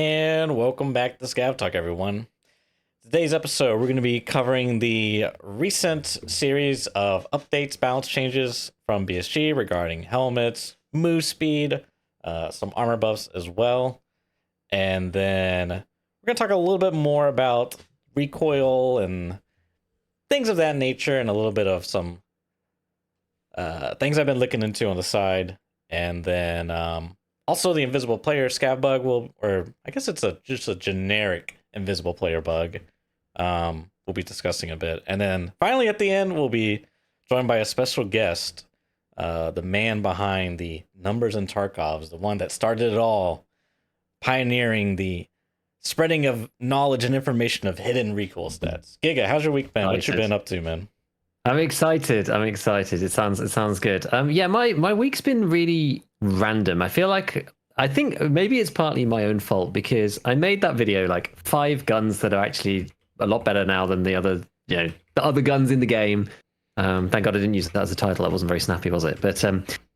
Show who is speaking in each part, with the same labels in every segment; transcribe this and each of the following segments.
Speaker 1: And welcome back to Scavtalk, everyone. Today's episode, we're going to be covering the recent series of updates, balance changes from BSG regarding helmets, move speed, some armor buffs as well. And then we're going to talk a little bit more about Recoil and things of that nature, and a little bit of some things I've been looking into on the side. And then also the invisible player scav bug or I guess it's just a generic invisible player bug. We'll be discussing a bit. And then finally at the end, we'll be joined by a special guest, the man behind the Numbers of Tarkov, the one that started it all, pioneering the spreading of knowledge and information of hidden recoil stats. Giga, how's your week been? What you been up to, man?
Speaker 2: I'm excited. It sounds good. Yeah, my week's been really random. I think maybe it's partly my own fault because I made that video like 5 guns that are actually a lot better now than the other guns in the game. Thank God I didn't use that as a title. That wasn't very snappy, was it? But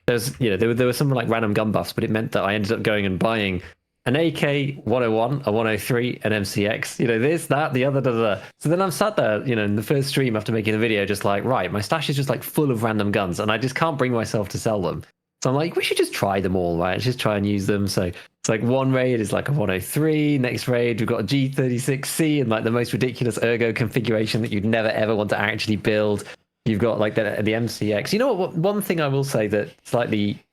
Speaker 2: there were some like random gun buffs, but it meant that I ended up going and buying an AK 101, a 103, an MCX, this, that, the other, So then I'm sat there, in the first stream after making the video, just like, right, my stash is just like full of random guns and I just can't bring myself to sell them. So I'm like, we should just try them all, right? Let's just try and use them. So it's like one raid is like a 103, next raid we've got a G36C and like the most ridiculous ergo configuration that you'd never ever want to actually build. You've got like the MCX. You know what? One thing I will say that slightly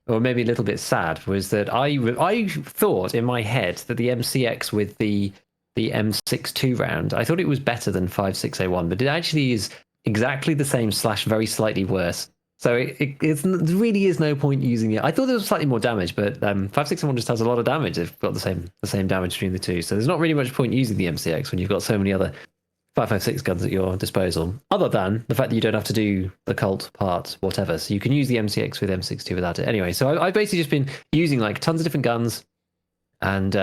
Speaker 2: or maybe a little bit sad was that I thought in my head that the MCX with the M62 round, I thought it was better than 5.6A1, but it actually is exactly the same / very slightly worse. So there really is no point using it. I thought there was slightly more damage, but 5.6A1 just has a lot of damage. They've got the same damage between the two. So there's not really much point using the MCX when you've got so many other 5.56 guns at your disposal, other than the fact that you don't have to do the cult part, whatever. So you can use the MCX with M62 without it. Anyway, so I've basically just been using like tons of different guns and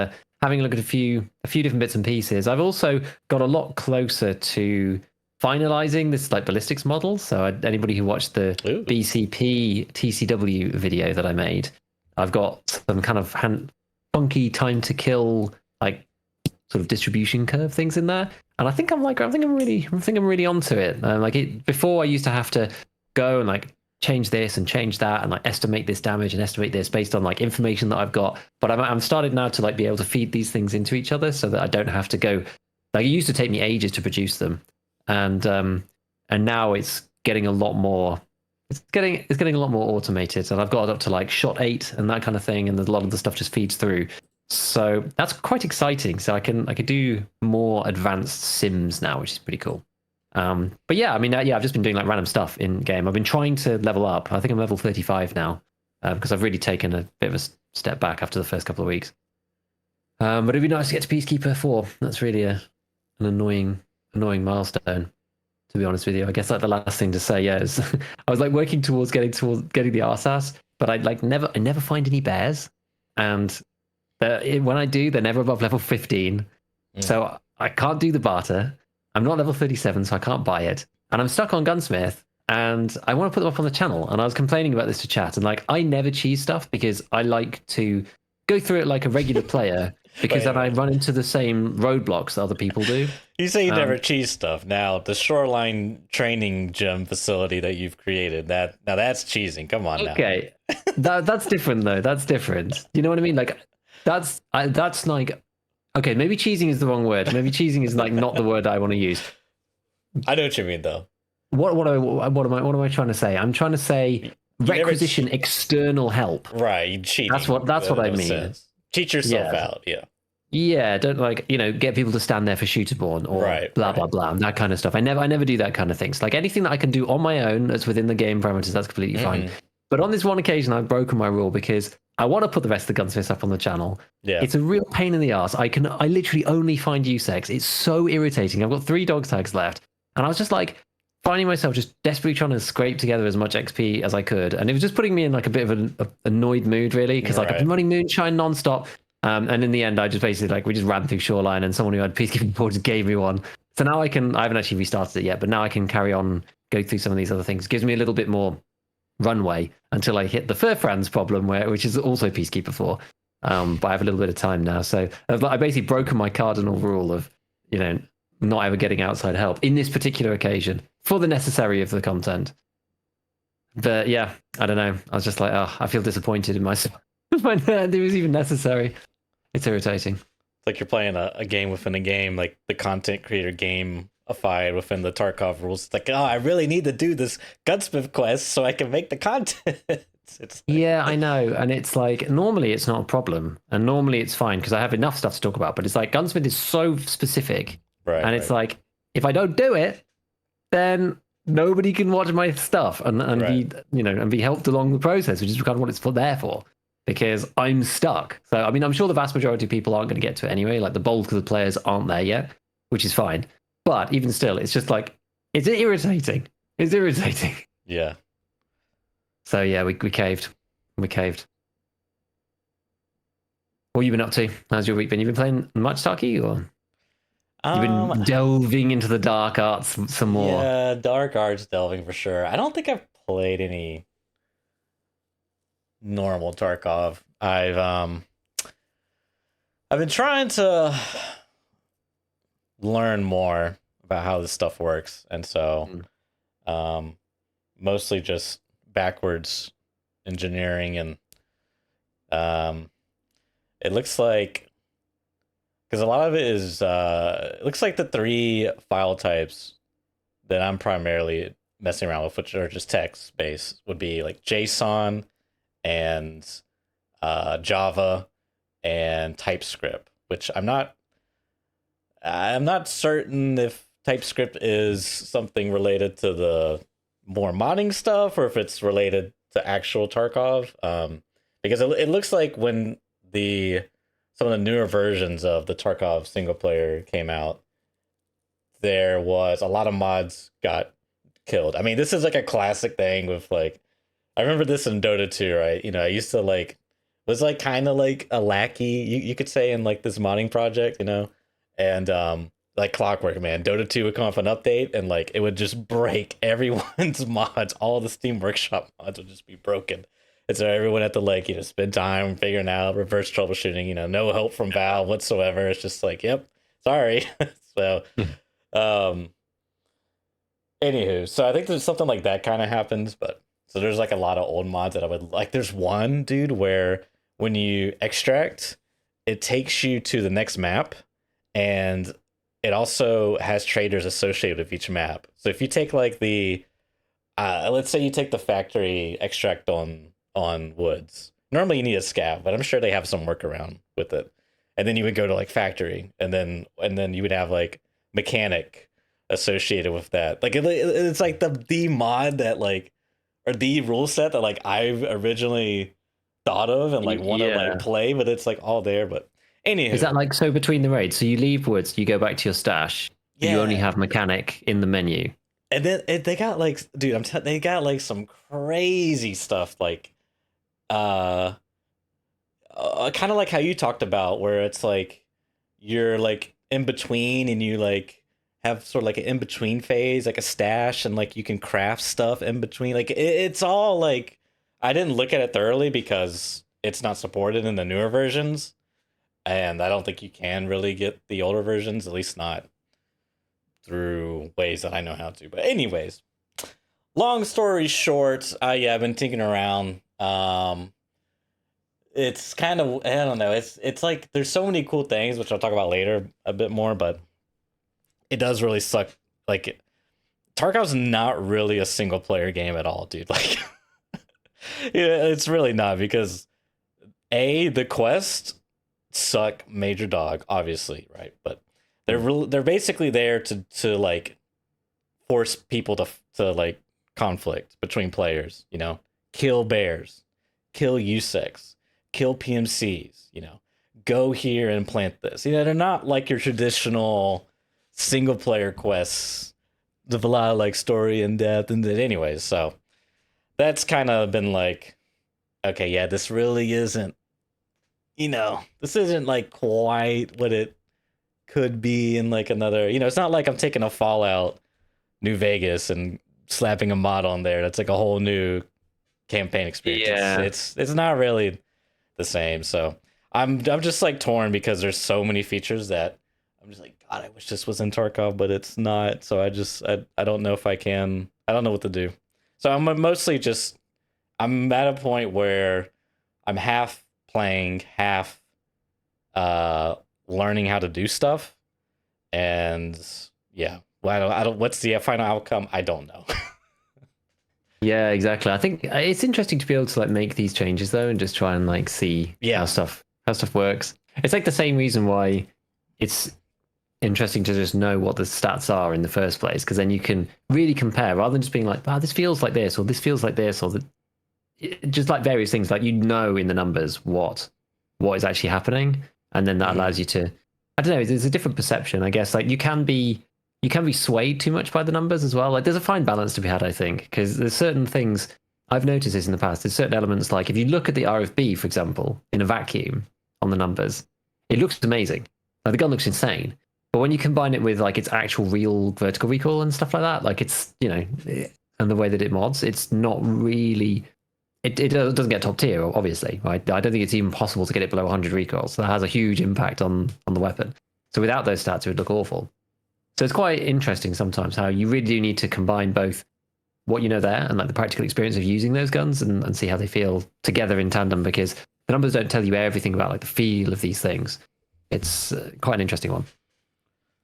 Speaker 2: having a look at a few different bits and pieces. I've also got a lot closer to finalizing this like ballistics model. So anybody who watched the BCP TCW video that I made, I've got some kind of funky time to kill like sort of distribution curve things in there. And I think I'm really onto it. Before I used to have to go and like change this and change that and like estimate this damage and estimate this based on like information that I've got. But I'm started now to like be able to feed these things into each other so that I don't have to go. Like it used to take me ages to produce them, and now it's getting a lot more. It's getting a lot more automated, and I've got it up to like shot 8 and that kind of thing, and a lot of the stuff just feeds through. So that's quite exciting. So I can do more advanced sims now, which is pretty cool. But yeah, I've just been doing like random stuff in game. I've been trying to level up. I think I'm level 35 now because I've really taken a bit of a step back after the first couple of weeks. But it'd be nice to get to Peacekeeper 4. That's really an annoying milestone, to be honest with you. I guess like the last thing to say, is I was like working towards getting the RSAS, but I never find any bears, and when I do, they're never above level 15. So I can't do the barter. I'm not level 37, so I can't buy it. And I'm stuck on Gunsmith, and I want to put them up on the channel. And I was complaining about this to chat, and like I never cheese stuff because I like to go through it like a regular player because then I run into the same roadblocks that other people do.
Speaker 1: You say you never cheese stuff. Now, the Shoreline training gym facility that you've created, that's cheesing. Come on now.
Speaker 2: Okay. That's different, though. That's different. You know what I mean? Like, that's like, okay, maybe cheesing is the wrong word. Maybe cheesing is like not the word I want to use.
Speaker 1: I know what you mean, though.
Speaker 2: What am I trying to say? I'm trying to say requisition external help.
Speaker 1: Right, you cheat.
Speaker 2: That's what I mean.
Speaker 1: Sense. Cheat yourself out, yeah.
Speaker 2: Yeah, don't like, get people to stand there for shooterborn or blah, blah, blah, that kind of stuff. I never do that kind of things. Like anything that I can do on my own that's within the game parameters, that's completely fine. But on this one occasion, I've broken my rule because I want to put the rest of the gunsmiths up on the channel. Yeah. It's a real pain in the ass. I literally only find USEX. It's so irritating. I've got 3 dog tags left. And I was just like finding myself just desperately trying to scrape together as much XP as I could. And it was just putting me in like a bit of an annoyed mood, really. Because like I've been running Moonshine nonstop. And in the end, I just basically we just ran through Shoreline and someone who had Peacekeeping 4 just gave me one. So now I haven't actually restarted it yet, but now I can carry on, go through some of these other things. It gives me a little bit more runway until I hit the Furfran's problem, which is also Peacekeeper 4. But I have a little bit of time now, so I basically broken my cardinal rule of, not ever getting outside help in this particular occasion for the necessary of the content. But yeah, I don't know. I was just like, I feel disappointed in myself when it was even necessary. It's irritating.
Speaker 1: It's like you're playing a game within a game, like the content creator gamified within the Tarkov rules. It's like, oh, I really need to do this gunsmith quest so I can make the content. It's like...
Speaker 2: Yeah, I know. And it's like, normally it's not a problem. And normally it's fine because I have enough stuff to talk about. But it's like, gunsmith is so specific.
Speaker 1: Right.
Speaker 2: And it's like, if I don't do it, then nobody can watch my stuff and be, and be helped along the process, which is kind of what it's there for. Because I'm stuck. So, I mean, I'm sure the vast majority of people aren't going to get to it anyway. Like the bulk of the players aren't there yet, which is fine. But even still, it's just like, it's irritating. It's irritating.
Speaker 1: Yeah.
Speaker 2: So yeah, we caved. We caved. What have you been up to? How's your week been? You been playing much Taki, or you've been delving into the dark arts some more?
Speaker 1: Yeah, dark arts delving for sure. I don't think I've played any normal Tarkov. I've been trying to learn more about how this stuff works, and so mostly just backwards engineering, and it looks like, because a lot of it is it looks like the 3 file types that I'm primarily messing around with, which are just text based, would be like JSON and Java and TypeScript, which I'm not certain if TypeScript is something related to the more modding stuff or if it's related to actual Tarkov. Because it looks like when some of the newer versions of the Tarkov single player came out, there was a lot of mods got killed. I mean, this is like a classic thing with like, I remember this in Dota 2, right? I used to like, was like kind of like a lackey, you could say, in like this modding project, and like clockwork, man. Dota 2 would come up an update and like it would just break everyone's mods. All the Steam Workshop mods would just be broken. And so everyone had to like, spend time figuring out reverse troubleshooting, no help from Valve whatsoever. It's just like, yep, sorry. So, anywho, so I think there's something like that kind of happens, but so there's like a lot of old mods that I would like. There's one, dude, where when you extract, it takes you to the next map, and it also has traders associated with each map. So if you take like the, let's say you take the factory extract on woods. Normally you need a scav, but I'm sure they have some workaround with it. And then you would go to like factory, and then you would have like mechanic associated with that. Like it's like the mod that like, or the rule set that like I've originally thought of and like want to like play, but it's like all there. But anywho,
Speaker 2: is that like so between the raids? So you leave woods, you go back to your stash. Yeah. You only have mechanic in the menu.
Speaker 1: And then they got like, dude, they got like some crazy stuff, like kind of like how you talked about, where it's like you're like in between and you like have sort of like an in between phase, like a stash, and like you can craft stuff in between. Like it's all like, I didn't look at it thoroughly because it's not supported in the newer versions, and I don't think you can really get the older versions, at least not through ways that I know how to. But anyways, long story short, yeah, I've been tinkering around. It's kind of, I don't know, it's like there's so many cool things, which I'll talk about later a bit more, but it does really suck. Like, Tarkov's not really a single player game at all, dude. Like, yeah, it's really not, because the quests suck major dog, obviously, right? But they're basically there to like force people to like conflict between players, kill bears, kill USECs, kill PMCs, go here and plant this. They're not like your traditional single player quests with a lot of like story and depth and that. Anyways, so that's kind of been like, okay, yeah, this really isn't, this isn't like quite what it could be in like another, it's not like I'm taking a Fallout New Vegas and slapping a mod on there. That's like a whole new campaign experience.
Speaker 2: Yeah.
Speaker 1: It's not really the same. So I'm just like torn because there's so many features that I'm just like, God, I wish this was in Tarkov, but it's not. So I don't know if I can. I don't know what to do. So I'm mostly just I'm at a point where I'm half playing, half learning how to do stuff, and yeah. Well, I don't. What's the final outcome? I don't know.
Speaker 2: Yeah, exactly. I think it's interesting to be able to like make these changes though, and just try and like see
Speaker 1: Yeah.
Speaker 2: how stuff works. It's like the same reason why it's interesting to just know what the stats are in the first place, because then you can really compare rather than just being like, "Wow, this feels like this," or "This feels like this," or just like various things. Like in the numbers what is actually happening, and then that allows you to. I don't know. It's a different perception, I guess. Like you can be swayed too much by the numbers as well. Like there's a fine balance to be had, I think, because there's certain things I've noticed this in the past. There's certain elements like if you look at the RFB, for example, in a vacuum on the numbers, it looks amazing. Like the gun looks insane. But when you combine it with like its actual real vertical recoil and stuff like that, like it's and the way that it mods, it's not really. It doesn't get top tier, obviously. Right? I don't think it's even possible to get it below 100 recoils. So that has a huge impact on the weapon. So without those stats, it would look awful. So it's quite interesting sometimes how you really do need to combine both what you know there and like the practical experience of using those guns and see how they feel together in tandem, because the numbers don't tell you everything about like the feel of these things. It's quite an interesting one.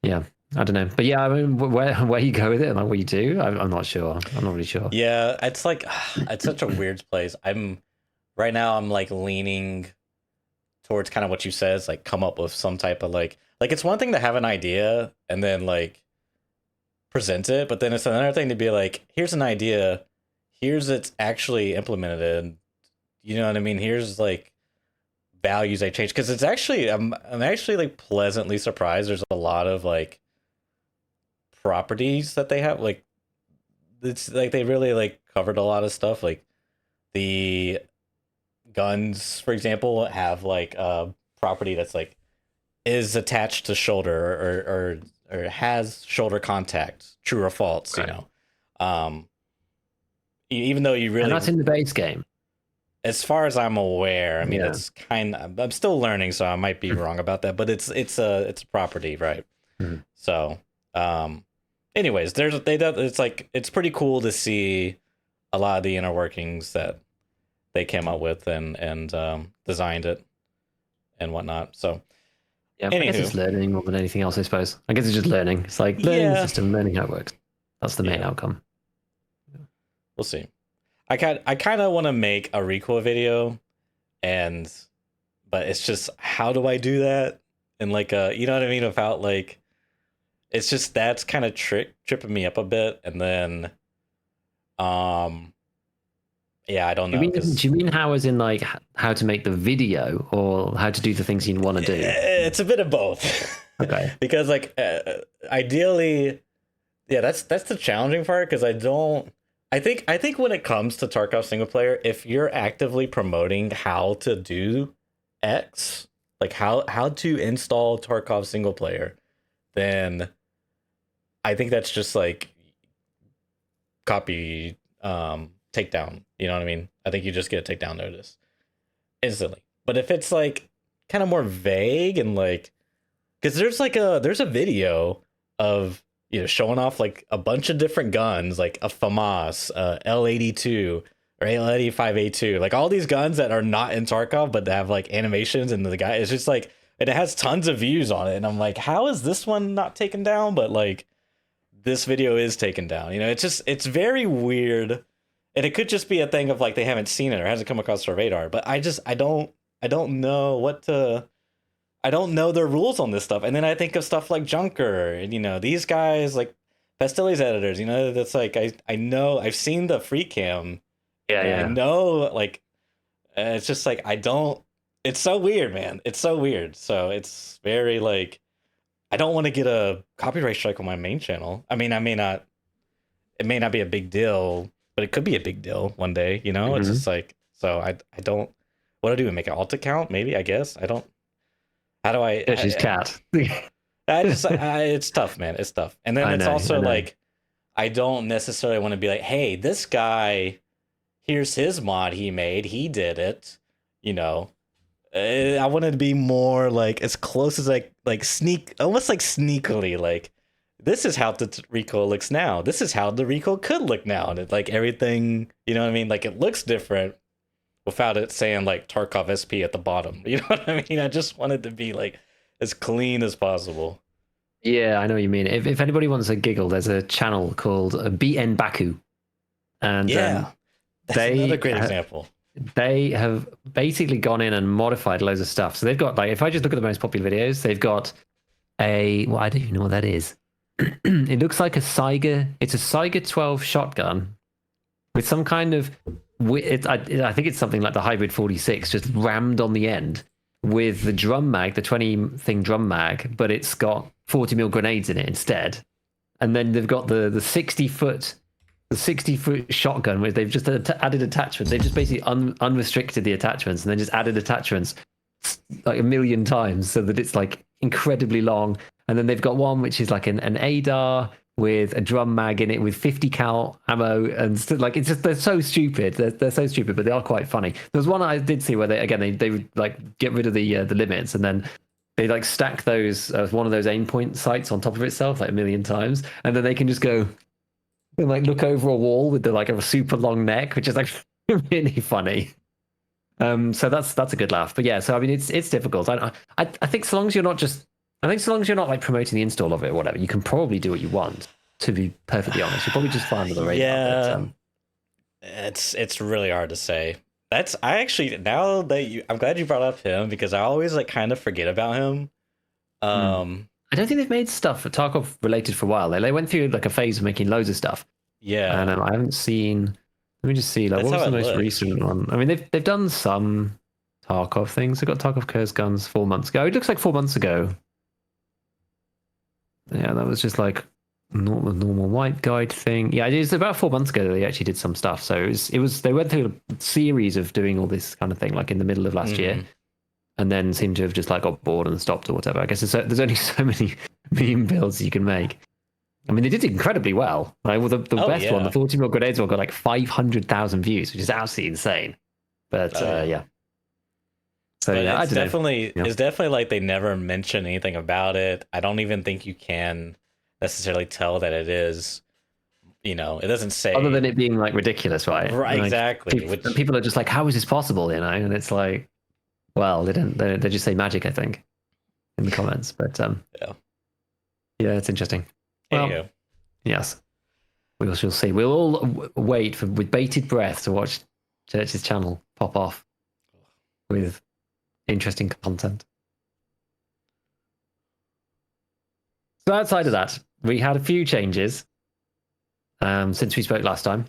Speaker 2: Yeah, I don't know. But yeah, I mean, where you go with it and like what you do, I'm not sure. I'm not really sure.
Speaker 1: Yeah, it's like it's such a weird place. Right now I'm like leaning towards kind of what you said, is like come up with some type of like it's one thing to have an idea and then like present it, but then it's another thing to be like, here's an idea, here's it's actually implemented, and you know what I mean? Here's like values I changed, because it's actually I'm actually like pleasantly surprised. There's a lot of like properties that they have, like it's like they really like covered a lot of stuff. Like the guns, for example, have like a property that's like is attached to shoulder or has shoulder contact, true or false,
Speaker 2: Okay.
Speaker 1: you know. Even though you really,
Speaker 2: And that's in the base game.
Speaker 1: as far as I'm aware, I mean,
Speaker 2: Yeah.
Speaker 1: it's I'm still learning, so I might be wrong about that, but it's a property, right?
Speaker 2: Mhm.
Speaker 1: So, anyways, it's like it's pretty cool to see a lot of the inner workings that they came up with and designed it and whatnot. So,
Speaker 2: Yeah, I guess it's
Speaker 1: anywho,
Speaker 2: learning more than anything else, I suppose. I guess it's just learning. It's like learning the
Speaker 1: yeah,
Speaker 2: system, learning how it works. That's the main
Speaker 1: yeah,
Speaker 2: outcome.
Speaker 1: we'll see. I kind of want to make a Recoil video, and but it's just how do I do that? And like you know what I mean, without like it's just that's kind of tripping me up a bit, and then um yeah, I don't know, because
Speaker 2: Do you mean how, as in like how to make the video, or how to do the things you want to do?
Speaker 1: it's a bit of both.
Speaker 2: Okay.
Speaker 1: Because like ideally, yeah, that's the challenging part, because I think when it comes to Tarkov single player, if you're actively promoting how to do X, like how to install Tarkov single player, then I think that's just like copy takedown. You know what I mean? I think you just get a takedown notice instantly. But if it's like kind of more vague and like, because there's a video of showing off like a bunch of different guns, like a FAMAS, L82 or L85A2, like all these guns that are not in Tarkov but they have like animations, and the guy is just like, and it has tons of views on it, and I'm like, how is this one not taken down? But like this video is taken down. It's very weird, and it could just be a thing of like they haven't seen it or hasn't come across their radar. But I don't know what to. I don't know their rules on this stuff. And then I think of stuff like Junker and these guys like Pastille's editors. That's like I know I've seen the free cam,
Speaker 2: Yeah,
Speaker 1: and I
Speaker 2: yeah.
Speaker 1: know like it's just like I don't. It's so weird, man. It's so weird. So it's very like I don't want to get a copyright strike on my main channel. I mean, I may not. It may not be a big deal, but it could be a big deal one day. It's
Speaker 2: Mhm.
Speaker 1: just like so. I don't. What do I do? Make an alt account? Maybe. I guess. I don't. How do I?
Speaker 2: She's cat.
Speaker 1: It's tough, man. It's tough. And then
Speaker 2: I
Speaker 1: it's
Speaker 2: know.
Speaker 1: also like, I don't necessarily want to be like, hey, this guy, here's his mod he made. He did it, you know. I wanted to be more like as close as like sneak, almost like sneakily like this is how the recoil looks now. This is how the recoil could look now, and it like everything, you know what I mean? Like it looks different without it saying like Tarkov SP at the bottom. You know what I mean? I just wanted to be like as clean as possible.
Speaker 2: Yeah, I know what you mean. If anybody wants a giggle, there's a channel called BN Baku, and
Speaker 1: Yeah, that's
Speaker 2: they
Speaker 1: another great example.
Speaker 2: they have basically gone in and modified loads of stuff. So they've got like, if I just look at the most popular videos, they've got well, I don't even know what that is. It looks like a Saiga. It's a Saiga 12 shotgun with some kind of. I think it's something like the Hybrid 46 just rammed on the end with the drum mag, the 20 thing drum mag, but it's got 40mm grenades in it instead. And then they've got the 60-foot shotgun where they've just added attachments. They've just basically unrestricted the attachments and then just added attachments like a million times so that it's like incredibly long. And then they've got one which is like an ADAR with a drum mag in it with 50 cal ammo, and like it's just, they're so stupid. They're so stupid, but they are quite funny. There's one I did see where they would like get rid of the limits, and then they like stack those one of those aim point sights on top of itself like a million times, and then they can just go and like look over a wall with the like a super long neck, which is like really funny. So that's a good laugh. But yeah, so I mean it's difficult. I think so long as you're not like promoting the install of it or whatever, you can probably do what you want. To be perfectly honest, you're probably just fine with the radar.
Speaker 1: Yeah, it's really hard to say. I actually, now that I'm glad you brought up him, because I always like kind of forget about him.
Speaker 2: I don't think they've made stuff for Tarkov related for a while. They went through like a phase of making loads of stuff.
Speaker 1: Yeah,
Speaker 2: and I haven't seen. Let me just see. Like,
Speaker 1: That's
Speaker 2: what was
Speaker 1: how
Speaker 2: the
Speaker 1: it
Speaker 2: most
Speaker 1: looks.
Speaker 2: recent one? I mean, they've done some Tarkov things. They've got Tarkov Curse guns 4 months ago. It looks like 4 months ago. Yeah, that was just like not the normal white guide thing. Yeah, it was about 4 months ago that they actually did some stuff. So it was they went through a series of doing all this kind of thing like in the middle of last year, and then seemed to have just like got bored and stopped or whatever. I guess there's only so many meme builds you can make. I mean, they did incredibly well. Like, well, the best one, the 40mm grenades one, got like 500,000 views, which is absolutely insane. But yeah. So
Speaker 1: but
Speaker 2: yeah,
Speaker 1: it's definitely like they never mention anything about it. I don't even think you can necessarily tell that it is. You know, it doesn't say,
Speaker 2: other than it being like ridiculous, right?
Speaker 1: Right,
Speaker 2: like,
Speaker 1: exactly.
Speaker 2: People are just like, how is this possible? You know, and it's like, well, they just say magic, I think, in the comments. But yeah, it's interesting. Well, yes, we shall see. We'll all wait with bated breath to watch Church's channel pop off with interesting content. So outside of that, we had a few changes since we spoke last time.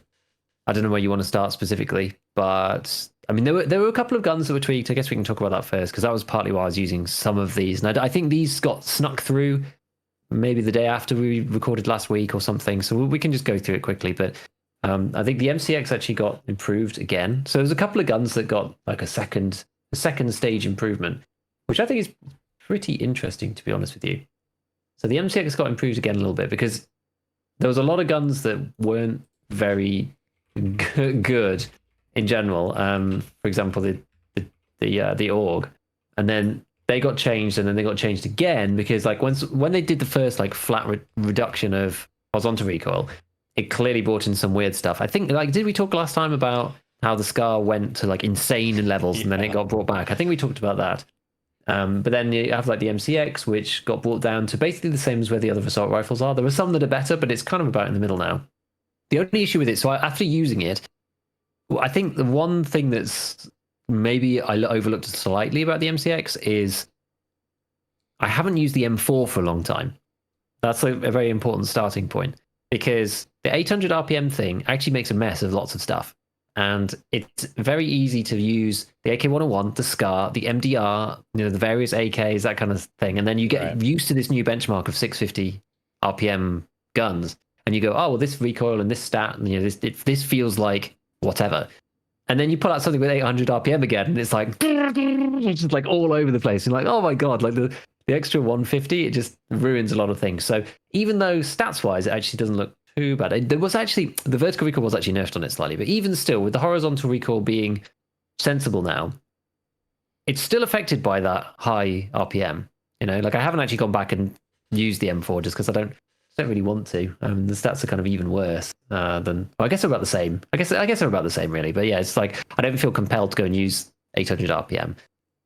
Speaker 2: I don't know where you want to start specifically, but I mean, there were a couple of guns that were tweaked. I guess we can talk about that first, because that was partly why I was using some of these. And I think these got snuck through maybe the day after we recorded last week or something. So we can just go through it quickly. But I think the MCX actually got improved again. So there's a couple of guns that got like a second stage improvement, which I think is pretty interesting, to be honest with you. So the MCX got improved again a little bit because there was a lot of guns that weren't very good in general. For example, the AUG, and then they got changed, and then they got changed again because like when they did the first like flat reduction of horizontal recoil, it clearly brought in some weird stuff. I think like, did we talk last time about how the SCAR went to like insane levels and then it got brought back? I think we talked about that. But then you have like the MCX, which got brought down to basically the same as where the other assault rifles are. There are some that are better, but it's kind of about in the middle now. The only issue with it, so after using it, I think the one thing that's maybe I overlooked slightly about the MCX is I haven't used the M4 for a long time. That's a very important starting point, because the 800 RPM thing actually makes a mess of lots of stuff. And it's very easy to use the AK-101, the SCAR, the MDR, the various AKs, that kind of thing. And then you get used to this new benchmark of 650 RPM guns. And you go, oh, well, this recoil and this stat, and this feels like whatever. And then you pull out something with 800 RPM again, and it's like, it's just like all over the place. You're like, oh my God, like the extra 150, it just ruins a lot of things. So even though stats-wise, it actually doesn't look too bad. There was actually, the vertical recoil was actually nerfed on it slightly, but even still, with the horizontal recoil being sensible now, it's still affected by that high RPM. You know, like I haven't actually gone back and used the M4 just because I don't really want to. The stats are kind of even worse than. Well, I guess they're about the same. I guess they're about the same, really. But yeah, it's like I don't feel compelled to go and use 800 RPM.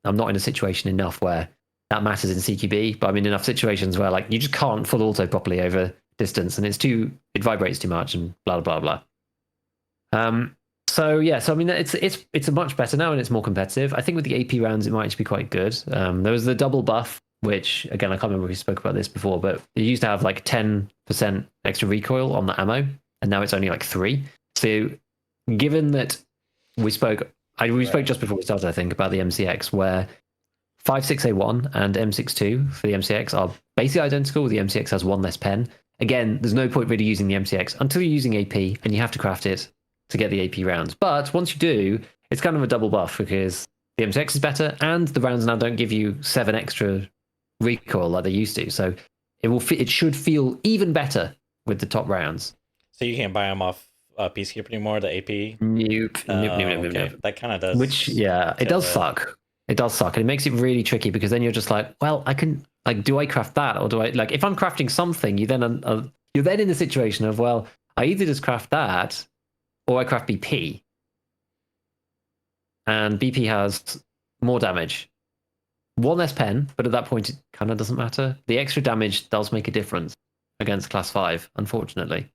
Speaker 2: I'm not in a situation enough where that matters in CQB, but I'm in enough situations where like you just can't full auto properly over distance, and it vibrates too much, and blah blah blah. So yeah, so I mean, it's a much better now, and it's more competitive. I think with the AP rounds, it might actually be quite good. There was the double buff, which again I can't remember if we spoke about this before, but it used to have like 10% extra recoil on the ammo, and now it's only like 3. So given that we spoke just before we started, I think, about the MCX, where 56A1 and M62 for the MCX are basically identical. The MCX has 1 less pen. Again, there's no point really using the MCX until you're using AP, and you have to craft it to get the AP rounds. But once you do, it's kind of a double buff because the MCX is better, and the rounds now don't give you 7 extra recoil like they used to. So it should feel even better with the top rounds.
Speaker 1: So you can't buy them off Peacekeeper anymore, the AP?
Speaker 2: Nope.
Speaker 1: That kind of does.
Speaker 2: Which, yeah, it does suck. It does suck. And it makes it really tricky because then you're just like, well, I can, like, do I craft that? Or do I, like, if I'm crafting something, you're then in the situation of, well, I either just craft that or I craft BP. And BP has more damage. 1 less pen, but at that point, it kind of doesn't matter. The extra damage does make a difference against class 5, unfortunately.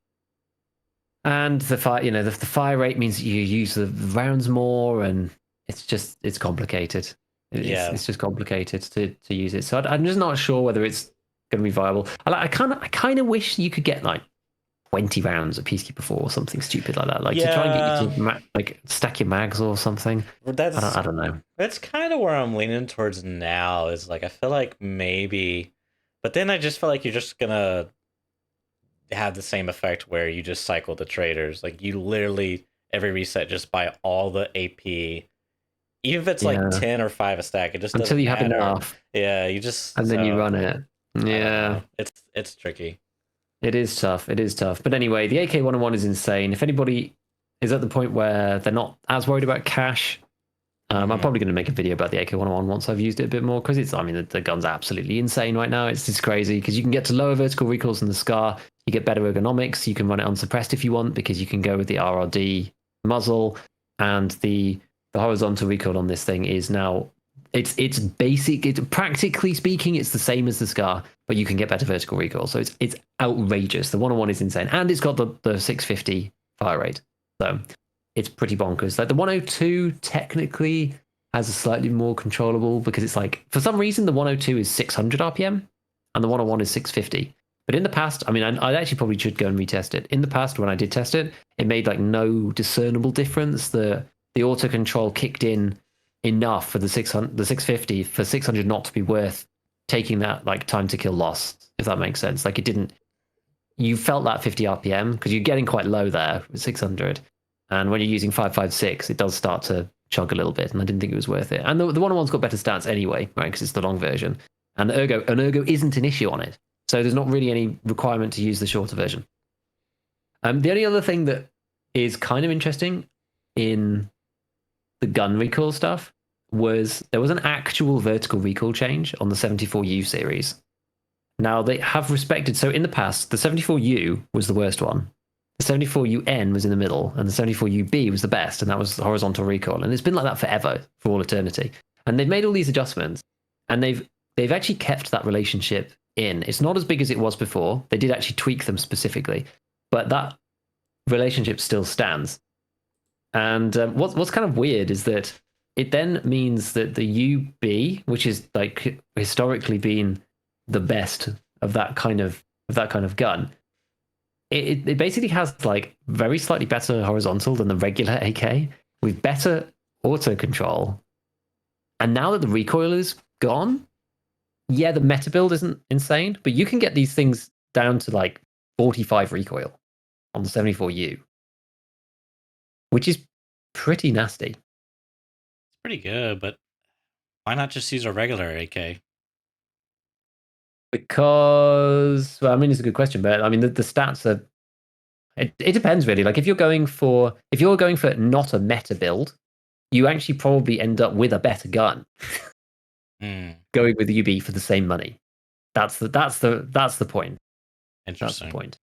Speaker 2: And the fire rate means that you use the rounds more, and it's complicated. It's just complicated to use it. So I'm just not sure whether it's going to be viable. I kind of wish you could get like 20 rounds of Peacekeeper 4 or something stupid like that, like to try and get you to like stack your mags or something. I don't know.
Speaker 1: That's kind of where I'm leaning towards now. Is like I feel like maybe, but then I just feel like you're just gonna have the same effect where you just cycle the traders. Like you literally every reset just buy all the AP, even if it's like 10 or 5 a stack. It just
Speaker 2: until you have
Speaker 1: matter.
Speaker 2: enough.
Speaker 1: Yeah, you just
Speaker 2: then you run it. Yeah,
Speaker 1: it's tricky.
Speaker 2: It is tough. But anyway, the AK-101 is insane. If anybody is at the point where they're not as worried about cash, I'm probably going to make a video about the AK-101 once I've used it a bit more, because the gun's absolutely insane right now. It's just crazy because you can get to lower vertical recoils than the Scar. You get better ergonomics. You can run it unsuppressed if you want, because you can go with the RRD muzzle, and the horizontal recoil on this thing is now it's basic. Practically speaking, it's the same as the Scar, but you can get better vertical recoil. So it's outrageous. The 101 is insane, and it's got the 650 fire rate. So it's pretty bonkers. Like the 102 technically has a slightly more controllable, because it's like, for some reason, the 102 is 600 RPM and the 101 is 650. But in the past, I actually probably should go and retest it. In the past, when I did test it, it made like no discernible difference. The auto control kicked in enough for the 650 for 600 not to be worth taking that like time to kill loss, if that makes sense. Like it didn't. You felt that 50 RPM because you're getting quite low there with 600. And when you're using 5.56, it does start to chug a little bit, and I didn't think it was worth it. And the 101's got better stats anyway, right? Because it's the long version, and ergo isn't an issue on it, so there's not really any requirement to use the shorter version. The only other thing that is kind of interesting in the gun recoil stuff was there was an actual vertical recoil change on the 74U series. Now they have respected. So in the past, the 74U was the worst one. The 74UN was in the middle, and the 74UB was the best, and that was horizontal recoil. And it's been like that forever, for all eternity. And they've made all these adjustments, and they've actually kept that relationship in. It's not as big as it was before. They did actually tweak them specifically, but that relationship still stands. And what's kind of weird is that it then means that the UB, which is like historically been the best of that kind of gun, it basically has like very slightly better horizontal than the regular AK, with better auto control. And now that the recoil is gone, yeah, the meta build isn't insane, but you can get these things down to like 45 recoil on the 74U, which is pretty nasty.
Speaker 1: It's pretty good, but why not just use a regular AK?
Speaker 2: Because, well, it's a good question, but the stats are. It depends really. Like if you're going for not a meta build, you actually probably end up with a better gun going with the UB for the same money. That's the point. That's the
Speaker 1: Interesting.
Speaker 2: point.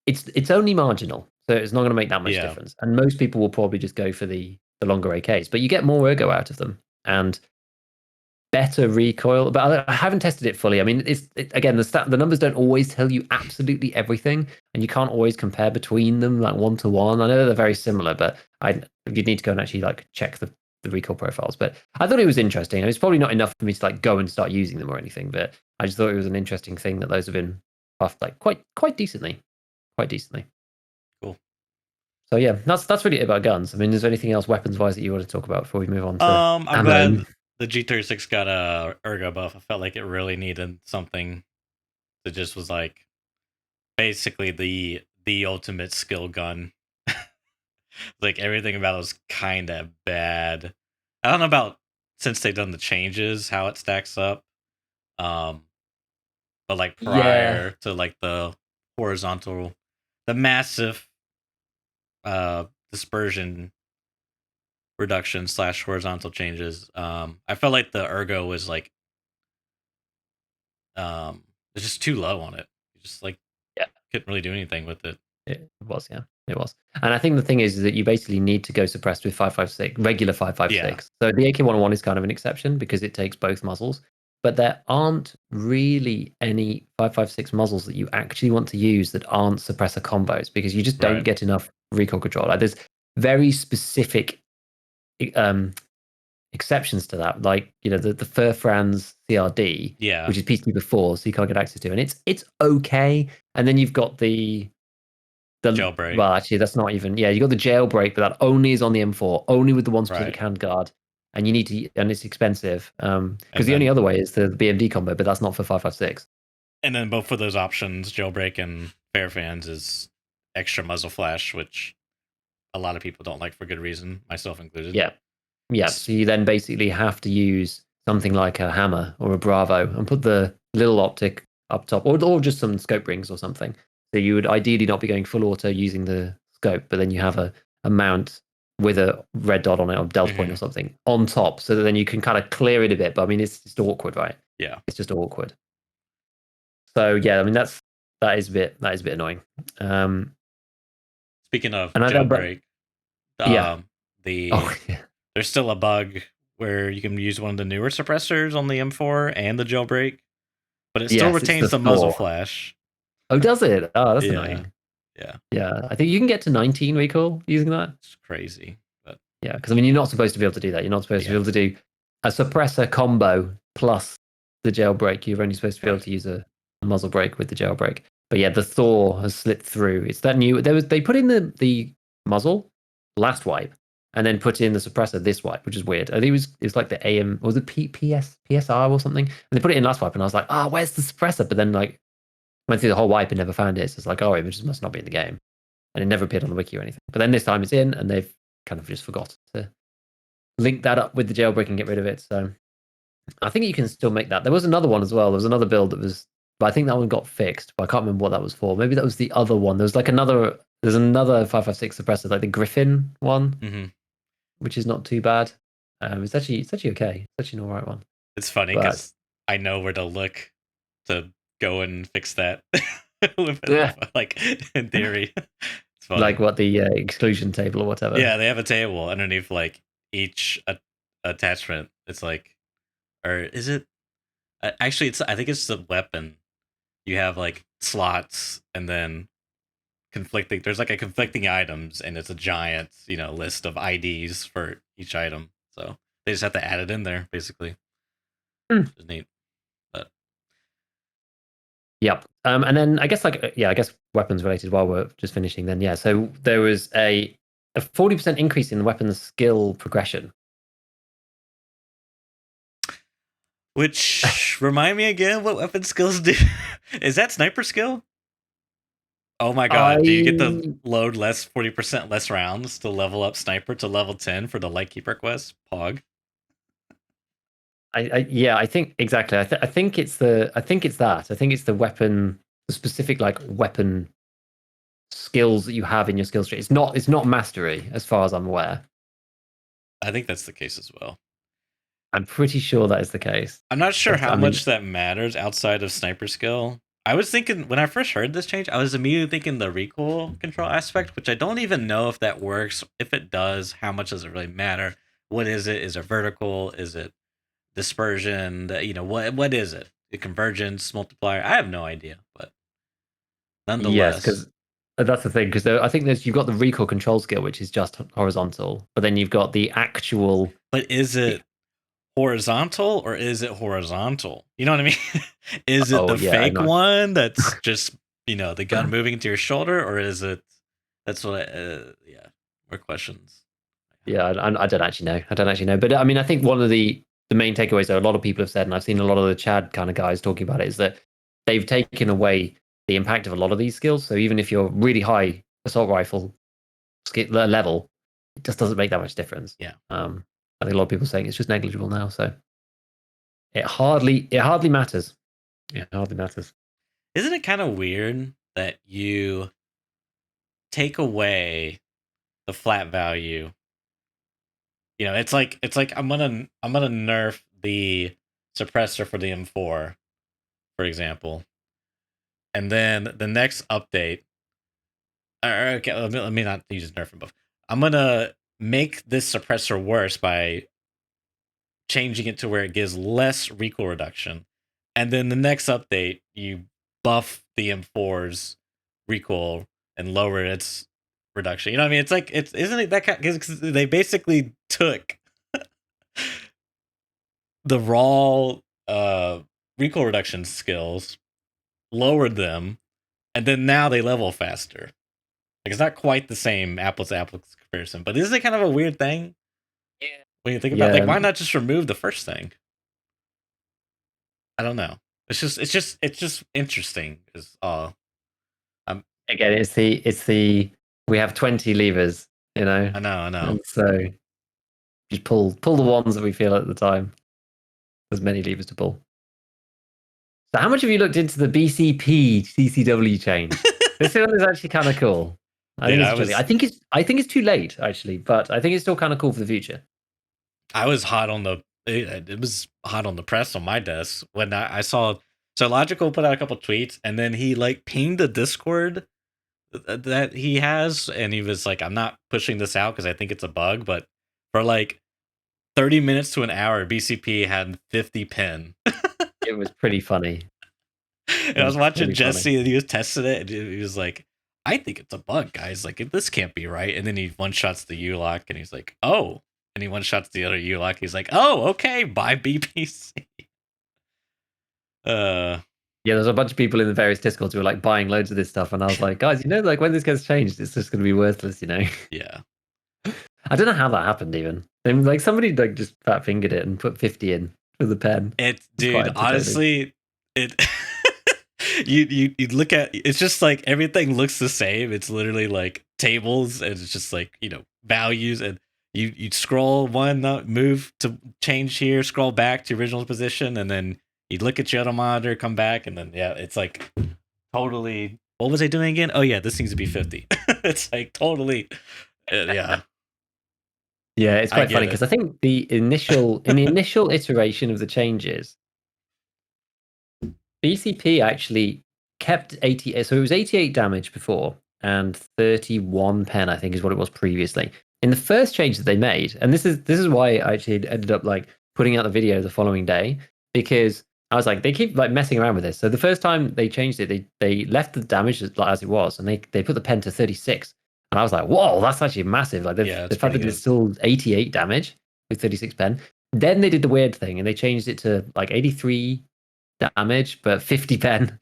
Speaker 2: It's only marginal, so it's not going to make that much difference. And most people will probably just go for the longer AKs, but you get more ergo out of them and better recoil. But I haven't tested it fully. I mean, again, the numbers don't always tell you absolutely everything, and you can't always compare between them like 1-to-1. I know they're very similar, but you'd need to go and actually like check the recoil profiles. But I thought it was interesting. It's probably not enough for me to like go and start using them or anything, but I just thought it was an interesting thing that those have been buffed like quite decently.
Speaker 1: Cool.
Speaker 2: So yeah, that's really it about guns. I mean, is there anything else weapons-wise that you want to talk about before we move on to
Speaker 1: I'm
Speaker 2: ammo?
Speaker 1: glad the G36 got a ergo buff. I felt like it really needed something that just was like basically the ultimate skill gun. Like everything about it was kind of bad. I don't know about since they've done the changes how it stacks up. But like prior to like the horizontal, the massive dispersion reduction / horizontal changes, I felt like the ergo was like it's just too low on it. You just like couldn't really do anything with it.
Speaker 2: It was. And I think the thing is that you basically need to go suppressed with 5.56, regular 5.56.
Speaker 1: Yeah.
Speaker 2: So the AK-101 is kind of an exception because it takes both muzzles. But there aren't really any 5.56 muzzles that you actually want to use that aren't suppressor combos because you just don't get enough recoil control. Like there's very specific exceptions to that, like the Furfran's CRD, which is PC4, so you can't get access to, and it's okay. And then you've got the
Speaker 1: jailbreak.
Speaker 2: Well, actually, that's not even. Yeah, you got the jailbreak, but that only is on the M4, only with the one specific handguard, and you need to, and it's expensive. Because the only other way is the BMD combo, but that's not for 5.56.
Speaker 1: And then both of those options, jailbreak and Fairfans, is extra muzzle flash, which a lot of people don't like for good reason, myself included.
Speaker 2: Yeah. So you then basically have to use something like a hammer or a Bravo and put the little optic up top, or just some scope rings or something. So you would ideally not be going full auto using the scope, but then you have a mount with a red dot on it or delta point or something on top, so that then you can kind of clear it a bit. But I mean, it's just awkward, right?
Speaker 1: Yeah,
Speaker 2: it's just awkward. So yeah, I mean that is a bit annoying.
Speaker 1: Speaking of jailbreak, there's still a bug where you can use one of the newer suppressors on the M4 and the jailbreak, but it still retains the muzzle flash.
Speaker 2: Oh, does it? Oh, that's annoying. Yeah. I think you can get to 19 recoil using that.
Speaker 1: It's crazy, but
Speaker 2: yeah, because I mean, you're not supposed to be able to do that. You're not supposed to be able to do a suppressor combo plus the jailbreak. You're only supposed to be able to use a muzzle brake with the jailbreak. But yeah, the Thor has slipped through. It's that new. They put in the muzzle last wipe, and then put in the suppressor this wipe, which is weird. I think it's like the AM, or was it PSR or something? And they put it in last wipe, and I was like, where's the suppressor? But then like went through the whole wipe and never found it. So it's like, it just must not be in the game. And it never appeared on the wiki or anything. But then this time it's in, and they've kind of just forgot to link that up with the jailbreak and get rid of it. So I think you can still make that. There was another one as well. There was another build that was, but I think that one got fixed. But I can't remember what that was for. Maybe that was the other one. There's another 5.56 suppressor, like the Griffin one, which is not too bad. It's actually okay. It's actually an alright one.
Speaker 1: It's funny because I know where to look to go and fix that. Like in theory, it's funny.
Speaker 2: Like what, the exclusion table or whatever.
Speaker 1: Yeah, they have a table underneath like each attachment. It's like, or is it? Actually, I think it's the weapon. You have like slots and then conflicting. There's like a conflicting items, and it's a giant list of IDs for each item. So they just have to add it in there, basically. Which is neat.
Speaker 2: Yep. And then I guess weapons related while we're just finishing then. Yeah. So there was a 40% increase in the weapons skill progression.
Speaker 1: Which remind me again what weapon skills do. Is that sniper skill? Oh my god, do you get to load 40% less rounds to level up sniper to level 10 for the Lightkeeper quest? Pog.
Speaker 2: I think exactly. I think it's that. I think it's the weapon, the specific weapon skills that you have in your skill tree. It's not mastery, as far as I'm aware.
Speaker 1: I think that's the case as well.
Speaker 2: I'm pretty sure that is the case.
Speaker 1: I'm not sure
Speaker 2: But,
Speaker 1: how
Speaker 2: I mean,
Speaker 1: much that matters outside of sniper skill. I was thinking when I first heard this change, I was immediately thinking the recoil control aspect, which I don't even know if that works. If it does, how much does it really matter? What is it? Is it vertical? Is it dispersion? What is it? The convergence multiplier? I have no idea, but
Speaker 2: yes,
Speaker 1: nonetheless.
Speaker 2: because that's the thing. Because I think you've got the recoil control skill, which is just horizontal, but then you've got the actual.
Speaker 1: But is it horizontal or is it horizontal? You know what I mean? Is it
Speaker 2: Oh
Speaker 1: the
Speaker 2: yeah, I
Speaker 1: fake
Speaker 2: know.
Speaker 1: one that's just the gun moving into your shoulder, or is it? That's what. Yeah, more questions.
Speaker 2: Yeah, I don't actually know. I don't actually know. But I mean, I think one of the main takeaways that a lot of people have said, and I've seen a lot of the Chad kind of guys talking about it, is that they've taken away the impact of a lot of these skills. So even if you're really high assault rifle level, it just doesn't make that much difference.
Speaker 1: Yeah.
Speaker 2: I think a lot of people are saying it's just negligible now. So it hardly matters. It hardly matters.
Speaker 1: Isn't it kind of weird that you take away the flat value? It's like I'm gonna nerf the suppressor for the M4, for example, and then the next update. Okay, let me not use nerf them both. I'm gonna make this suppressor worse by changing it to where it gives less recoil reduction, and then the next update you buff the M4's recoil and lower its reduction. You know what I mean? It's like it's isn't it that kind? Because they basically took the raw recoil reduction skills, lowered them, and then now they level faster. Like it's not quite the same apples to apples comparison, but isn't it kind of a weird thing when you think about
Speaker 2: Yeah,
Speaker 1: why not just remove the first thing? I don't know. It's just interesting. Is I'm
Speaker 2: again, it's the we have 20 levers,
Speaker 1: I know.
Speaker 2: and so just pull the ones that we feel at the time. There's many levers to pull. So how much have you looked into the BCP CCW change? This one is actually kind of cool. I
Speaker 1: Dude,
Speaker 2: think it's
Speaker 1: I
Speaker 2: interesting.
Speaker 1: was
Speaker 2: I think it's too late actually, but I think it's still kind of cool for the future.
Speaker 1: I was hot on the it was hot on the press on my desk when I saw. So Logical put out a couple tweets and then he like pinged the Discord that he has, and he was like, I'm not pushing this out because I think it's a bug, but for like 30 minutes to an hour, BCP had 50 pin.
Speaker 2: It was pretty funny.
Speaker 1: And
Speaker 2: It
Speaker 1: I was
Speaker 2: was
Speaker 1: watching
Speaker 2: pretty funny.
Speaker 1: Jesse and he was testing it, and he was like, I think it's a bug, guys. Like, this can't be right. And then he one shots the U lock and he's like, oh. And he one shots the other U lock. He's like, oh, okay, bye BPC. Uh,
Speaker 2: Yeah, there's a bunch of people in the various discords who were like buying loads of this stuff, and I was like, guys, like when this gets changed, it's just going to be worthless.
Speaker 1: yeah.
Speaker 2: I don't know how that happened even. And like somebody like just fat fingered it and put 50 in with the pen. It's quite
Speaker 1: Dude,
Speaker 2: entertaining.
Speaker 1: honestly, it you look at it's just like everything looks the same. It's literally like tables and it's just like, values, and you scroll one move to change here, scroll back to original position, and then you look at your other monitor, come back, and then yeah, it's like totally what was I doing again? Oh yeah, this seems to be 50. It's like totally yeah,
Speaker 2: Yeah, it's
Speaker 1: I
Speaker 2: quite
Speaker 1: get
Speaker 2: funny
Speaker 1: it.
Speaker 2: because I think in the initial iteration of the changes, BCP actually kept 80. So it was 88 damage before and 31 pen, I think, is what it was previously. In the first change that they made, and this is why I actually ended up like putting out the video the following day, because I was like, they keep like messing around with this. So the first time they changed it, they left the damage as it was, and they put the pen to 36. And I was like, whoa, that's actually massive. Like
Speaker 1: Yeah,
Speaker 2: the
Speaker 1: it's
Speaker 2: fact
Speaker 1: pretty
Speaker 2: that it's
Speaker 1: good.
Speaker 2: still 88 damage with 36 pen. Then they did the weird thing and they changed it to like 83 damage, but 50 pen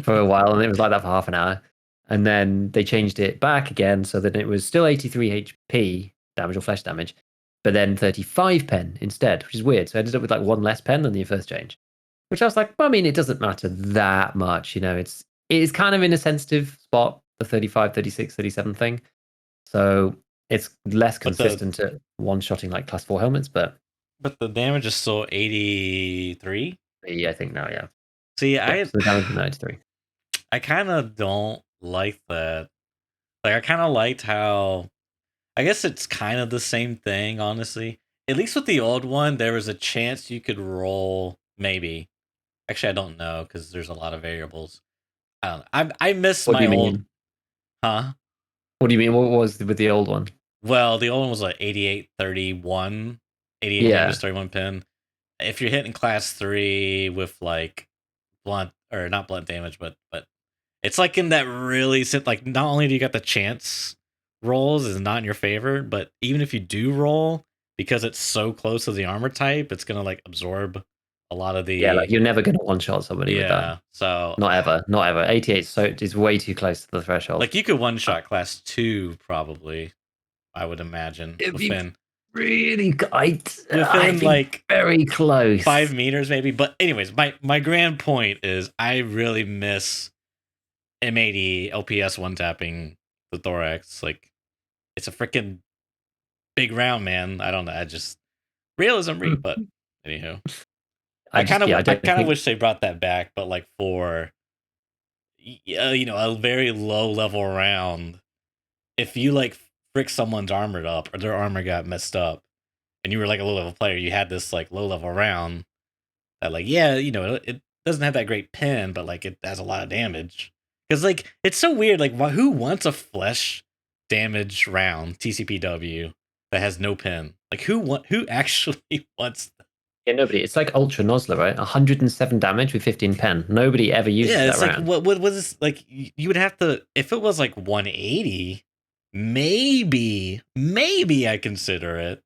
Speaker 2: for a while, and it was like that for half an hour. And then they changed it back again so that it was still 83 HP damage or flesh damage, but then 35 pen instead, which is weird. So I ended up with like one less pen than the first change, which I was like, well, I mean, it doesn't matter that much. It is kind of in a sensitive spot, the 35, 36, 37 thing. So it's less
Speaker 1: But the
Speaker 2: consistent at one-shotting like class 4 helmets, but
Speaker 1: but the damage is still 83.
Speaker 2: yeah, I think now, yeah.
Speaker 1: See,
Speaker 2: Yeah,
Speaker 1: I
Speaker 2: so the damage is 93.
Speaker 1: I kind of don't like that. Like I kind of liked how I guess it's kind of the same thing, honestly. At least with the old one, there was a chance you could roll. Maybe. Actually, I don't know because there's a lot of variables. I don't know. I miss
Speaker 2: What do
Speaker 1: my
Speaker 2: you
Speaker 1: old.
Speaker 2: mean?
Speaker 1: Huh?
Speaker 2: What do you mean? What was with the old one?
Speaker 1: Well, the old one was like 8831, 88
Speaker 2: Yeah.
Speaker 1: damage, 31 pin. If you're hitting class 3 with like blunt or not blunt damage, but it's like in that really like not only do you got the chance rolls is not in your favor, but even if you do roll, because it's so close to the armor type, it's gonna like absorb a lot of
Speaker 2: Yeah, like
Speaker 1: the
Speaker 2: you're never going to one shot somebody with that.
Speaker 1: yeah. So
Speaker 2: Not ever. Not ever. 88 is way too close to the threshold.
Speaker 1: like you could one shot class 2 probably, I would imagine
Speaker 2: It'd be
Speaker 1: within
Speaker 2: really I
Speaker 1: within
Speaker 2: think
Speaker 1: like
Speaker 2: very close.
Speaker 1: 5 meters maybe. But anyways, my grand point is I really miss M80 LPS one tapping the thorax. Like it's a freaking big round, man. I don't know. I just realism read, but anywho, I kind of I
Speaker 2: don't
Speaker 1: kind of
Speaker 2: think
Speaker 1: wish they brought that back, but like for a very low level round, if you like frick someone's armored up or their armor got messed up, and you were like a low level player, you had this like low level round that like it doesn't have that great pin, but like it has a lot of damage. Because like it's so weird. Like who wants a flesh damage round TCPW that has no pin? Like who actually wants?
Speaker 2: yeah, nobody. It's like Ultra Nozzler, right? 107 damage with 15 pen. Nobody ever uses
Speaker 1: Yeah,
Speaker 2: that
Speaker 1: it's like
Speaker 2: round.
Speaker 1: what was this like? You would have to if it was like 180, maybe I consider it,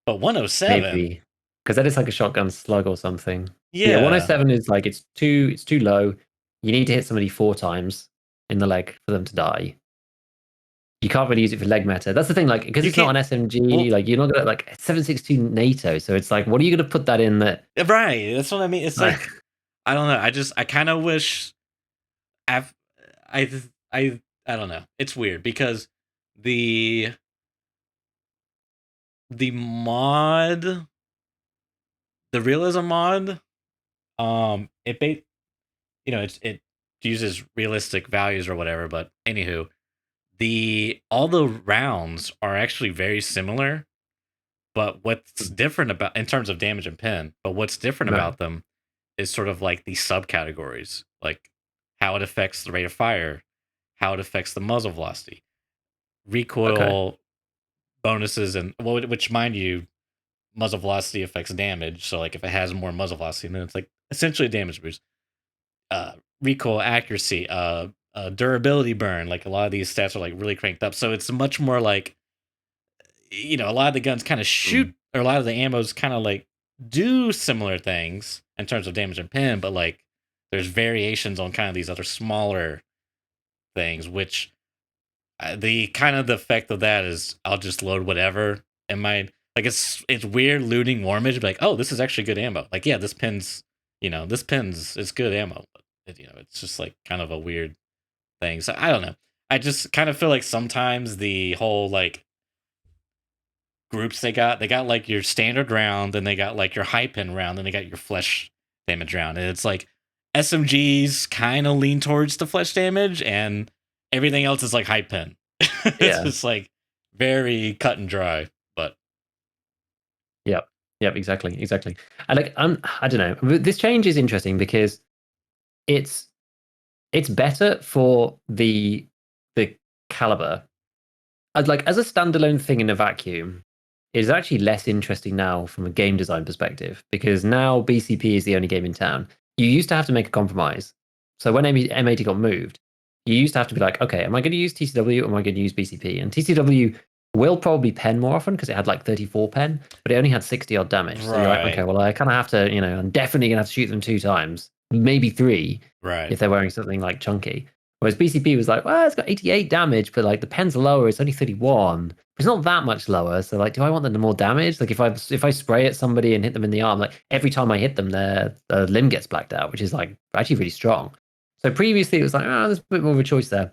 Speaker 1: but 107,
Speaker 2: Maybe because that is like a shotgun slug or something. Yeah,
Speaker 1: yeah.
Speaker 2: 107 is like it's too low. You need to hit somebody 4 times in the leg for them to die. You can't really use it for leg meta. That's the thing, like because
Speaker 1: You
Speaker 2: it's not
Speaker 1: can't.
Speaker 2: an SMG.
Speaker 1: Well,
Speaker 2: Like you're not gonna like 7.62 NATO. So it's like, what are you gonna put that in that?
Speaker 1: right. That's what I mean. It's
Speaker 2: Like,
Speaker 1: like I don't know. I kind of wish I I I don't know. It's weird because the the mod, the realism mod, it uses realistic values or whatever. But anywho, the all the rounds are actually very similar. But what's different about in terms of damage and pin? But what's different
Speaker 2: right.
Speaker 1: about them is sort of like the subcategories, like how it affects the rate of fire, how it affects the muzzle velocity,
Speaker 2: Okay.
Speaker 1: recoil bonuses, and which mind you, muzzle velocity affects damage. So like if it has more muzzle velocity, then it's like essentially a damage boost. Recoil accuracy, durability burn. Like a lot of these stats are like really cranked up. So it's much more like a lot of the guns kind of shoot, or a lot of the ammos kind of like do similar things in terms of damage and pin, but like there's variations on kind of these other smaller things, which the kind of the effect of that is I'll just load whatever in my like it's weird looting Warmage, like oh this is actually good ammo, like yeah this pins is good ammo, but it's just like kind of a weird thing. So I don't know. I just kind of feel like sometimes the whole like groups they got like your standard round, and they got like your high pin round, and they got your flesh damage round, and it's like SMGs kind of lean towards the flesh damage, and everything else is like high pin. It's
Speaker 2: Yeah.
Speaker 1: just like very cut and dry. But
Speaker 2: Yep. Yep. Exactly. And like I don't know. This change is interesting because it's better for the caliber. Like as a standalone thing in a vacuum, it's actually less interesting now from a game design perspective because now BCP is the only game in town. You used to have to make a compromise. So when M80 got moved, you used to have to be like, okay, am I going to use TCW or am I going to use BCP? And TCW will probably pen more often because it had like 34 pen, but it only had 60 odd damage. So you're like, okay,
Speaker 1: right,
Speaker 2: well, I kind of have to, I'm definitely going to have to shoot them 2 times, maybe 3
Speaker 1: right.
Speaker 2: if they're wearing something like chunky. Whereas BCP was like, well, it's got 88 damage, but like the pen's lower, it's only 31. It's not that much lower. So like, do I want them to more damage? Like if I spray at somebody and hit them in the arm, like every time I hit them, their limb gets blacked out, which is like actually really strong. So previously it was like, oh, there's a bit more of a choice there.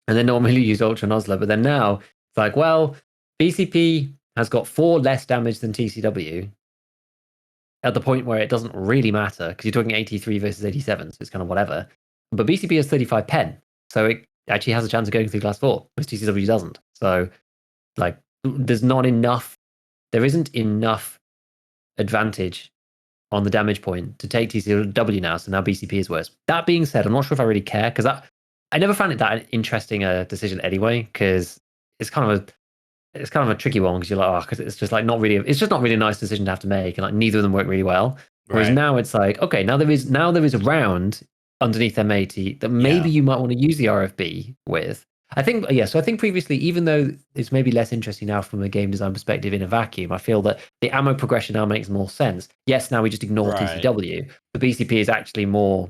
Speaker 2: And then normally use Ultra Nozzler. But then now it's like, well, BCP has got 4 less damage than TCW at the point where it doesn't really matter because you're talking 83 versus 87. So it's kind of whatever. But BCP has 35 pen. So it actually has a chance of going through class 4, whereas TCW doesn't. So Like there's not enough. There isn't enough advantage on the damage point to take TCW now. So now BCP is worse. That being said, I'm not sure if I really care because I never found it that interesting a decision anyway. Because it's kind of a tricky one because you're like, oh, because it's just like not really. It's just not really a nice decision to have to make, and like neither of them work really well. Whereas
Speaker 1: Right.
Speaker 2: now it's like, okay, now there is a round underneath M80 that maybe you might want to use the RFB with. I think, yeah. So I think previously, even though it's maybe less interesting now from a game design perspective in a vacuum, I feel that the ammo progression now makes more sense. Yes, now we just ignore
Speaker 1: Right.
Speaker 2: TCW. The BCP is actually more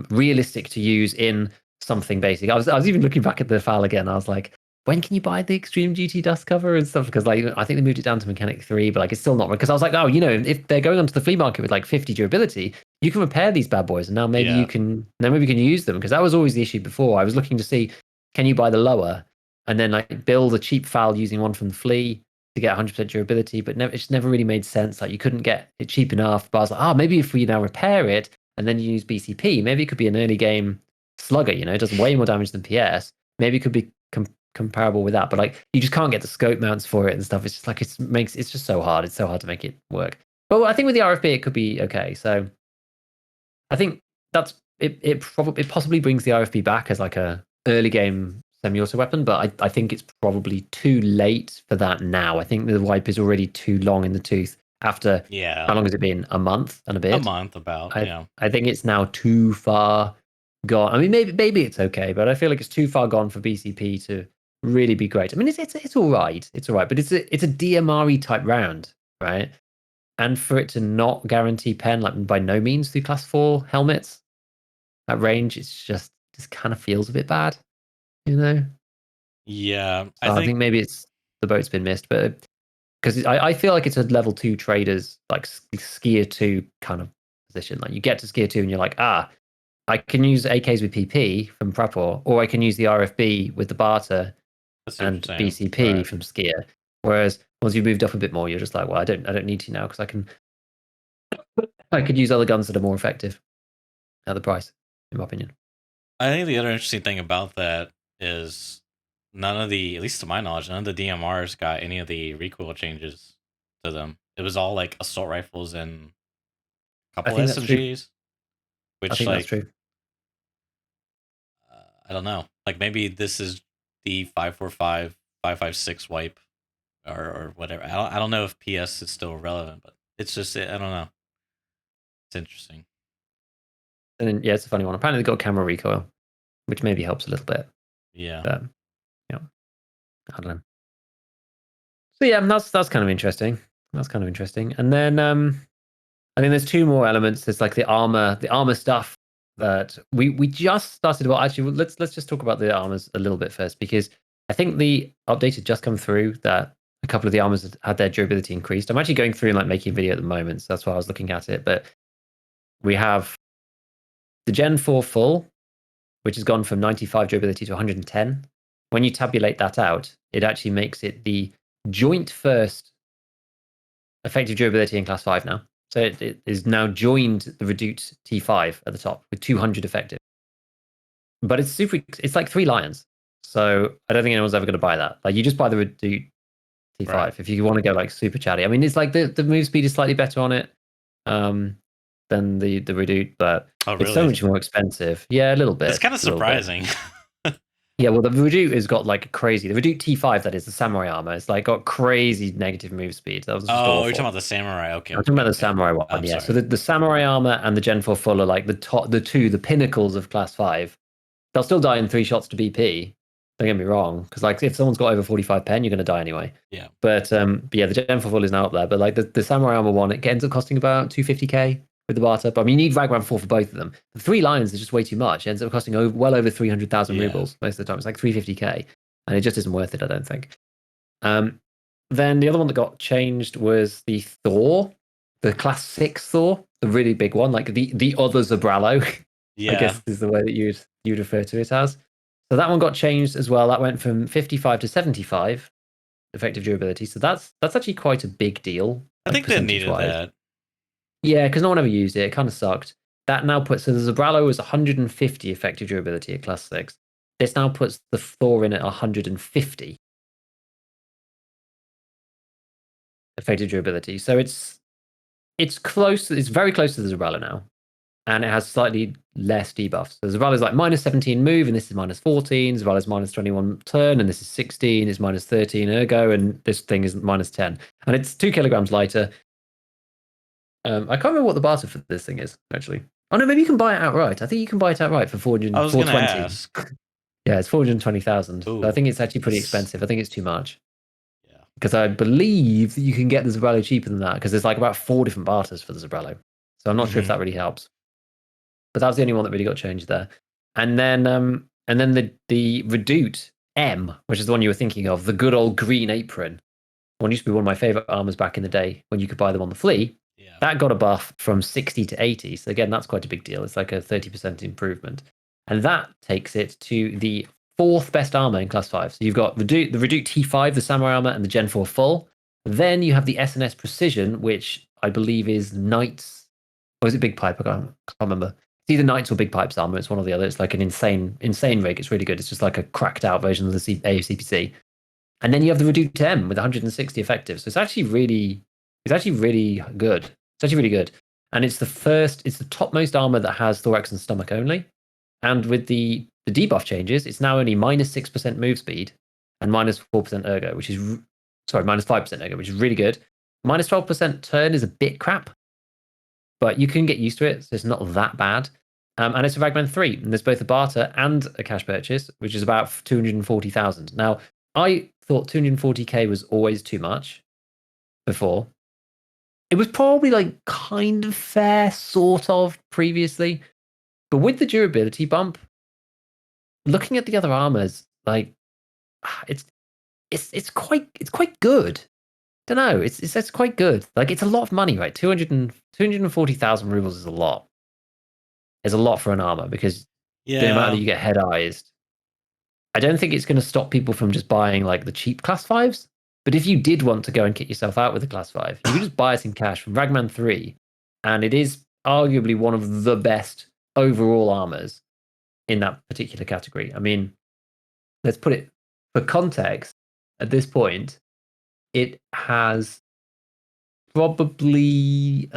Speaker 2: realistic to use in something basic. I was even looking back at the file again. I was like, when can you buy the Extreme GT dust cover and stuff? Because like I think they moved it down to mechanic 3, but like it's still not, because I was like, oh, if they're going onto the flea market with like 50 durability, you can repair these bad boys, and now maybe you can use them, because that was always the issue before. I was looking to see, can you buy the lower and then like build a cheap FAL using one from the flea to get 100% durability, but it just never really made sense. Like you couldn't get it cheap enough. But I was like, maybe if we now repair it and then you use BCP, maybe it could be an early game slugger. It does way more damage than PS. Maybe it could be comparable with that, but like you just can't get the scope mounts for it and stuff. It's just like it's just so hard. It's so hard to make it work. But I think with the RFB it could be okay. So I think that's it. It possibly brings the RFB back as like a early game semi-auto weapon, but I think it's probably too late for that now. I think the wipe is already too long in the tooth after how long has it been? A month and a bit.
Speaker 1: A month about.
Speaker 2: I think it's now too far gone. I mean, maybe it's okay, but I feel like it's too far gone for BCP to really be great. I mean, it's all right. It's all right, but it's a DMRE type round, right? And for it to not guarantee pen, like by no means through class 4 helmets at range, it's just kind of feels a bit bad,
Speaker 1: Yeah,
Speaker 2: So I think maybe it's the boat's been missed, but because I feel like it's a level 2 traders like skier 2 kind of position. Like you get to skier 2 and you're like, I can use AKs with PP from Prepor, or I can use the RFB with the barter and BCP from skier. Whereas once you've moved up a bit more, you're just like, well, I don't need to now, because I could use other guns that are more effective at the price, in my opinion.
Speaker 1: I think the other interesting thing about that is none of the, at least to my knowledge, none of the DMRs got any of the recoil changes to them. It was all like assault rifles and a couple SMGs. Which
Speaker 2: I think that's true.
Speaker 1: I don't know. Like maybe this is the 545, 556 wipe or whatever. I don't know if PS is still relevant, but it's just, I don't know. It's interesting.
Speaker 2: And then, yeah, it's a funny one. Apparently they got camera recoil, which maybe helps a little bit.
Speaker 1: Yeah.
Speaker 2: But, I don't know. So yeah, that's kind of interesting. And then I think there's two more elements. There's like the armor stuff that we just started. Well, actually, let's just talk about the armors a little bit first, because I think the update had just come through that a couple of the armors had their durability increased. I'm actually going through and like making a video at the moment, so that's why I was looking at it. But we have the Gen 4 full, which has gone from 95 durability to 110. When you tabulate that out, it actually makes it the joint first effective durability in class 5 now. So it is now joined the Reduce T5 at the top with 200 effective. But it's like 3 lions. So I don't think anyone's ever going to buy that. Like you just buy the Reduce T5 if you want to go like super chatty. I mean, it's like the move speed is slightly better on it than the Reduce, but it's so much more expensive. Yeah, a little bit.
Speaker 1: It's kind of surprising.
Speaker 2: Yeah, well, the Reduce has got like crazy. The Reduce T5, that is the samurai armor. It's like got crazy negative move speed. That was just awful.
Speaker 1: You're talking about the samurai. Okay,
Speaker 2: I'm talking about the samurai one. Yeah, so the samurai armor and the Gen 4 full are like the pinnacles of class 5. They'll still die in 3 shots to BP. Don't get me wrong, because like if someone's got over 45 pen, you're going to die anyway.
Speaker 1: Yeah.
Speaker 2: But yeah, the Gen 4 full is now up there. But like the samurai armor one, it ends up costing about 250k with the barter. But I mean, you need Ragran 4 for both of them. The 3 lions is just way too much. It ends up costing well over 300,000 rubles most of the time. It's like 350k, and it just isn't worth it, I don't think. Then the other one that got changed was the Thor, the class 6 Thor, the really big one, like the other Zabralo, I guess is the way that you'd refer to it as. So that one got changed as well. That went from 55 to 75 effective durability. So that's actually quite a big deal.
Speaker 1: I think they needed that.
Speaker 2: Yeah, because no one ever used it. It kind of sucked. That now puts, so the Zabralo is 150 effective durability at class 6. This now puts the Thor in at 150. effective durability. So it's close. It's very close to the Zabrella now, and it has slightly less debuffs. So Zabrella is like minus 17 move, and this is minus 14. Zabrella is minus 21 turn, and this is 16. It's minus 13 ergo, and this thing is minus 10, and it's 2 kilograms lighter. I can't remember what the barter for this thing is actually. Oh no, maybe you can buy it outright. I think you can buy it outright for 400.
Speaker 1: I was going to
Speaker 2: 420.
Speaker 1: ask.
Speaker 2: Yeah, it's 420,000. So I think it's actually pretty expensive. I think it's too much.
Speaker 1: Yeah.
Speaker 2: Because I believe that you can get the Zabrello cheaper than that because there's like about 4 different barters for the Zabrello. So I'm not sure if that really helps. But that was the only one that really got changed there. And then the Redoute M, which is the one you were thinking of, the good old green apron. One used to be one of my favorite armors back in the day when you could buy them on the flea.
Speaker 1: Yeah.
Speaker 2: That got a buff from 60 to 80. So again, that's quite a big deal. It's like a 30% improvement. And that takes it to the 4th best armor in class 5. So you've got the Redoute T5, the Samurai armor, and the Gen 4 full. Then you have the SNS Precision, which I believe is Knights. Or is it Big Pipe? I can't remember. It's either Knights or Big Pipe's armor. It's one or the other. It's like an insane rig. It's really good. It's just like a cracked out version of the AFCPC. And then you have the Redoute M with 160 effective. So it's actually really good. It's actually really good. And it's the topmost armor that has thorax and stomach only. And with the debuff changes, it's now only minus 6% move speed and minus 4% ergo, minus 5% ergo, which is really good. Minus 12% turn is a bit crap, but you can get used to it, so it's not that bad. And it's a Ragman 3, and there's both a barter and a cash purchase, which is about 240,000. Now, I thought 240k was always too much before. It was probably like kind of fair, sort of, previously. But with the durability bump, looking at the other armors, like it's quite good. Don't know. It's quite good. Like it's a lot of money, right? 240,000 rubles is a lot. It's a lot for an armor because the amount that you get head-eyes. I don't think it's going to stop people from just buying like the cheap class 5s. But if you did want to go and kick yourself out with a class 5, you could just buy it in cash from Ragman 3. And it is arguably one of the best overall armors in that particular category. I mean, let's put it for context. At this point, it has probably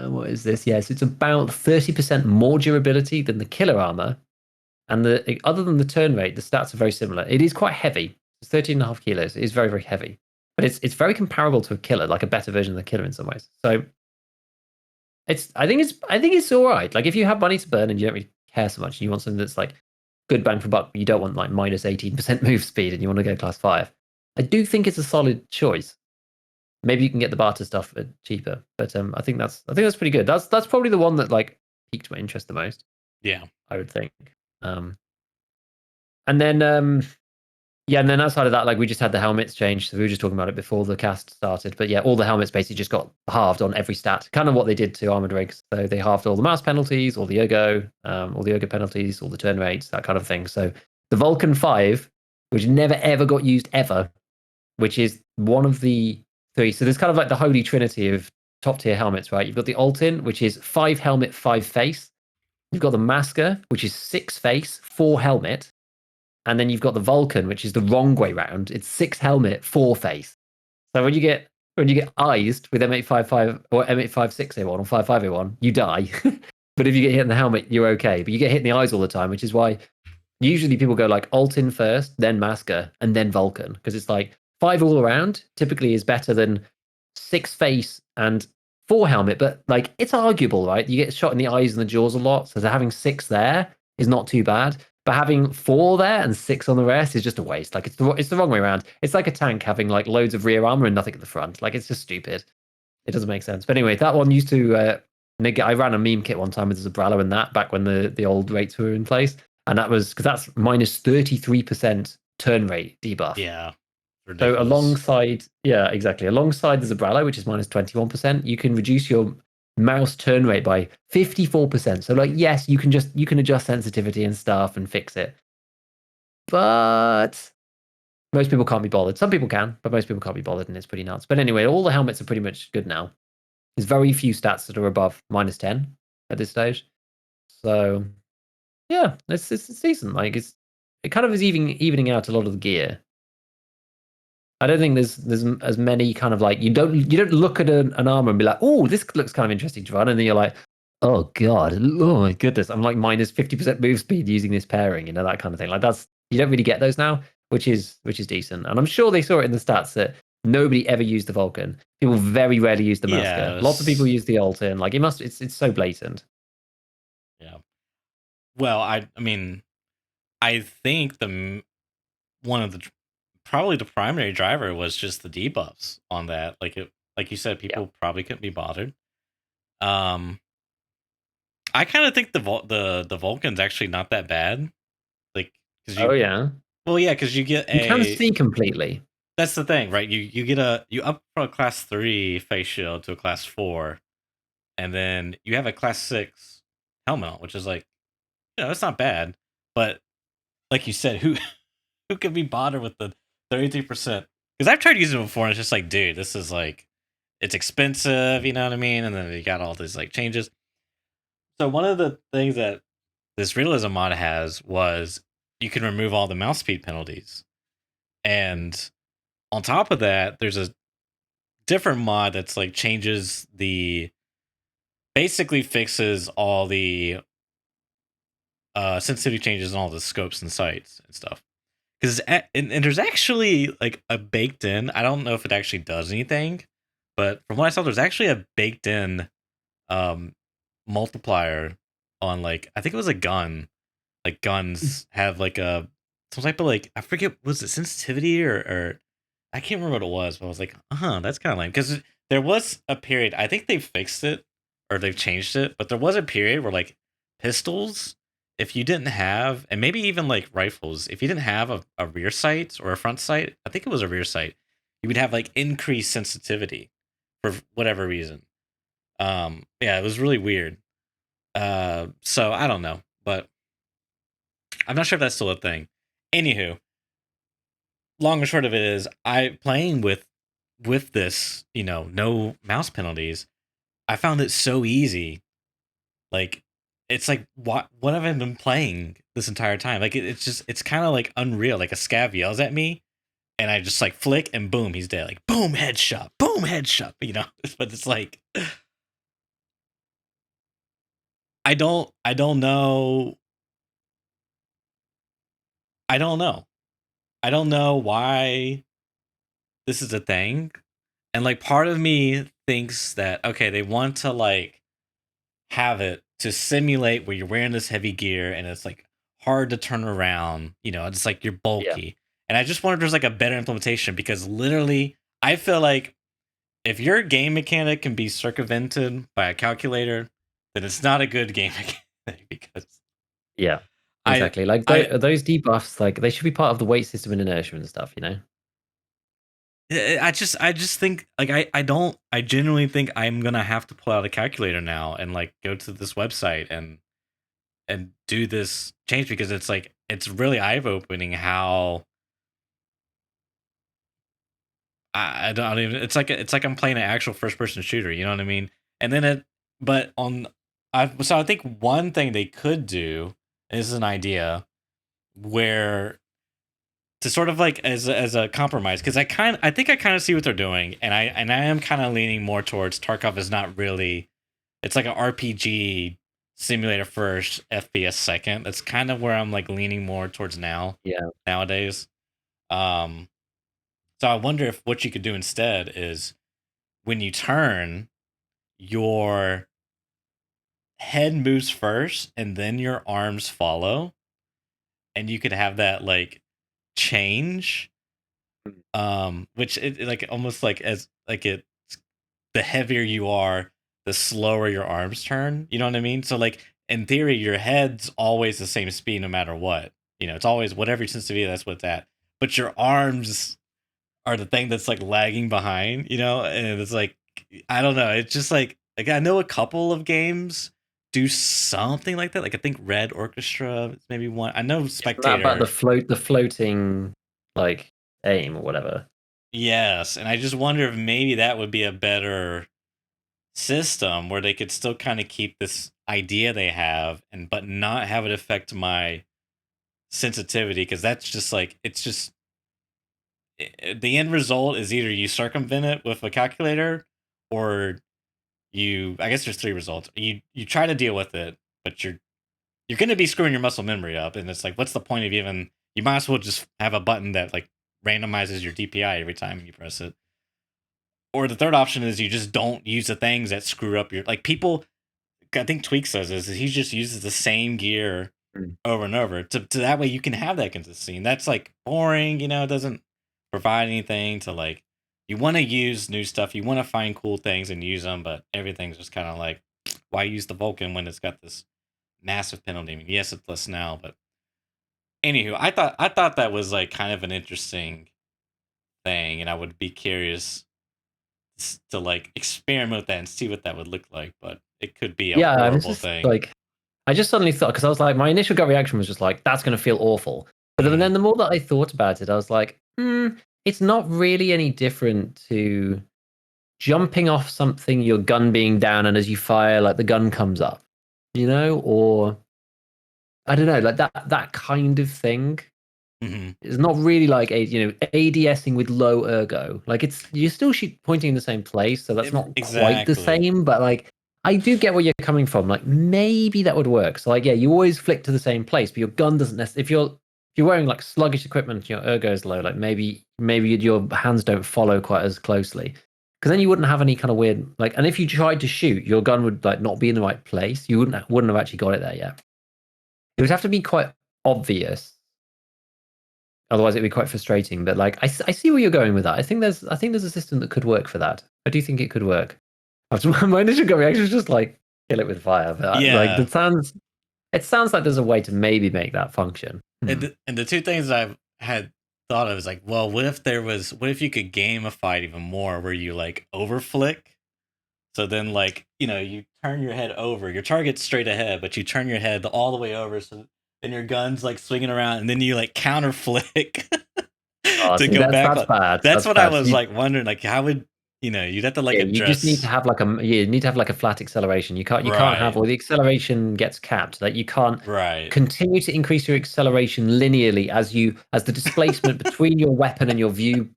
Speaker 2: what is this? Yes, it's about 30% more durability than the killer armor. And other than the turn rate, the stats are very similar. It is quite heavy. It's 13.5 kilos. It is very, very heavy. But it's very comparable to a killer, like a better version of the killer in some ways. So I think it's all right. Like if you have money to burn and you don't really care so much, and you want something that's like good bang for buck, but you don't want like minus 18% move speed and you want to go class 5. I do think it's a solid choice. Maybe you can get the barter stuff cheaper, but I think that's pretty good. That's probably the one that like piqued my interest the most.
Speaker 1: Yeah,
Speaker 2: I would think. And then outside of that, like we just had the helmets change. So we were just talking about it before the cast started. But yeah, all the helmets basically just got halved on every stat. Kind of what they did to Armored Rigs. So they halved all the mouse penalties, all the ergo penalties, all the turn rates, that kind of thing. So the Vulcan 5, which never ever got used ever, which is one of the 3. So there's kind of like the holy trinity of top tier helmets, right? You've got the Altin, which is 5 helmet, 5 face. You've got the Masker, which is 6 face, 4 helmet. And then you've got the Vulcan, which is the wrong way round. It's 6 helmet, 4 face. So when you get eyesed with M855 or M856A1 or 55A1, you die. But if you get hit in the helmet, you're okay. But you get hit in the eyes all the time, which is why usually people go like Altin first, then Masker, and then Vulcan. Because it's like 5 all around typically is better than 6 face and 4 helmet. But like it's arguable, right? You get shot in the eyes and the jaws a lot. So having 6 there is not too bad. But having 4 there and 6 on the rest is just a waste. Like it's the wrong way around. It's like a tank having like loads of rear armor and nothing at the front. Like it's just stupid. It doesn't make sense. But anyway, that one used to. I ran a meme kit one time with the Zabrella and that back when the old rates were in place, and that was because that's minus 33% turn rate debuff.
Speaker 1: Yeah. Ridiculous.
Speaker 2: So alongside the Zabrella, which is minus 21%, you can reduce your mouse turn rate by 54%. So like yes, you can adjust sensitivity and stuff and fix it. But most people can't be bothered. Some people can, but most people can't be bothered and it's pretty nuts. But anyway, all the helmets are pretty much good now. There's very few stats that are above minus 10 at this stage. So yeah, it's decent. Like it kind of is evening out a lot of the gear. I don't think there's as many kind of like you don't look at an armor and be like, oh, this looks kind of interesting, Javon, and then you're like, oh god, oh my goodness, I'm like minus 50% move speed using this pairing, that kind of thing. Like that's you don't really get those now, which is decent. And I'm sure they saw it in the stats that nobody ever used the Vulcan. People very rarely use the Masker. Lots of people use the Alton. Like it's so blatant.
Speaker 1: Yeah. Well, I mean, I think one of the probably the primary driver was just the debuffs on that. Like you said, people probably couldn't be bothered. I kind of think the Vulcan's actually not that bad. Like, because you,
Speaker 2: yeah.
Speaker 1: well, yeah, because you get
Speaker 2: You can see completely.
Speaker 1: That's the thing, right? You get you up from a class 3 face shield to a class 4, and then you have a class 6 helmet on, which is like, that's not bad. But like you said, who could be bothered with the 33%? Because I've tried using it before, and it's just like, dude, this is like, it's expensive, you know what I mean? And then you got all these like changes. So one of the things that this realism mod has was you can remove all the mouse speed penalties. And on top of that, there's a different mod that's like basically fixes all the sensitivity changes and all the scopes and sights and stuff. Because and there's actually like a baked in. I don't know if it actually does anything, but from what I saw, there's actually a baked in multiplier on like, I think it was a gun. Like guns have like some type of like, I forget, was it sensitivity or I can't remember what it was, but I was like, that's kind of lame. Because there was a period, I think they fixed it or they've changed it, but there was a period where like pistols, if you didn't have, and maybe even like rifles, if you didn't have a rear sight or a front sight, I think it was a rear sight, you would have like increased sensitivity for whatever reason. Yeah, it was really weird. So I don't know, but I'm not sure if that's still a thing. Anywho, long and short of it is, I playing with this, no mouse penalties. I found it so easy. Like, it's like, what have I been playing this entire time? Like, it's kind of like unreal. Like a scav yells at me, and I just like flick, and boom, he's dead. Like boom, headshot, boom, headshot. But it's like, I don't know. I don't know. I don't know why this is a thing. And like part of me thinks that, okay, they want to like have it to simulate where you're wearing this heavy gear and it's like hard to turn around, it's like you're bulky.
Speaker 2: Yeah.
Speaker 1: And I just wonder if there's like a better implementation, because literally I feel like if your game mechanic can be circumvented by a calculator, then it's not a good game mechanic. Because
Speaker 2: yeah, exactly. Those debuffs, like they should be part of the weight system and inertia and stuff.
Speaker 1: I just think like I genuinely think I'm gonna have to pull out a calculator now and like go to this website and do this change, because it's like, it's really eye opening how I don't even, it's like I'm playing an actual first person shooter, you know what I mean? And then but so I think one thing they could do is an idea where, to sort of like as a compromise, because I think I kind of see what they're doing, and I am kind of leaning more towards Tarkov is not really, it's like an RPG simulator first, FPS second. That's kind of where I'm like leaning more towards nowadays. So I wonder if what you could do instead is, when you turn, your head moves first and then your arms follow, and you could have that like change, which like almost like as like it, the heavier you are, the slower your arms turn, you know what I mean? So like in theory, your head's always the same speed no matter what, it's always whatever your sensitivity, that's what's at, but your arms are the thing that's like lagging behind, and it's like, I don't know, it's just like I know a couple of games do something like that. Like I think Red Orchestra is maybe one. I know Spectator.
Speaker 2: About the floating like aim or whatever.
Speaker 1: Yes, and I just wonder if maybe that would be a better system where they could still kind of keep this idea they have, but not have it affect my sensitivity, because that's just like, it's just, the end result is either you circumvent it with a calculator, or I guess there's three results. You try to deal with it, but you're going to be screwing your muscle memory up, and it's like, what's the point of even? You might as well just have a button that like randomizes your DPI every time you press it. Or the third option is you just don't use the things that screw up your, like, people. I think Tweak says this, is he just uses the same gear over and over to that way you can have that consistency. And that's like boring, it doesn't provide anything to, like, you want to use new stuff, you want to find cool things and use them, but everything's just kind of like, why use the Vulcan when it's got this massive penalty? I mean, yes, it's less now, but anywho, I thought that was like kind of an interesting thing, and I would be curious to like experiment with that and see what that would look like, but it could be a horrible thing.
Speaker 2: Like, I just suddenly thought, because I was like, my initial gut reaction was just like, that's going to feel awful. But then the more that I thought about it, I was like, it's not really any different to jumping off something, your gun being down, and as you fire, like the gun comes up, or I don't know, like that kind of thing. It's not really like ADSing with low ergo. Like, you're still pointing in the same place, so that's not quite the same. But like, I do get where you're coming from. Like, maybe that would work. So like, yeah, you always flick to the same place, but your gun doesn't necessarily. If you're wearing like sluggish equipment, your ergo is low. Like maybe your hands don't follow quite as closely, because then you wouldn't have any kind of weird like. And if you tried to shoot, your gun would like not be in the right place. You wouldn't have actually got it there yet. It would have to be quite obvious. Otherwise, it'd be quite frustrating. But like, I see where you're going with that. I think there's a system that could work for that. I do think it could work. My initial gut reaction was just like, kill it with fire. But like, it sounds like there's a way to maybe make that function.
Speaker 1: And the two things I've had thought of is like, well, what if you could gamify it even more, where you like overflick? So then, like, you turn your head over, your target's straight ahead, but you turn your head all the way over, so then your gun's like swinging around, and then you like counter flick to go back.
Speaker 2: That's bad.
Speaker 1: That's what I was like wondering, like, how would you'd have to like adjust.
Speaker 2: You just need to have like a flat acceleration. You can't have, or the acceleration gets capped. Like, you can't continue to increase your acceleration linearly as the displacement between your weapon and your view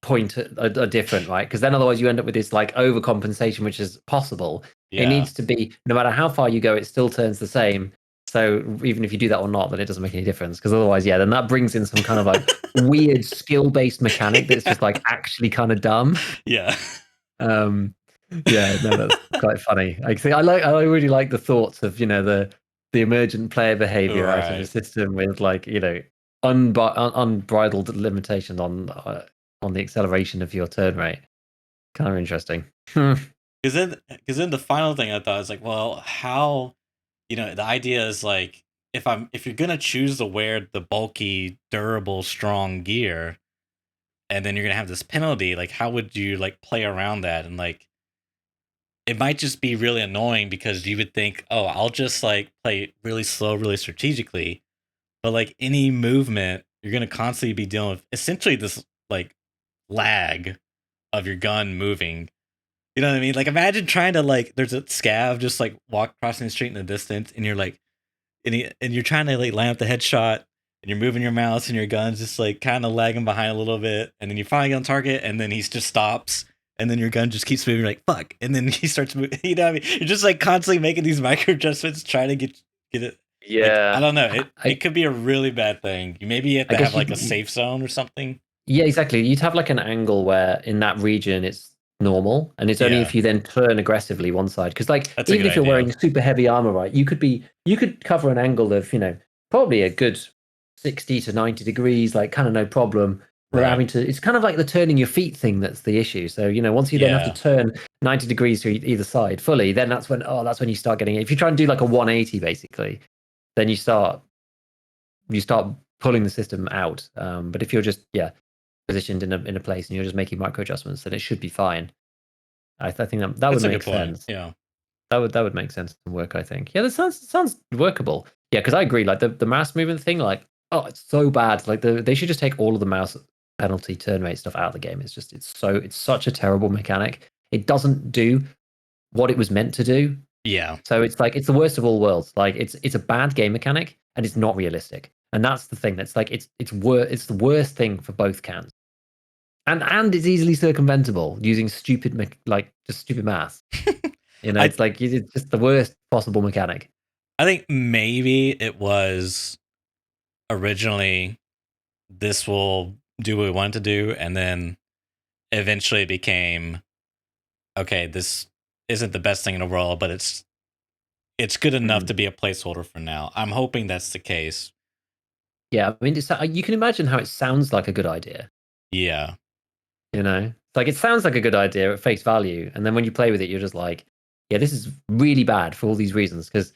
Speaker 2: point are different, right? Because then otherwise you end up with this like overcompensation, which is possible. It needs to be, no matter how far you go, it still turns the same. So even if you do that or not, then it doesn't make any difference. Because otherwise, then that brings in some kind of like weird skill-based mechanic that's just like actually kind of dumb.
Speaker 1: Yeah.
Speaker 2: No, that's quite funny. I really like the thoughts of the emergent player behavior out of the system with like unbridled limitations on the acceleration of your turn rate. Kind of interesting.
Speaker 1: Because then the final thing I thought is like, well, how, the idea is like, if you're gonna choose to wear the bulky, durable, strong gear, and then you're gonna have this penalty, like, how would you like play around that? And like, it might just be really annoying, because you would think, oh, I'll just like play really slow, really strategically, but like any movement, you're gonna constantly be dealing with essentially this like lag of your gun moving. You know what I mean? Like, imagine trying to like, there's a scav just like walk crossing the street in the distance, and you're like, and you're trying to like line up the headshot, and you're moving your mouse, and your gun's just like kind of lagging behind a little bit, and then you finally get on target, and then he just stops, and then your gun just keeps moving. You're like, fuck, and then he starts moving. You know what I mean? You're just like constantly making these micro adjustments, trying to get it.
Speaker 2: Yeah,
Speaker 1: like, I don't know. It could be a really bad thing. Maybe you have to have like a safe zone or something.
Speaker 2: Yeah, exactly. You'd have like an angle where in that region it's normal, and it's only if you then turn aggressively one side. Because like, even if you're wearing super heavy armor, right, you could cover an angle of probably a good 60 to 90 degrees, like kind of no problem, without having to. It's kind of like the turning your feet thing that's the issue. So once you then have to turn 90 degrees to either side fully, then that's when you start getting it. If you try and do like a 180 basically, then you start pulling the system out. But if you're just positioned in a place and you're just making micro adjustments, then it should be fine. I think that would make sense.
Speaker 1: Yeah,
Speaker 2: that would make sense and work. I think. Yeah, that sounds workable. Yeah, because I agree. Like the mouse movement thing, like, oh, it's so bad. Like they should just take all of the mouse penalty turn rate stuff out of the game. It's such a terrible mechanic. It doesn't do what it was meant to do.
Speaker 1: Yeah.
Speaker 2: So it's like, it's the worst of all worlds. Like it's a bad game mechanic, and it's not realistic. And that's the thing. That's like, it's the worst thing for both camps. and it's easily circumventable using stupid just stupid math.
Speaker 1: I
Speaker 2: It's like it's just the worst possible mechanic.
Speaker 1: I think maybe it was originally this will do what we want it to do, and then eventually it became okay, this isn't the best thing in the world, but it's good enough to be a placeholder for now. I'm hoping that's the case.
Speaker 2: Yeah, I mean, you can imagine how it sounds like a good idea.
Speaker 1: Yeah.
Speaker 2: Like it sounds like a good idea at face value, and then when you play with it, you're just like, yeah, this is really bad for all these reasons because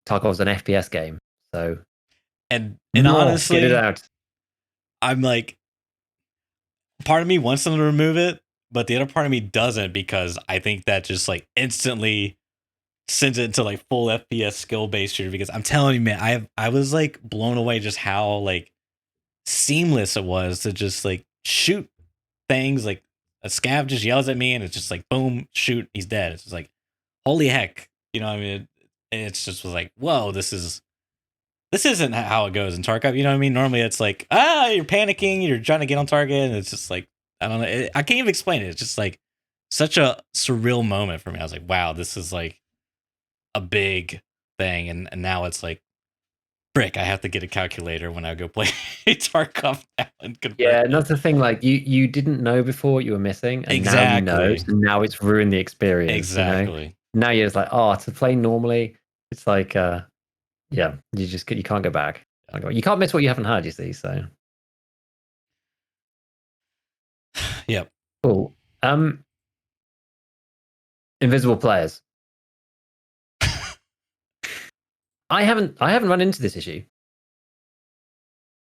Speaker 2: Tarkov's an FPS game. So,
Speaker 1: And
Speaker 2: get
Speaker 1: honestly,
Speaker 2: it out.
Speaker 1: I'm like, part of me wants them to remove it, but the other part of me doesn't, because I think that just like instantly sends it into like full FPS skill based shooter. Because I'm telling you, man, I was like blown away just how like seamless it was to just like shoot things. Like a scav just yells at me and it's just like boom, shoot, he's dead. It's just like holy heck, what I mean? It's just was like, whoa, this isn't how it goes in Tarkov. You know what I mean? Normally it's like, you're panicking, you're trying to get on target, and it's just like, I don't know. I can't even explain it. It's just like such a surreal moment for me. I was like, wow, this is like a big thing. And now it's like, frick, I have to get a calculator when I go play Tarkov now and convert.
Speaker 2: Yeah, and that's the thing. Like you didn't know before what you were missing, and now you know. So now it's ruined the experience.
Speaker 1: Exactly.
Speaker 2: Now you're just like, to play normally, it's like, yeah, you can't go back. You can't miss what you haven't had. You see, so
Speaker 1: yep.
Speaker 2: Cool. Invisible players. I haven't run into this issue.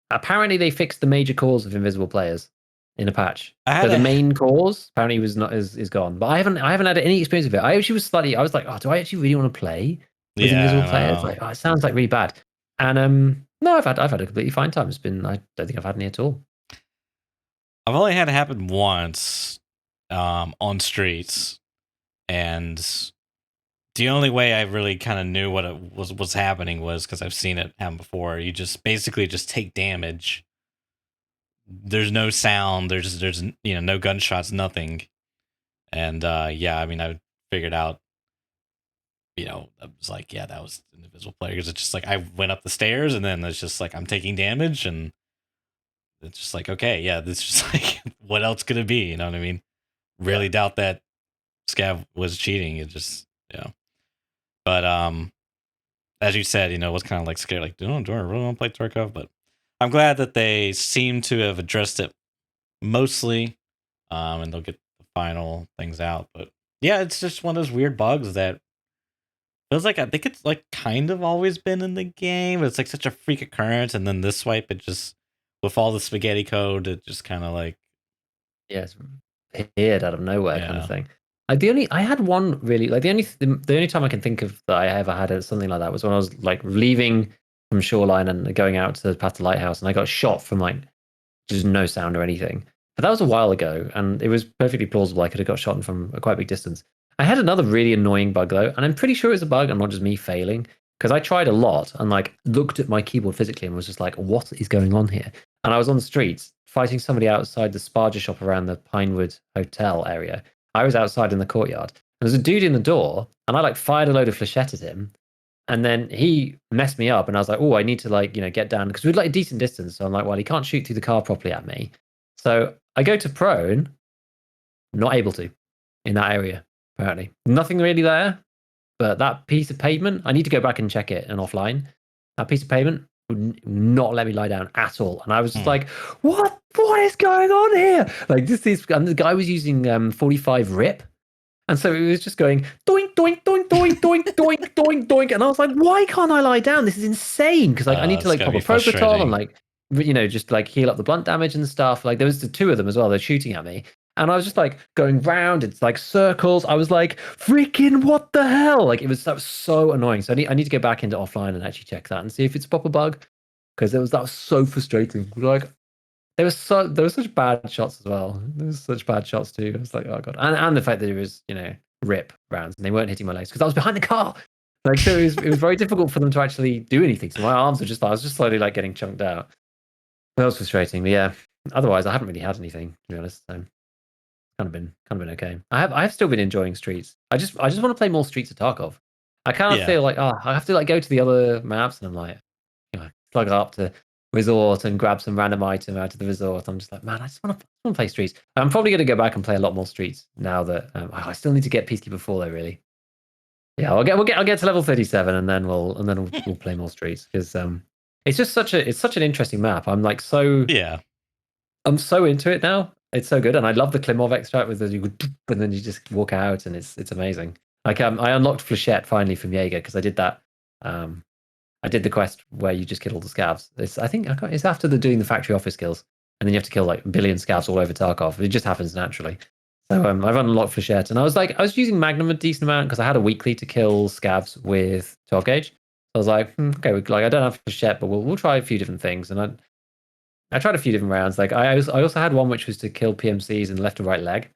Speaker 2: Apparently, they fixed the major cause of invisible players in a patch. So the main cause apparently is gone. But I haven't had any experience with it. I actually was like, do I actually really want to play with invisible players? Like, it sounds like really bad. And no, I've had a completely fine time. I don't think I've had any at all.
Speaker 1: I've only had it happen once on streets, and the only way I really kind of knew what it was happening was because I've seen it happen before. You just basically just take damage. There's no sound. There's no gunshots, nothing. And yeah, I mean, I figured out. I was like, yeah, that was an invisible player, because it's just like I went up the stairs and then it's just like I'm taking damage, and it's just like, okay, yeah, this is just like what else could it be? You know what I mean? Really doubt that Scav was cheating. It just But as you said, it was kind of like scared, like, do I really want to play Tarkov? But I'm glad that they seem to have addressed it mostly, and they'll get the final things out. But yeah, it's just one of those weird bugs that feels like, I think it's like kind of always been in the game, but it's like such a freak occurrence. And then this swipe, it just, with all the spaghetti code, it just kind of like,
Speaker 2: it's appeared out of nowhere kind of thing. Like I had one really, like the only time I can think of that I ever had something like that was when I was like leaving from Shoreline and going out to past the lighthouse, and I got shot from like just no sound or anything. But that was a while ago, and it was perfectly plausible I could have got shot from a quite big distance. I had another really annoying bug though, and I'm pretty sure it's a bug and not just me failing, because I tried a lot and like looked at my keyboard physically and was just like, what is going on here? And I was on the streets fighting somebody outside the Sparger shop around the Pinewood Hotel area. I was outside in the courtyard. There's a dude in the door, and I like fired a load of flechette at him, and then he messed me up, and I was like, oh, I need to like get down, because we're like a decent distance. So I'm like, well, he can't shoot through the car properly at me. So I go to prone, not able to in that area. Apparently, nothing really there, but that piece of pavement, I need to go back and check it and offline. That piece of pavement would not let me lie down at all, and I was just like, what is going on here? Like and the guy was using 45 rip, and so it was just going doink doink doink doink doink doink doink doink, and I was like, why can't I lie down? This is insane, because like I need to like pop a protocol and like just like heal up the blunt damage and stuff. Like there was the two of them as well. They're shooting at me, and I was just like going round. It's like circles. I was like, freaking what the hell? Like that was so annoying. So I need to go back into offline and actually check that and see if it's a proper bug, because that was so frustrating. Like there were such bad shots as well. There was such bad shots too. I was like, oh god, and the fact that it was rip rounds and they weren't hitting my legs because I was behind the car. Like so, it was very difficult for them to actually do anything. So my arms were I was just slowly like getting chunked out. That was frustrating. But yeah, otherwise, I haven't really had anything, to be honest. So kind of been okay. I've still been enjoying Streets. I just want to play more Streets of Tarkov. I kind of feel like, I have to like go to the other maps, and I'm like, plug up to resort and grab some random item out of the resort. I'm just like, man, I just want to play Streets. I'm probably going to go back and play a lot more Streets now that I still need to get Peacekeeper 4 though. Really, yeah, I'll get to level 37, and then we'll play more Streets, because it's just such an interesting map. I'm like I'm so into it now. It's so good, and I love the Klimov extract with you go, and then you just walk out, and it's amazing. Like I unlocked Flechette finally from Jaeger, because I did that. I did the quest where you just kill all the scavs. It's after doing the factory office kills, and then you have to kill like a billion scavs all over Tarkov. It just happens naturally. So I've unlocked Flechette, and I was using Magnum a decent amount because I had a weekly to kill scavs with 12 gauge. So I was like, okay, like I don't have Flechette, but we'll try a few different things, and I tried a few different rounds. Like I also had one which was to kill PMCs in left and right leg.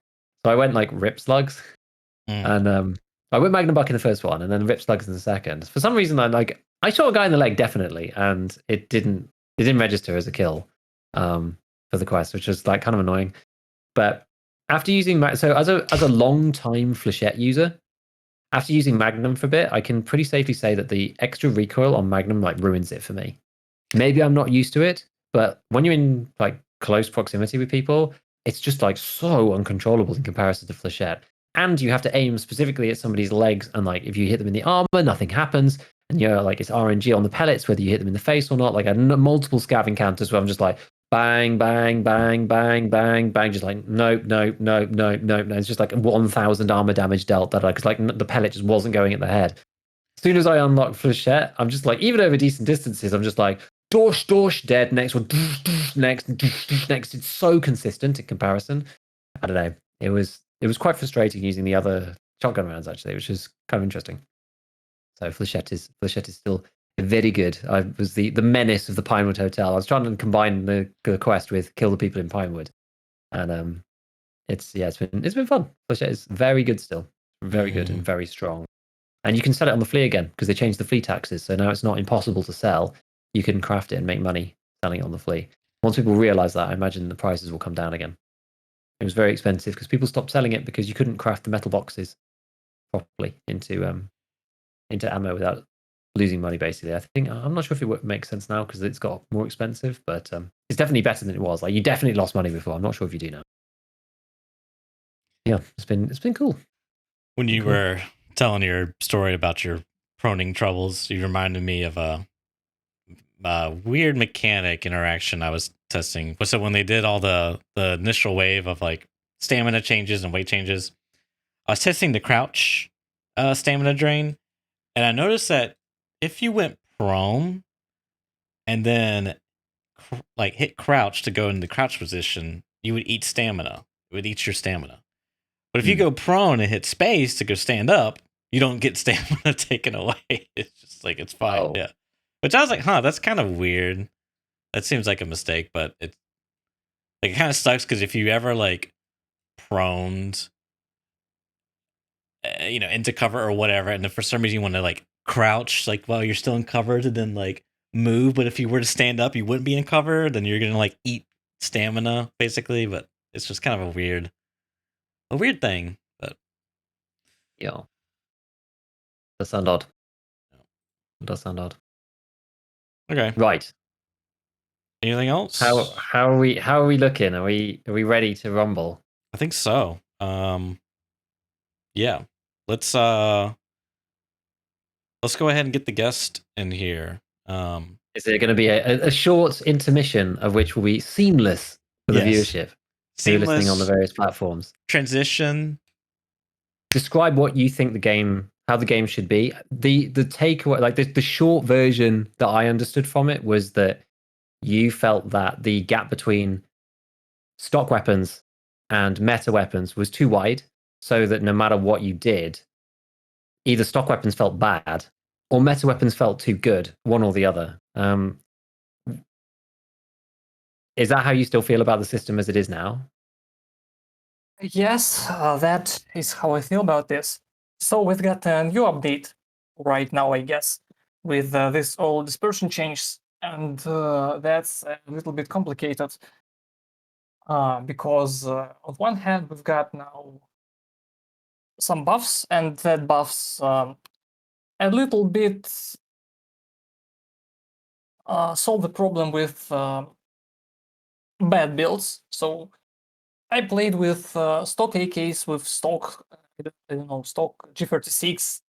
Speaker 2: So I went like rip slugs, and I went Magnum Buck in the first one, and then rip slugs in the second. For some reason, I shot a guy in the leg definitely, and it didn't register as a kill for the quest, which was like kind of annoying. But after using so as a long time Flechette user, after using Magnum for a bit, I can pretty safely say that the extra recoil on Magnum like ruins it for me. Maybe I'm not used to it, but when you're in like close proximity with people, it's just like so uncontrollable in comparison to Flechette. And you have to aim specifically at somebody's legs, and like if you hit them in the armor, nothing happens. And you're like, it's RNG on the pellets, whether you hit them in the face or not. Like I had multiple scav encounters where I'm just like bang, bang, bang, bang, bang, bang, just like nope, nope, nope, nope, nope, no. It's just like 1,000 armor damage dealt that because like the pellet just wasn't going at the head. As soon as I unlock Flechette, I'm just like, even over decent distances, I'm just like, dorsh, dorsh, dead, next one, next, next. It's so consistent in comparison. I don't know. It was quite frustrating using the other shotgun rounds, actually, which is kind of interesting. So Flechette is still very good. I was the menace of the Pinewood Hotel. I was trying to combine the quest with kill the people in Pinewood. And it's been fun. Flechette is very good still. Very good and very strong. And you can sell it on the flea again, because they changed the flea taxes. So now it's not impossible to sell. You can craft it and make money selling it on the flea. Once people realize that, I imagine the prices will come down again. It was very expensive because people stopped selling it because you couldn't craft the metal boxes properly into ammo without losing money, basically. I'm not sure if it makes sense now because it's got more expensive, but it's definitely better than it was. Like you definitely lost money before. I'm not sure if you do now. Yeah, it's been cool.
Speaker 1: When you were telling your story about your proning troubles, you reminded me of a weird mechanic interaction I was testing. So when they did all the initial wave of like stamina changes and weight changes, I was testing the crouch stamina drain, and I noticed that if you went prone and then like hit crouch to go into the crouch position, you would eat stamina. It would eat your stamina. But if you go prone and hit space to go stand up, you don't get stamina taken away. It's just like it's fine. Oh. Yeah. Which I was like, that's kind of weird. That seems like a mistake, but it kind of sucks because if you ever like proned, into cover or whatever, and if for some reason you want to like crouch, like while you're still in cover to then like move, but if you were to stand up, you wouldn't be in cover, then you're gonna like eat stamina basically. But it's just kind of a weird thing. But
Speaker 2: yeah, that sound odd. It does sound odd.
Speaker 1: Okay.
Speaker 2: Right.
Speaker 1: Anything else?
Speaker 2: How are we looking? Are we ready to rumble?
Speaker 1: I think so. Yeah. Let's go ahead and get the guest in here.
Speaker 2: Is there going to be a short intermission of which will be seamless for the viewership? Seamless listening on the various platforms.
Speaker 1: Transition.
Speaker 2: Describe what you think how the game should be. The takeaway, like the short version that I understood from it was that you felt that the gap between stock weapons and meta weapons was too wide, so that no matter what you did, either stock weapons felt bad or meta weapons felt too good, one or the other. Is that how you still feel about the system as it is now?
Speaker 3: Yes, that is how I feel about this. So we've got a new update right now, I guess, with this all dispersion changes, and that's a little bit complicated. because on one hand we've got now some buffs, and that buffs a little bit solve the problem with bad builds. So I played with stock AKs, with stock, I don't know, stock G36,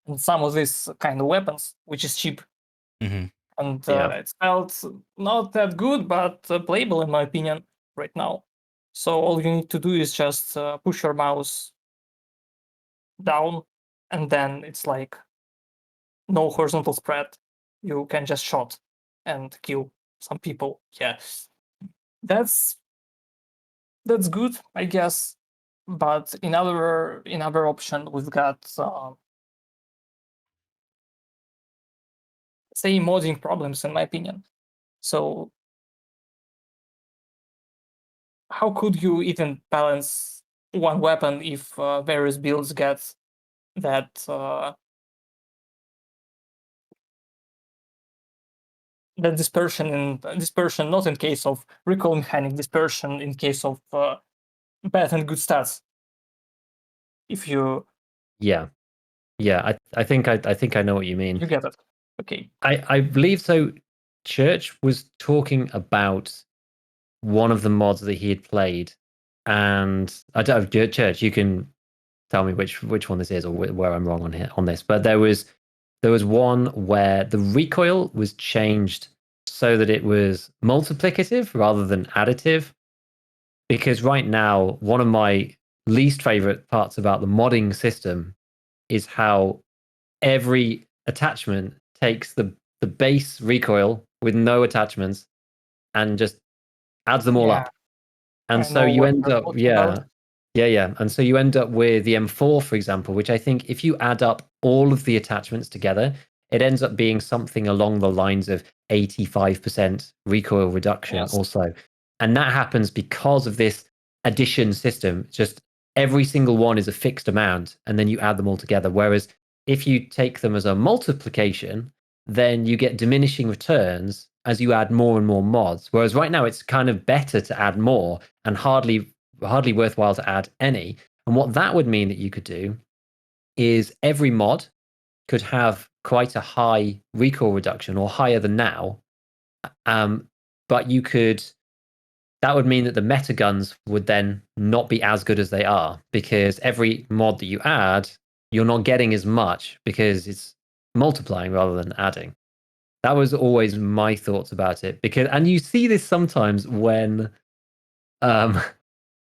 Speaker 3: and some of these kind of weapons, which is cheap.
Speaker 1: Mm-hmm.
Speaker 3: And
Speaker 2: Yeah.
Speaker 3: it felt not that good, but playable in my opinion right now. So all you need to do is just push your mouse down, and then it's like no horizontal spread. You can just shot and kill some people. Yeah, that's good, I guess. But in other option, we've got say modding problems, in my opinion. So how could you even balance one weapon if various builds get that that dispersion, and dispersion not in case of recoil mechanic, dispersion in case of bad and good stats? If you
Speaker 2: Yeah. I think I know what you mean.
Speaker 3: get it, okay.
Speaker 2: I believe so. Church was talking about one of the mods that he had played, and I don't Church. You can tell me which one this is or where I'm wrong on this. But there was one where the recoil was changed so that it was multiplicative rather than additive. Because right now, one of my least favorite parts about the modding system is how every attachment takes the base recoil with no attachments and just adds them all
Speaker 3: Yeah,
Speaker 2: up. And
Speaker 3: I
Speaker 2: so
Speaker 3: know
Speaker 2: you
Speaker 3: what
Speaker 2: end
Speaker 3: you're
Speaker 2: up,
Speaker 3: talking about.
Speaker 2: yeah. And so you end up with the M4, for example, which I think if you add up all of the attachments together, it ends up being something along the lines of 85% recoil reduction
Speaker 3: Yes.
Speaker 2: also. And that happens because of this addition system. Just every single one is a fixed amount, and then you add them all together. Whereas if you take them as a multiplication, then you get diminishing returns as you add more and more mods. Whereas right now it's kind of better to add more and hardly worthwhile to add any. And what that would mean that you could do is every mod could have quite a high recoil reduction or higher than now. But you could, that would mean that the meta guns would then not be as good as they are, because every mod that you add, you're not getting as much because it's multiplying rather than adding. That was always my thoughts about it, because, and you see this sometimes um,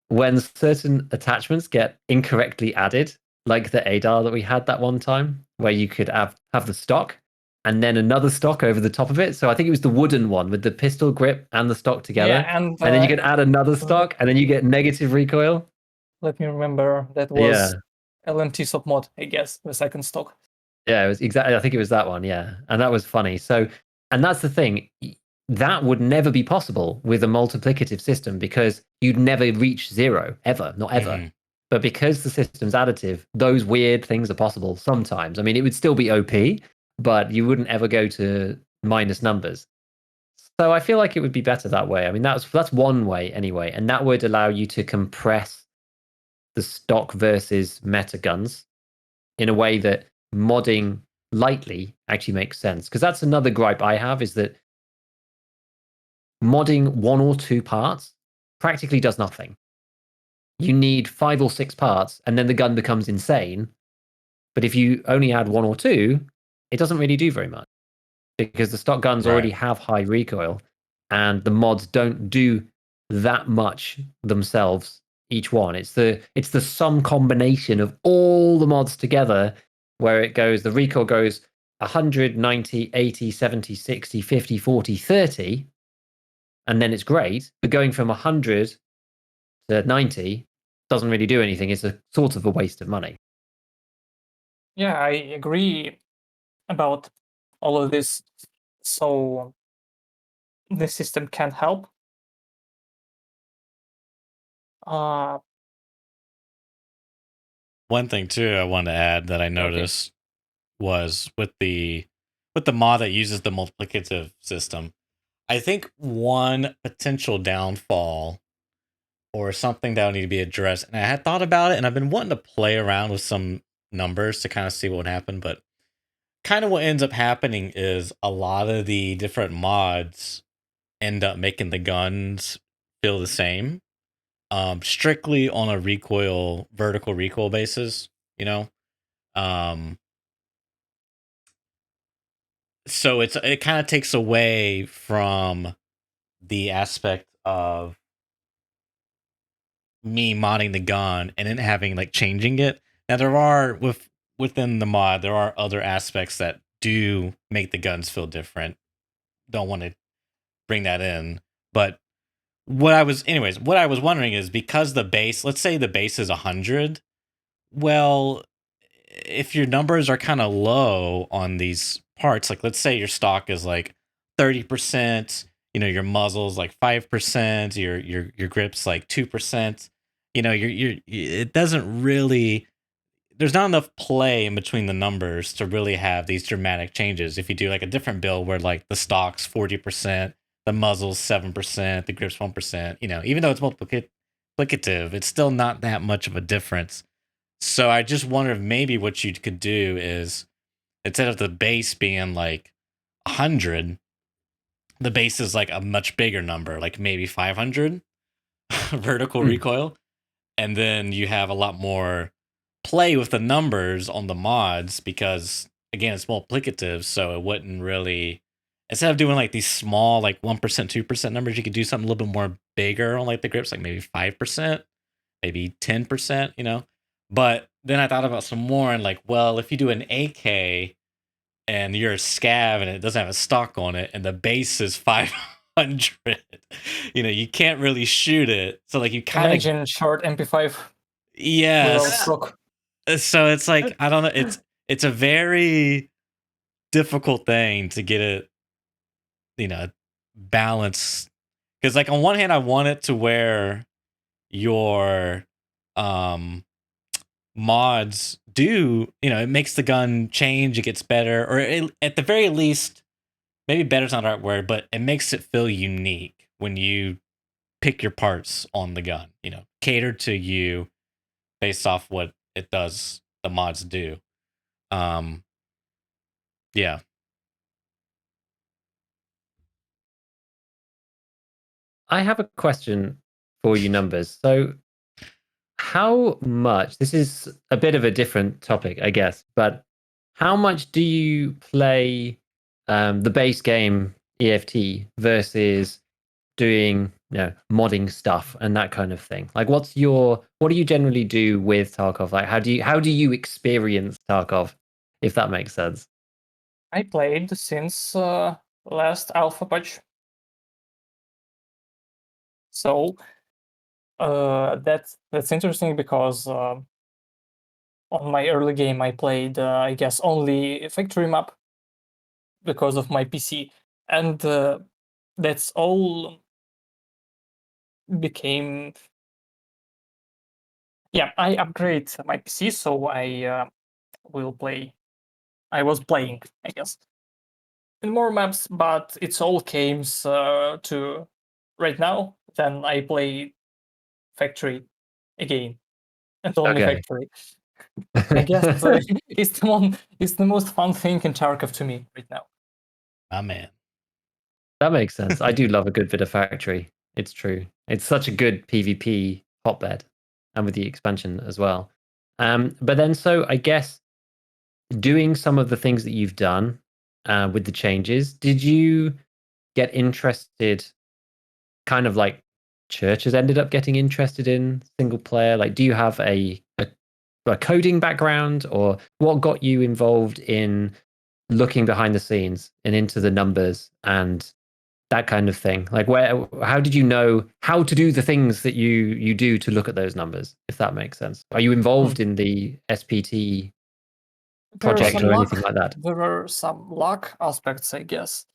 Speaker 2: when certain attachments get incorrectly added, like the ADAR that we had that one time, where you could have the stock and then another stock over the top of it. So I think it was the wooden one with the pistol grip and the stock together.
Speaker 3: Yeah, and
Speaker 2: And then you can add another stock and then you get negative recoil.
Speaker 3: let me remember, that
Speaker 2: Yeah.
Speaker 3: was LMT submod, I guess, the second stock.
Speaker 2: Yeah, it was exactly, I think it was that one. Yeah. And that was funny. So, and that's the thing. That would never be possible with a multiplicative system because you'd never reach zero, ever, not ever.
Speaker 1: Mm-hmm.
Speaker 2: But because the system's additive, those weird things are possible sometimes. I mean, it would still be OP, but you wouldn't ever go to minus numbers. So I feel like it would be better that way. I mean, that's one way anyway, and that would allow you to compress the stock versus meta guns in a way that modding lightly actually makes sense. Because that's another gripe I have, is that modding one or two parts practically does nothing. You need 5 or 6 parts, and then the gun becomes insane. But if you only add 1 or 2, it doesn't really do very much, because the stock guns already have high recoil, and the mods don't do that much themselves, each one. It's the sum combination of all the mods together where it goes, the recoil goes 100, 90, 80, 70, 60, 50, 40, 30, and then it's great. But going from 100 to 90 doesn't really do anything. It's a sort of a waste of money.
Speaker 3: Yeah, I agree about all of this. So the system can help.
Speaker 1: One thing too I wanted to add that I noticed was with the mod that uses the multiplicative system. I think one potential downfall or something that would need to be addressed. And I had thought about it, and I've been wanting to play around with some numbers to kind of see what would happen. But kind of what ends up happening is a lot of the different mods end up making the guns feel the same, strictly on a vertical recoil basis, you know. So it kind of takes away from the aspect of me modding the gun and then having like changing it. Now there are within the mod, there are other aspects that do make the guns feel different. Don't want to bring that in, but what I was wondering is, because the base, let's say the base is 100, well, if your numbers are kind of low on these parts, like let's say your stock is like 30%, your muzzle's like 5%, your grip's like 2%, it doesn't really, there's not enough play in between the numbers to really have these dramatic changes. If you do like a different build where like the stock's 40%, the muzzle's 7%, the grip's 1%, even though it's multiplicative, it's still not that much of a difference. So I just wonder if maybe what you could do is, instead of the base being like 100, the base is like a much bigger number, like maybe 500 vertical recoil. And then you have a lot more play with the numbers on the mods, because again, it's multiplicative. So it wouldn't really, instead of doing like these small, like 1%, 2% numbers, you could do something a little bit more bigger on like the grips, like maybe 5%, maybe 10%. But then I thought about some more and like, well, if you do an AK and you're a scav and it doesn't have a stock on it and the base is 500, you can't really shoot it. So like you kind of
Speaker 3: Imagine short MP5 without
Speaker 1: yes.
Speaker 3: stock.
Speaker 1: So it's like, I don't know. It's a very difficult thing to get it, balanced. Because like on one hand, I want it to where your mods do, it makes the gun change, it gets better, or at the very least, maybe better's not the right word, but it makes it feel unique when you pick your parts on the gun, catered to you based off what it does, the mods do. Yeah.
Speaker 2: I have a question for you, Numbers. So, how much, this is a bit of a different topic, I guess, but how much do you play the base game EFT versus doing modding stuff and that kind of thing? Like, what do you generally do with Tarkov? Like, how do you experience Tarkov, if that makes sense?
Speaker 3: I played since last alpha patch. So that's interesting, because on my early game I played, I guess, only factory map because of my PC, and that's all became. Yeah, I upgrade my PC, so I will play. I was playing, I guess, in more maps, but it's all games to right now. Then I play factory again, and only
Speaker 2: Okay.
Speaker 3: factory. I guess it's the most fun thing in Tarkov to me right now.
Speaker 1: Ah, man.
Speaker 2: That makes sense. I do love a good bit of factory. It's true. It's such a good PvP hotbed, and with the expansion as well. But then, so I guess doing some of the things that you've done with the changes, did you get interested? Kind of like churches ended up getting interested in single player. Like, do you have a coding background, or what got you involved in looking behind the scenes and into the numbers and that kind of thing? Like, how did you know how to do the things that you do to look at those numbers, if that makes sense? Are you involved in the SPT project or anything like that?
Speaker 3: There were some luck aspects, I guess.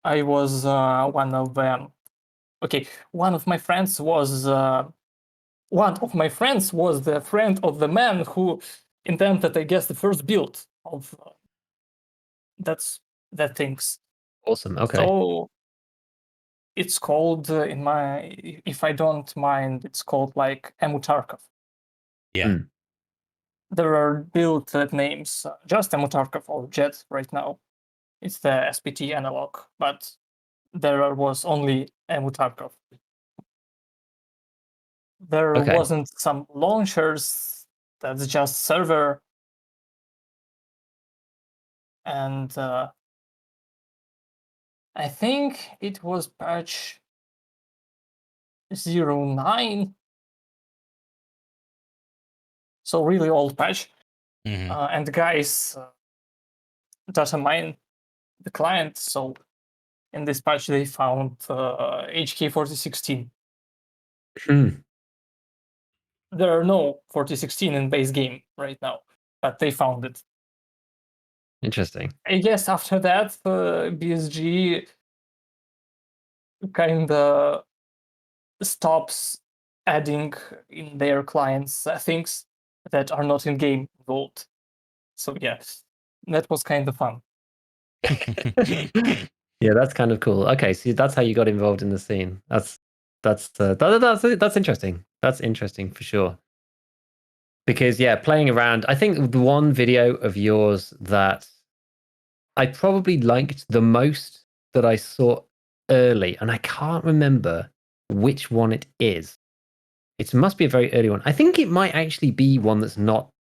Speaker 3: I was one of them. Okay, one of my friends was the friend of the man who invented, I guess, the first build of that things.
Speaker 2: Awesome. Okay.
Speaker 3: So it's called if I don't mind, it's called like Tarkov.
Speaker 1: Yeah.
Speaker 2: Mm.
Speaker 3: There are built names, just Tarkov or Jet right now. It's the SPT analog, but there was only Tarkov. There
Speaker 2: Okay.
Speaker 3: wasn't some launchers that's just server, and I think it was patch 09, so really old patch.
Speaker 1: Mhm.
Speaker 3: And the guys data mine the client, so in this patch they found HK 4016.
Speaker 2: Mm.
Speaker 3: There are no 4016 in base game right now, but they found it.
Speaker 2: Interesting.
Speaker 3: I guess after that, BSG kind of stops adding in their clients things that are not in game involved. So yeah, that was kind of fun.
Speaker 2: Yeah, that's kind of cool. Okay, so that's how you got involved in the scene. That's interesting. That's interesting for sure. Because yeah, playing around, I think the one video of yours that I probably liked the most that I saw early, and I can't remember which one it is. It must be a very early one. I think it might actually be one that's not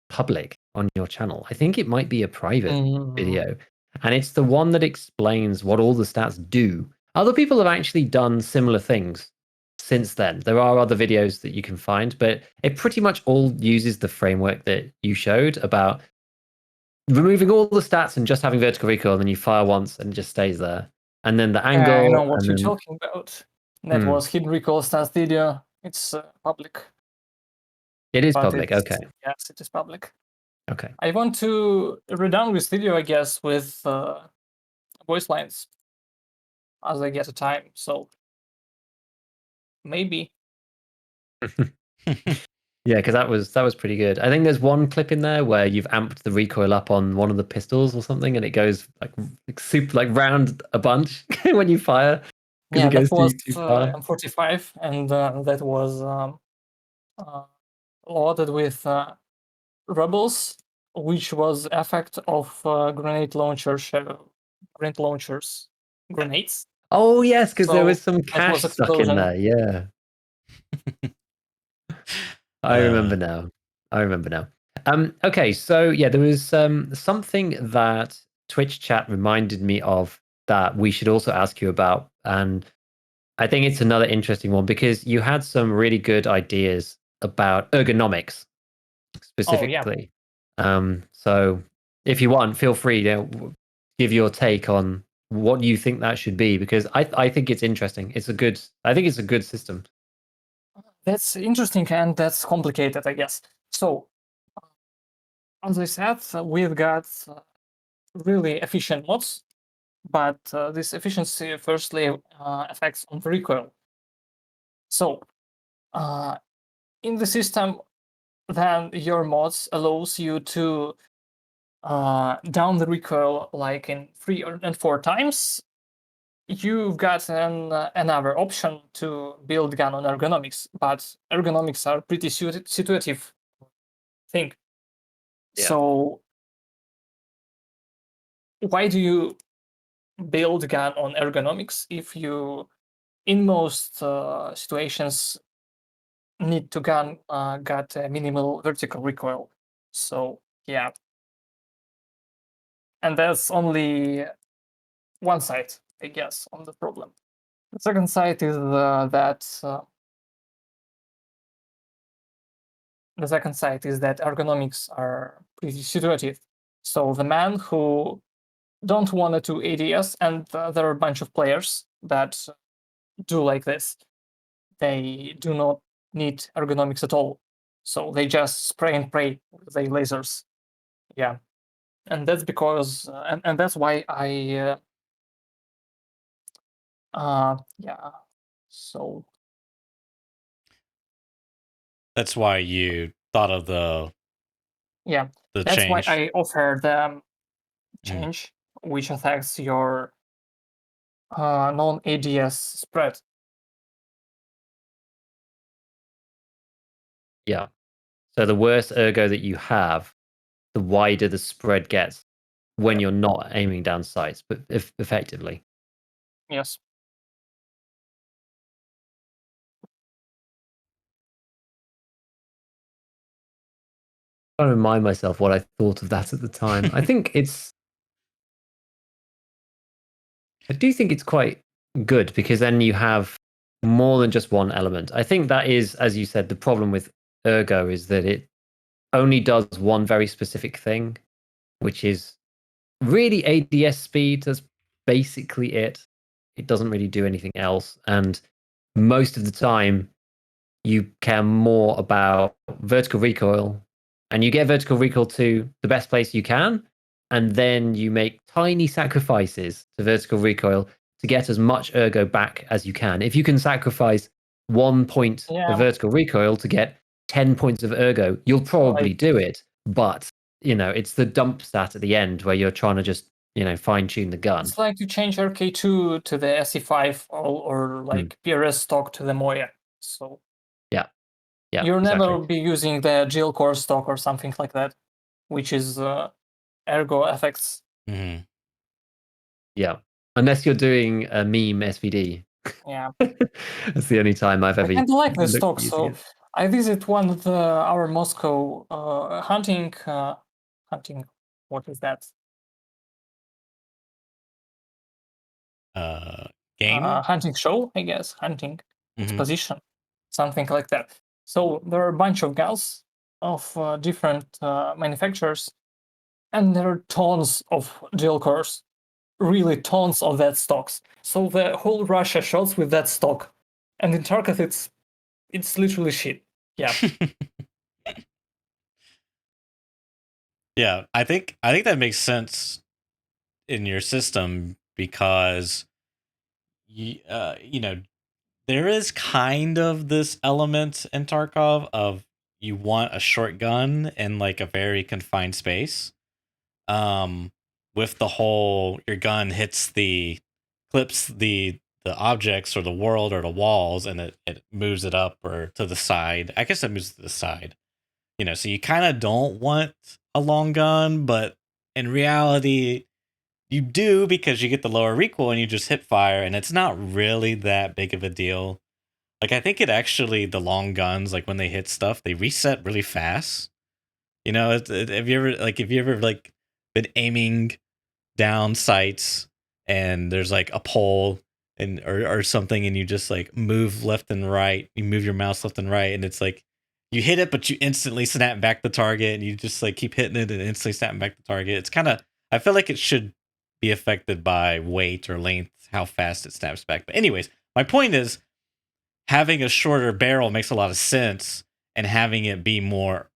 Speaker 2: public on your channel. I think it might be a private video. And it's the one that explains what all the stats do. Other people have actually done similar things since then. There are other videos that you can find, but it pretty much all uses the framework that you showed about removing all the stats and just having vertical recoil, and then you fire once and it just stays there. And then the angle.
Speaker 3: I know what
Speaker 2: and
Speaker 3: you're
Speaker 2: then,
Speaker 3: talking about. That was hidden recoil stats video. It's public.
Speaker 2: It is
Speaker 3: But
Speaker 2: public. Okay.
Speaker 3: Yes, it is public.
Speaker 2: Okay.
Speaker 3: I want to redown this video, I guess, with voice lines as I get a time. So maybe.
Speaker 2: Yeah, because that was pretty good. I think there's one clip in there where you've amped the recoil up on one of the pistols or something, and it goes like super like round a bunch when you fire because
Speaker 3: Yeah,
Speaker 2: it goes
Speaker 3: that was
Speaker 2: too far.
Speaker 3: M45, and that was loaded with rebels, which was effect of grenade launchers, grenades.
Speaker 2: Oh yes, because there
Speaker 3: So
Speaker 2: was some
Speaker 3: that was
Speaker 2: cash stuck in
Speaker 3: explosion.
Speaker 2: there. Yeah, I remember now. I remember now. Okay, so yeah, there was something that Twitch chat reminded me of that we should also ask you about, and I think it's another interesting one because you had some really good ideas about ergonomics specifically. So if you want, feel free to give your take on what you think that should be, because I think it's interesting. I think it's a good system.
Speaker 3: That's interesting and that's complicated, I guess. So, as I said, we've got really efficient mods, but this efficiency firstly affects on recoil. So, in the system, then your mods allows you to down the recoil like in 3 and 4 times. You've got another option to build gun on ergonomics, but ergonomics are pretty situative thing.
Speaker 2: Yeah.
Speaker 3: So why do you build gun on ergonomics if you, in most situations, need to gun got a minimal vertical recoil? So yeah, and that's only one side, I guess, on the problem. The second side is that ergonomics are pretty situative. So the man who don't want to do ADS, and there are a bunch of players that do like this. They do not need ergonomics at all. So they just spray and pray with their lasers. Yeah. And that's because, and that's why yeah. So
Speaker 1: That's why you thought of the
Speaker 3: that's
Speaker 1: change.
Speaker 3: why I offer the change, which affects your non-ADS spread.
Speaker 2: Yeah. So the worse ergo that you have, the wider the spread gets when
Speaker 3: Yep.
Speaker 2: you're not aiming down sights, but effectively.
Speaker 3: Yes.
Speaker 2: I remind myself what I thought of that at the time. I do think it's quite good because then you have more than just one element. I think that is, as you said, the problem with ergo is that it only does one very specific thing, which is really ADS speed. That's basically it. It doesn't really do anything else. And most of the time, you care more about vertical recoil, and you get vertical recoil to the best place you can, and then you make tiny sacrifices to vertical recoil to get as much ergo back as you can. If you can sacrifice 1 point
Speaker 3: Yeah.
Speaker 2: of vertical recoil to get 10 points of ergo, you'll probably do it. But it's the dump stat at the end where you're trying to just fine tune the gun.
Speaker 3: It's like you change RK2 to the SE5 or like PRS stock to the Moya. So
Speaker 2: yeah,
Speaker 3: you'll
Speaker 2: exactly.
Speaker 3: never be using the GL core stock or something like that, which is ergo effects.
Speaker 1: Mm-hmm.
Speaker 2: Yeah, unless you're doing a meme SVD.
Speaker 3: Yeah,
Speaker 2: that's the only time I've ever.
Speaker 3: I kind of like this
Speaker 2: looked
Speaker 3: stock.
Speaker 2: at using
Speaker 3: So
Speaker 2: it.
Speaker 3: I visit one of our Moscow hunting. What is that?
Speaker 1: Game.
Speaker 3: Hunting show, I guess. Hunting
Speaker 1: Mm-hmm.
Speaker 3: exposition, something like that. So there are a bunch of guns of different manufacturers, and there are tons of dual cores, really tons of that stocks. So the whole Russia shots with that stock, and in Tarkov it's literally shit. Yeah.
Speaker 1: Yeah, I think that makes sense in your system because there is kind of this element in Tarkov of you want a short gun in like a very confined space. With the whole your gun clips the objects or the world or the walls and it moves it up or to the side. I guess it moves to the side. So you kind of don't want a long gun, but in reality you do because you get the lower recoil and you just hip fire and it's not really that big of a deal. Like I think the long guns, like when they hit stuff, they reset really fast. Have you ever like been aiming down sights and there's like a pole and or something and you just like move left and right, you move your mouse left and right and it's like you hit it but you instantly snap back the target and you just like keep hitting it and instantly snap back the target. It's kind of I feel like it should be affected by weight or length, how fast it snaps back. But anyways, my point is having a shorter barrel makes a lot of sense and having it be more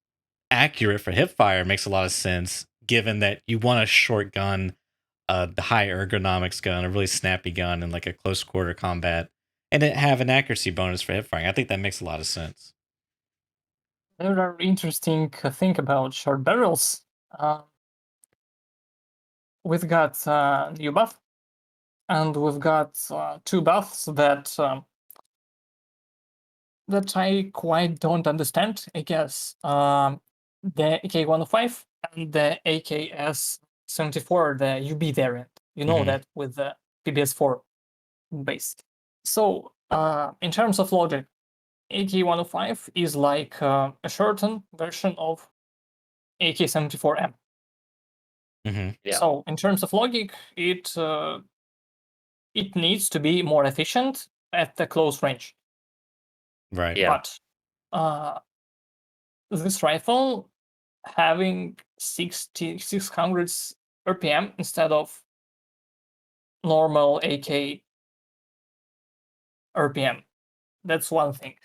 Speaker 1: accurate for hip fire makes a lot of sense given that you want a short gun, the high ergonomics gun, a really snappy gun in like a close quarter combat, and it have an accuracy bonus for hip firing. I think that makes a lot of sense.
Speaker 3: Another interesting thing about short barrels. We've got new buff, and we've got two buffs that I quite don't understand. I guess the AK-105 and the AKS-74, the UB variant. You know that with the PBS4 base. So in terms of logic, AK-105 is like a shortened version of AK-74M.
Speaker 2: Yeah.
Speaker 3: So in terms of logic, it needs to be more efficient at the close range.
Speaker 1: Right.
Speaker 2: Yeah.
Speaker 3: But this rifle having 600 RPM instead of normal AK RPM. That's one thing.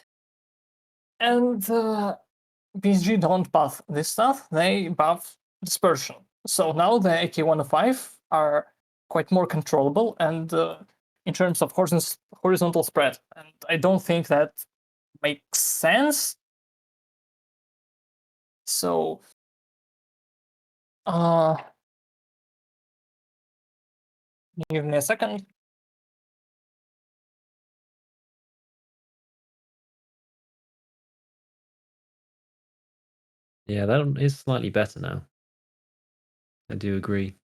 Speaker 3: And PSG don't buff this stuff, they buff dispersion. So now the AK-105 are quite more controllable and in terms of horizontal spread. And I don't think that makes sense. So give me a second.
Speaker 2: Yeah, that is slightly better now. I do agree.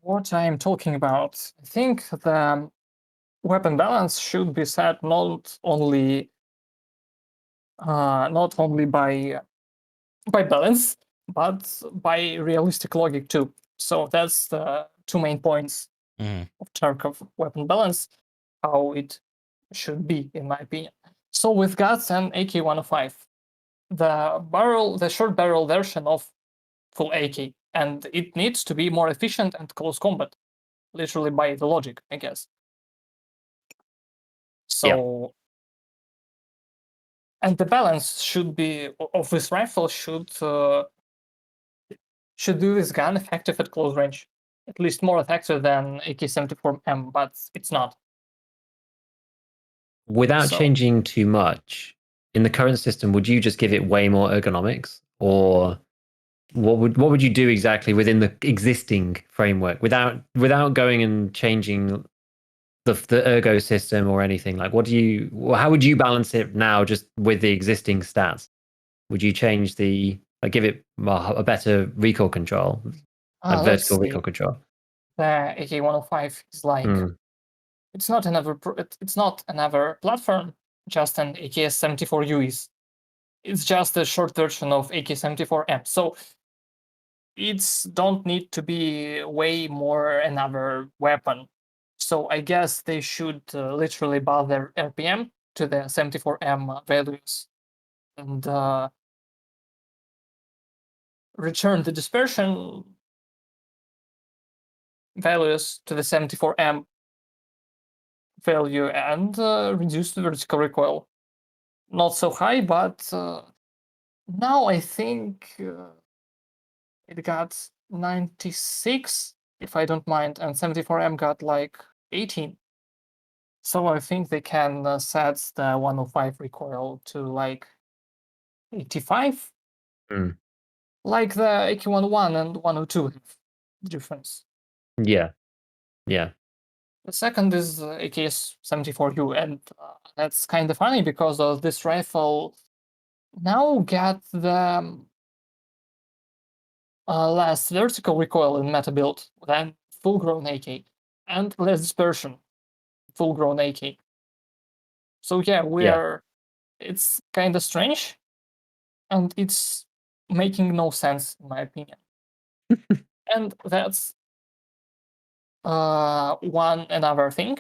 Speaker 3: What I'm talking about, I think the weapon balance should be set not only by balance, but by realistic logic too. So that's the two main points of Tarkov weapon balance, how it should be, in my opinion. So with guts and AK-105, the short barrel version of full AK, and it needs to be more efficient and close combat, literally by the logic, I guess. So, and the balance should be of this rifle should do this gun effective at close range, at least more effective than AK-74M, but it's not.
Speaker 2: Without
Speaker 3: So-
Speaker 2: changing too much, in the current system, would you just give it way more ergonomics, or what would you do exactly within the existing framework without going and changing the ergo system or anything? Like, how would you balance it now just with the existing stats? Would you change give it a better recoil control, like
Speaker 3: let's
Speaker 2: vertical
Speaker 3: see.
Speaker 2: recoil control?
Speaker 3: The AK-105 is like it's not another platform, just an AK-74U is. It's just a short version of AK-74M. So it's don't need to be way more another weapon. So I guess they should literally buff their RPM to the 74M values and return the dispersion values to the 74M value and reduce the vertical recoil. Not so high, but now I think it got 96, if I don't mind, and 74M got like 18. So I think they can set the 105 recoil to like 85. Like the AK-11 and 102 have difference.
Speaker 2: Yeah.
Speaker 3: The second is AK-74U, and that's kind of funny because of this rifle now got the less vertical recoil in meta build than full-grown AK, and less dispersion full-grown AK. So yeah, it's kind of strange, and it's making no sense in my opinion. And that's another thing.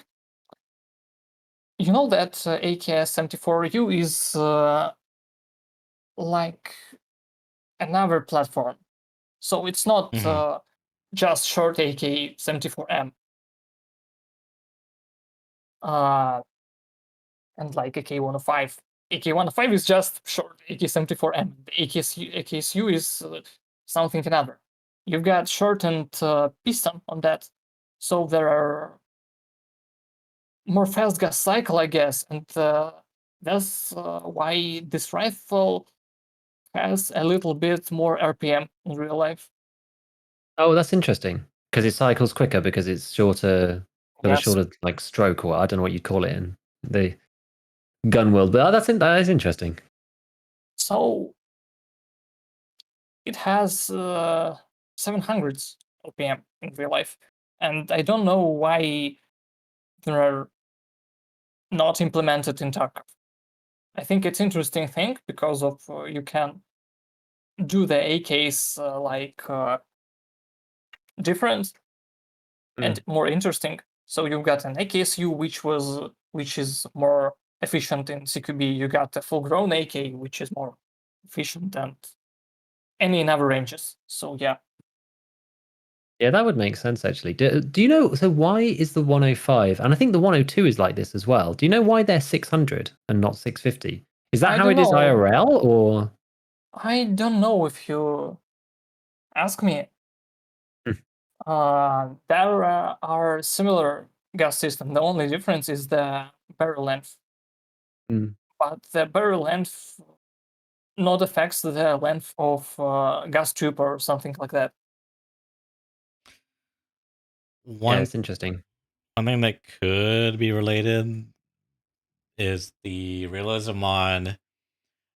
Speaker 3: You know that AK-74U is like another platform. So it's not just short AK-74M. And like AK-105. AK-105 is just short AK-74M. The AKSU is something another. You've got shortened piston on that. So there are more fast gas cycle, I guess. And that's why this rifle has a little bit more RPM in real life.
Speaker 2: Oh, that's interesting because it cycles quicker because it's shorter, got a shorter like stroke, or I don't know what you'd call it in the gun world. But that is interesting.
Speaker 3: So it has 700 RPM in real life, and I don't know why they're not implemented in Tarkov. I think it's interesting thing because of you can do the AKs different and more interesting. So you've got an AKSU which is more efficient in CQB. You got a full-grown AK which is more efficient than any in other ranges. So yeah.
Speaker 2: Yeah, that would make sense actually. Do you know? So why is the 105 and I think the 102 is like this as well? Do you know why they're 600 and not 650? Is that how it is IRL or?
Speaker 3: I don't know if you ask me. There are similar gas system. The only difference is the barrel length. But the barrel length not affects the length of gas tube or something like that.
Speaker 2: Yeah, it's interesting.
Speaker 1: One thing that could be related is the realism on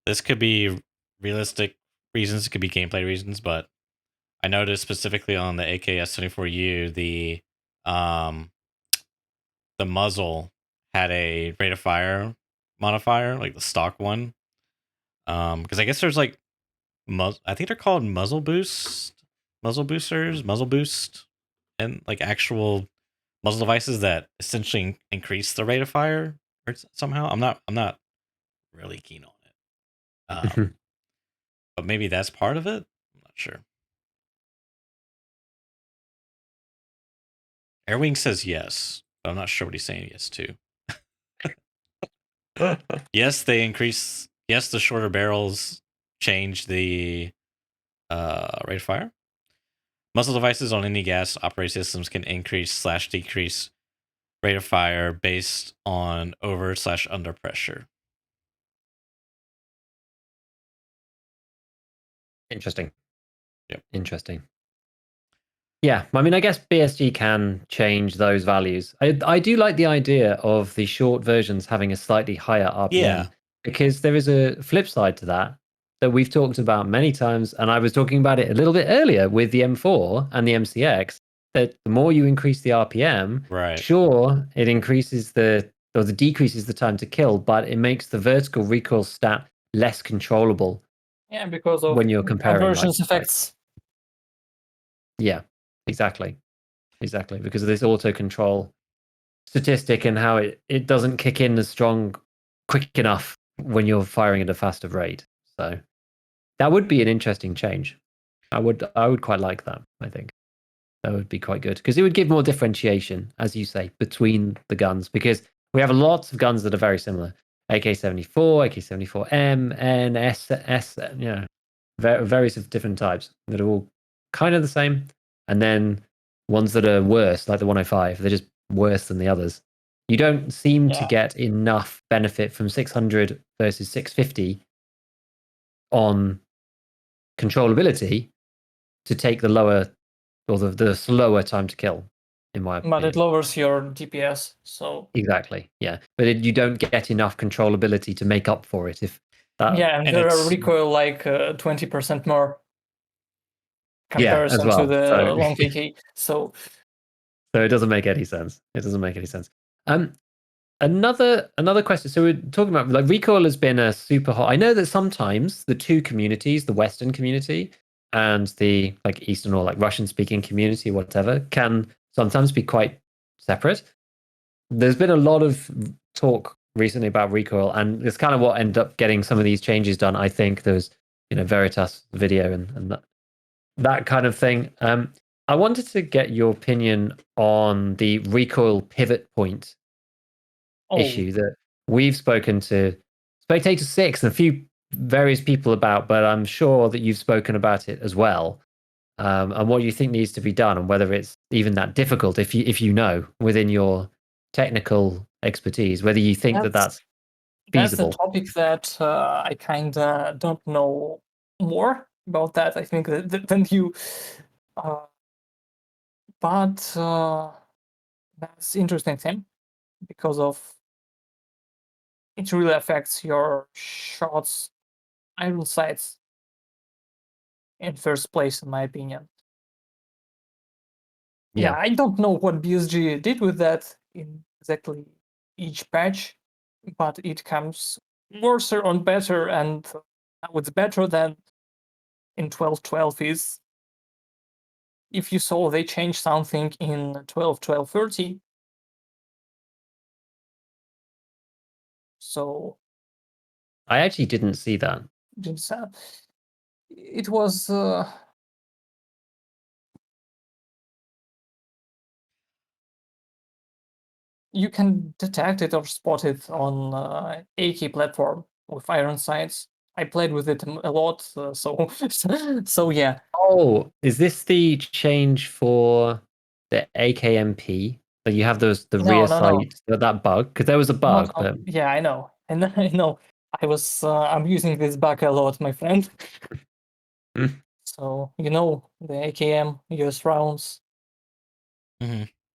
Speaker 1: this could be realistic reasons. It could be gameplay reasons, but I noticed specifically on the AKS-74U, the muzzle had a rate of fire modifier, like the stock one. Because I guess there's like I think they're called muzzle boosters, muzzle boost, and like actual muzzle devices that essentially increase the rate of fire or somehow. I'm not really keen on it. But maybe that's part of it. I'm not sure. Airwing says yes, but I'm not sure what he's saying yes to. Yes, they increase. Yes, the shorter barrels change the rate of fire. Muzzle devices on any gas operating systems can increase/decrease rate of fire based on over/under pressure.
Speaker 2: Interesting.
Speaker 1: Yep.
Speaker 2: Interesting. Yeah, I mean, I guess BSG can change those values. I do like the idea of the short versions having a slightly higher RPM,
Speaker 1: Yeah.
Speaker 2: because there is a flip side to that we've talked about many times, and I was talking about it a little bit earlier with the M4 and the MCX, that the more you increase the RPM,
Speaker 1: Right.
Speaker 2: sure, it increases decreases the time to kill, but it makes the vertical recoil stat less controllable.
Speaker 3: Yeah, because of
Speaker 2: when you're comparing
Speaker 3: conversions effects.
Speaker 2: Yeah, exactly. Because of this auto control statistic and how it doesn't kick in as strong quick enough when you're firing at a faster rate. So that would be an interesting change. I would quite like that. I think that would be quite good, because it would give more differentiation, as you say, between the guns, because we have lots of guns that are very similar. AK-74, AK-74M, N, S, various of different types that are all kind of the same. And then ones that are worse, like the 105, they're just worse than the others. You don't seem to get enough benefit from 600 versus 650 on controllability to take the lower or the slower time to kill, in my opinion.
Speaker 3: But it lowers your DPS, so
Speaker 2: exactly, yeah. But you don't get enough controllability to make up for it. If that,
Speaker 3: and there are recoil like 20% more comparison
Speaker 2: as well.
Speaker 3: to the long AK. So
Speaker 2: it doesn't make any sense. Another question. So we're talking about, like, recoil has been a super hot. I know that sometimes the two communities, the Western community and the like Eastern or like Russian speaking community, whatever, can sometimes be quite separate. There's been a lot of talk recently about recoil, and it's kind of what ended up getting some of these changes done. I think there's Veritas video and that kind of thing. I wanted to get your opinion on the recoil pivot point issue that we've spoken to Spectator 6 and a few various people about, but I'm sure that you've spoken about it as well, and what you think needs to be done, and whether it's even that difficult, if you know, within your technical expertise, whether you think that's feasible.
Speaker 3: That's a topic that I kind of don't know more about that, I think, than you. But that's interesting thing, because of it really affects your shots iron sights in first place, in my opinion. Yeah, I don't know what BSG did with that in exactly each patch, but it comes worse and better, and what's better than in 12.12 is, if you saw they changed something in 12.12.30. So
Speaker 2: I actually didn't see that.
Speaker 3: It was you can detect it or spot it on AK platform with iron sights. I played with it a lot, so yeah.
Speaker 2: Oh, is this the change for the AKMP? That you have the rear sight, that bug? Because there was a bug. But...
Speaker 3: Yeah, I know. And I know. I'm using this bug a lot, my friend. So the AKM US rounds,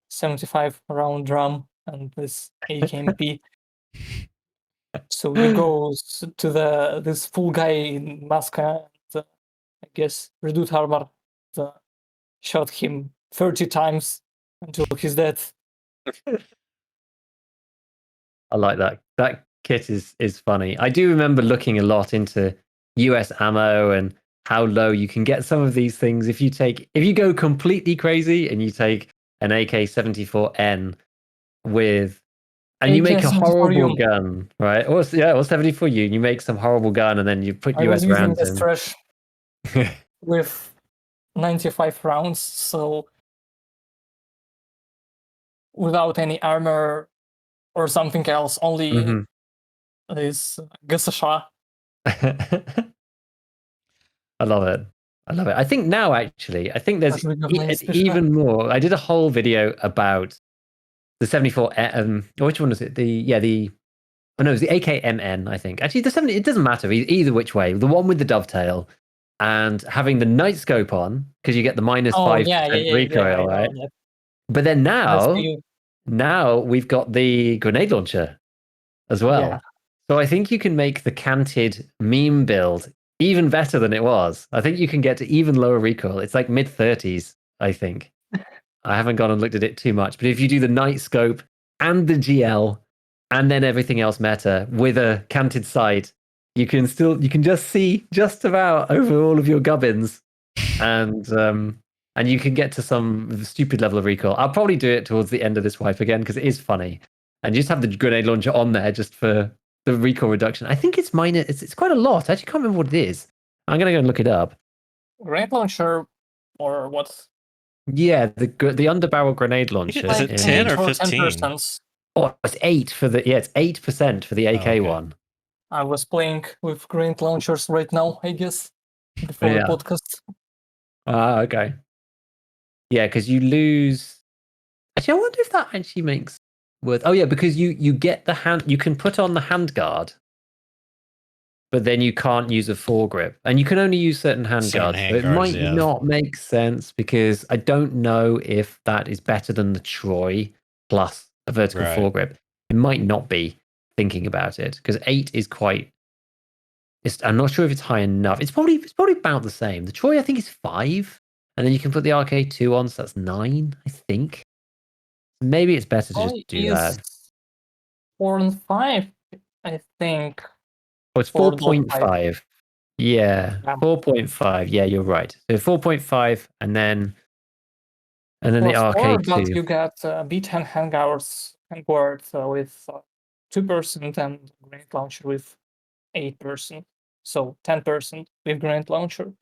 Speaker 3: 75 round drum, and this AKMP. So you go to this full guy in mask, I guess Reduce Armor shot him 30 times until he's dead.
Speaker 2: I like that. That kit is funny. I do remember looking a lot into US ammo and how low you can get some of these things if you go completely crazy and you take an AK-74N and you make a horrible gun, right? Or 74U, and you make some horrible gun and then you put US rounds in.
Speaker 3: I was using this trash with 95 rounds, so without any armor or something else, only this GSSH.
Speaker 2: I love it. I think now, actually, there's even more. I did a whole video about the 74. Which one was it? It was the AKMN, I think. Actually, the 70. It doesn't matter either which way. The one with the dovetail and having the night scope on because you get the -5% recoil, right? But then now we've got the grenade launcher as well. Yeah. So I think you can make the canted meme build even better than it was. I think you can get to even lower recoil. It's like mid-30s, I think. I haven't gone and looked at it too much, but if you do the night scope and the GL and then everything else meta with a canted sight, you can just see just about over all of your gubbins, and you can get to some stupid level of recoil. I'll probably do it towards the end of this wipe again because it is funny, and you just have the grenade launcher on there just for the recoil reduction. I think it's minor. It's quite a lot. I actually can't remember what it is. I'm gonna go and look it up.
Speaker 3: Grenade launcher, or what?
Speaker 2: Yeah, the underbarrel grenade launcher.
Speaker 1: Is it 10 or 15?
Speaker 2: Oh, it's 8 for the it's 8% for the AK one.
Speaker 3: I was playing with grenade launchers right now, I guess, before the podcast.
Speaker 2: Okay. Yeah, because you lose. Actually, I wonder if that actually makes worth. Oh yeah, because you get the hand. You can put on the handguard, but then you can't use a foregrip, and you can only use certain handguards. So it might not make sense because I don't know if that is better than the Troy plus a vertical foregrip. It might not be, thinking about it, because 8 is quite. I'm not sure if it's high enough. It's probably about the same. The Troy I think is 5, and then you can put the RK2 on, so that's 9, I think. Maybe it's better to just do that.
Speaker 3: 4 and 5, I think.
Speaker 2: Oh, it's 4.5. Yeah, 4.5. Yeah, you're right. So 4.5, and then the RK2.
Speaker 3: But you got B10 handguards with 2% and grenade launcher with 8%. So 10% with grenade launcher.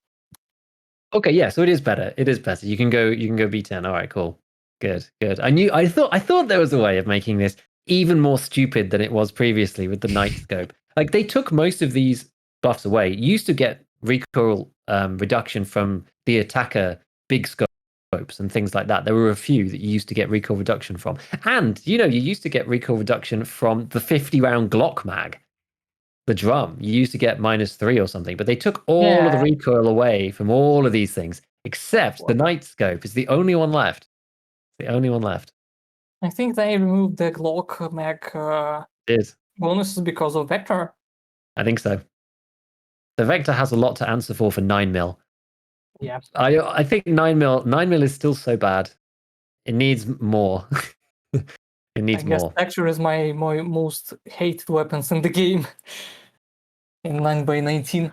Speaker 2: Okay, yeah, so it is better. It is better. You can go B10. All right, cool. Good. I thought there was a way of making this even more stupid than it was previously with the night scope. Like, they took most of these buffs away. You used to get recoil reduction from the attacker big scopes and things like that. There were a few that you used to get recoil reduction from. And, you used to get recoil reduction from the 50-round Glock mag. The drum. You used to get -3 or something. But they took all of the recoil away from all of these things, except the night scope is the only one left. The only one left.
Speaker 3: I think they removed the Glock mag bonuses because of Vector.
Speaker 2: I think so. The Vector has a lot to answer for 9mm.
Speaker 3: Yeah.
Speaker 2: I think 9mm is still so bad. It needs more. It needs more.
Speaker 3: Vector is my most hated weapons in the game. In 9x19,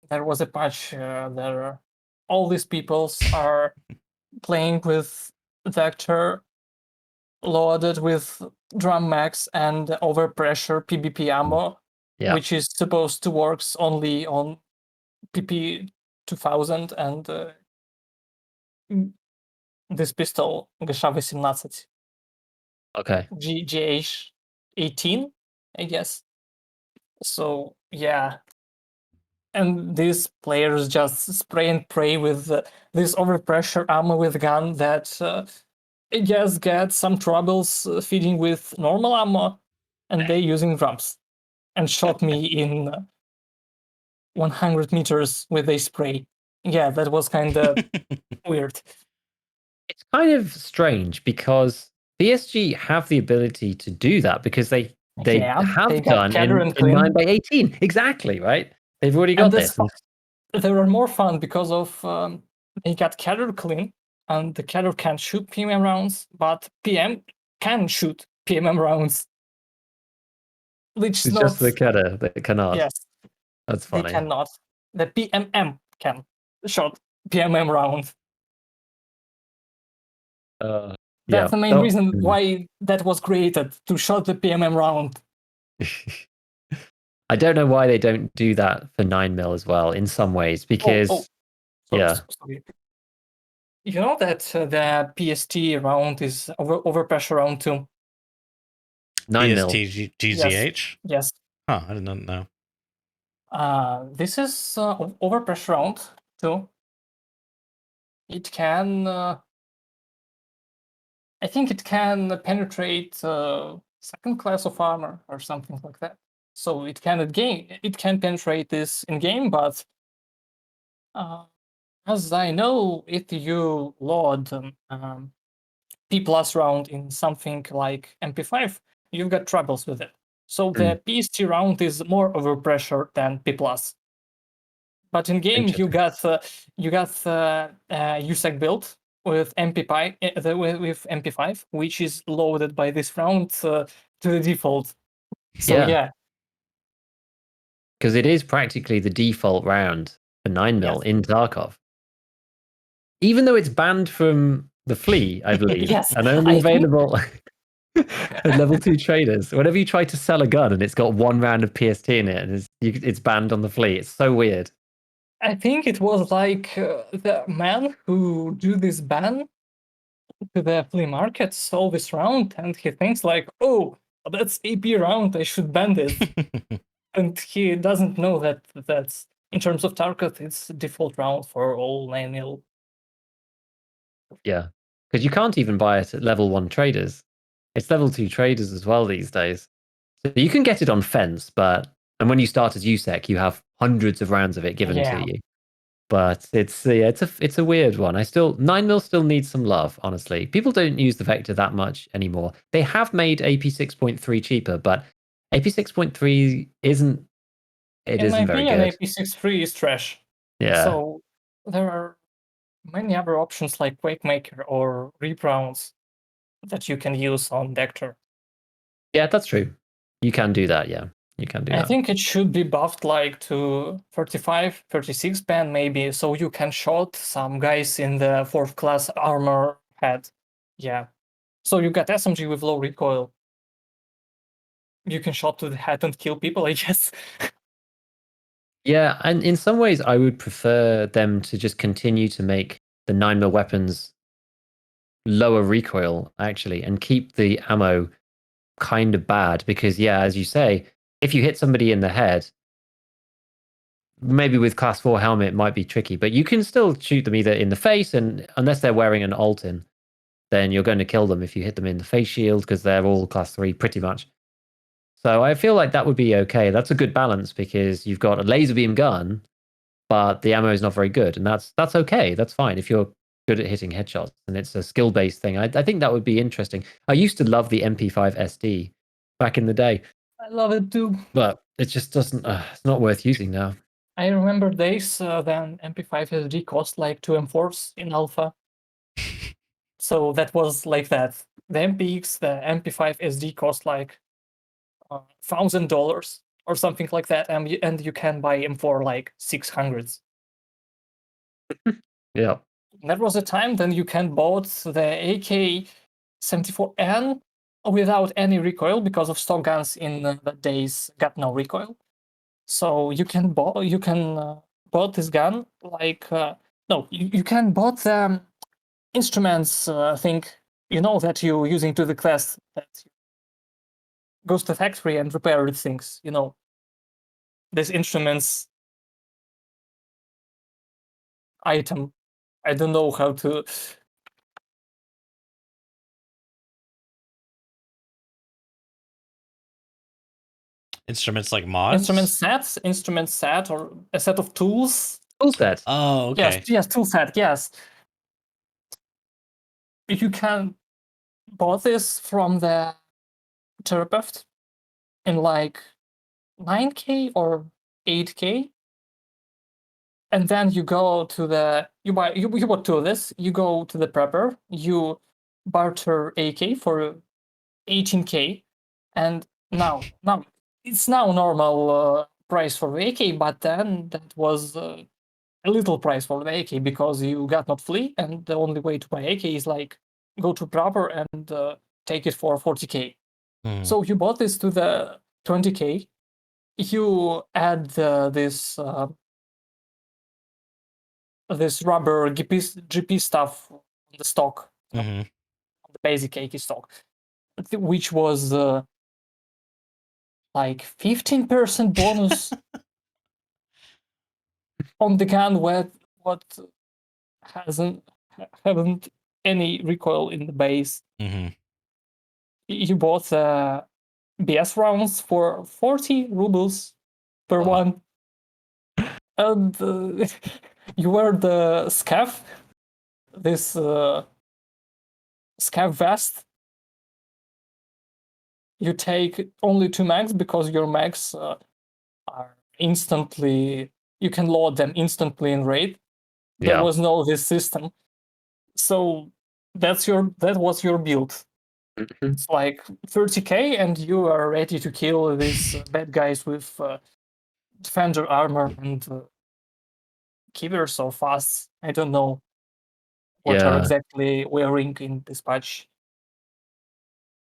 Speaker 3: there was a patch there. All these people are playing with Vector loaded with drum max and overpressure PvP ammo, which is supposed to work only on PP 2000 and this pistol GSH-18.
Speaker 2: Okay.
Speaker 3: GH-18, I guess. So yeah, and these players just spray and pray with this overpressure ammo with gun that it just gets some troubles feeding with normal ammo, and they using drums, and shot me in 100 meters with a spray. Yeah, that was kind of weird.
Speaker 2: It's kind of strange because PSG have the ability to do that because they have done in 9x18. Exactly, right? They've already got this.
Speaker 3: they were more fun because of they got carrier clean, and the carrier can shoot PMM rounds, but PM can shoot PMM rounds, which is
Speaker 2: It's just
Speaker 3: not.
Speaker 2: the Kedda that cannot.
Speaker 3: Yes,
Speaker 2: That's
Speaker 3: they
Speaker 2: funny.
Speaker 3: cannot. The PMM can shot PMM round.
Speaker 2: Yeah.
Speaker 3: That's the main
Speaker 2: Oh,
Speaker 3: reason
Speaker 2: mm.
Speaker 3: why that was created, to shot the PMM round.
Speaker 2: I don't know why they don't do that for 9mm as well in some ways, because yeah.
Speaker 3: Sorry. You know that the PST round is overpressure round too.
Speaker 2: 9mm.
Speaker 1: GZH?
Speaker 3: Yes.
Speaker 1: Huh, I did not know.
Speaker 3: This is overpressure round too. It can, I think it can penetrate second class of armor or something like that. So it can penetrate this in game, but as I know, if you load P plus round in something like MP5, you've got troubles with it. So the PST round is more overpressure than P plus. But in game, you got USEC build with MP5 with MP5, which is loaded by this round to the default. So yeah.
Speaker 2: Because it is practically the default round for 9mm in Tarkov. Even though it's banned from the Flea, I believe,
Speaker 3: Yes,
Speaker 2: and only available at level 2 traders. Whenever you try to sell a gun and it's got one round of PST in it, and it's banned on the Flea. It's so weird.
Speaker 3: I think it was like the man who do this ban to the flea market saw this round, and he thinks like, oh, that's AP round, I should ban it. And he doesn't know that that's, in terms of Tarkov, it's default round for all 9mm.
Speaker 2: Yeah, because you can't even buy it at level 1 traders. It's level 2 traders as well these days. So you can get it on fence, and when you start as USEC, you have hundreds of rounds of it given to you. But it's a weird one. 9mm still needs some love, honestly. People don't use the Vector that much anymore. They have made AP 6.3 cheaper, but AP 6.3 isn't
Speaker 3: In my
Speaker 2: very
Speaker 3: opinion,
Speaker 2: good.
Speaker 3: AP 6.3 is trash.
Speaker 2: Yeah.
Speaker 3: So there are many other options like Quakemaker or Reap rounds that you can use on Vector.
Speaker 2: Yeah, that's true. You can do that, yeah. You can do that.
Speaker 3: I think it should be buffed like to 35, 36 band maybe, so you can shot some guys in the 4th class armor head. Yeah. So you got SMG with low recoil. You can shot to the head and kill people, I guess.
Speaker 2: Yeah, and in some ways I would prefer them to just continue to make the 9mm weapons lower recoil, actually, and keep the ammo kind of bad, because yeah, as you say, if you hit somebody in the head, maybe with class 4 helmet it might be tricky, but you can still shoot them either in the face, and unless they're wearing an Altin, then you're going to kill them if you hit them in the face shield, because they're all class 3 pretty much. So I feel like that would be okay. That's a good balance, because you've got a laser beam gun, but the ammo is not very good, and that's okay. That's fine if you're good at hitting headshots and it's a skill-based thing. I think that would be interesting. I used to love the MP5 SD back in the day.
Speaker 3: I love it too.
Speaker 2: But it just doesn't, it's not worth using now.
Speaker 3: I remember days then MP5 SD cost like 2 M4s in alpha. So that was like that. The MPX, the MP5 SD cost like $1,000 or something like that, and you can buy M4 like 600s.
Speaker 2: Yeah.
Speaker 3: That was a time then you can bought the AK-74N without any recoil, because of stock guns in the days got no recoil. So you can bought this gun like no, you can bought the instruments thing, you know, that you're using to the class, that goes to factory and repair things, you know, this instruments item. I don't know how to.
Speaker 1: Instruments like mods?
Speaker 3: Instrument set, or a set of tools.
Speaker 2: Tool set.
Speaker 1: Oh, okay.
Speaker 3: Yes, tool set, yes. You can buy this from the therapist in like 9K or 8K. and then you go to the you buy you bought two of this. You go to the prepper. You barter AK for 18k, and now it's now normal price for the AK, but then that was a little price for the AK because you got not flee, and the only way to buy AK is like go to proper and take it for 40k.
Speaker 1: Mhm.
Speaker 3: So you bought this to the 20k. You add this rubber GP stuff on the stock,
Speaker 1: Mhm.
Speaker 3: the basic AK stock, which was like 15% bonus on the gun with what haven't any recoil in the base.
Speaker 1: Mhm.
Speaker 3: You bought BS rounds for 40 rubles per
Speaker 1: Wow.
Speaker 3: one, and you wear the scav, this scav vest. You take only 2 mags because your mags are instantly, you can load them instantly in raid. There
Speaker 2: Yeah.
Speaker 3: was no this system, so that was your build.
Speaker 2: Mhm.
Speaker 3: It's like 30k and you are ready to kill these bad guys with defender armor and killers so fast. I don't know what are
Speaker 2: Yeah.
Speaker 3: exactly wearing in this patch.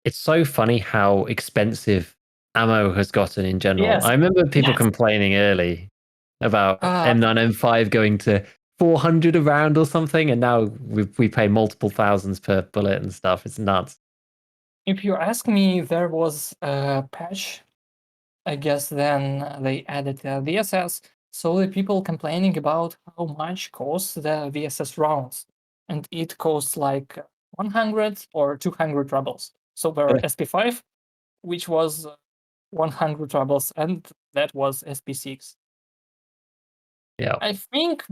Speaker 2: It's so funny how expensive ammo has gotten in general.
Speaker 3: Yes,
Speaker 2: I remember people
Speaker 3: yes.
Speaker 2: complaining early about
Speaker 3: Uh,
Speaker 2: M9, M5 going to 400 a round or something, and now we pay multiple thousands per bullet and stuff. It's nuts.
Speaker 3: if you ask me, there was a patch. I guess then they added VSS. So the people complaining about how much costs the VSS rounds, and it costs like 100 or 200 rubles. So there
Speaker 2: Yeah.
Speaker 3: SP5, which was 100 rubles, and that was SP6.
Speaker 2: Yeah.
Speaker 3: I think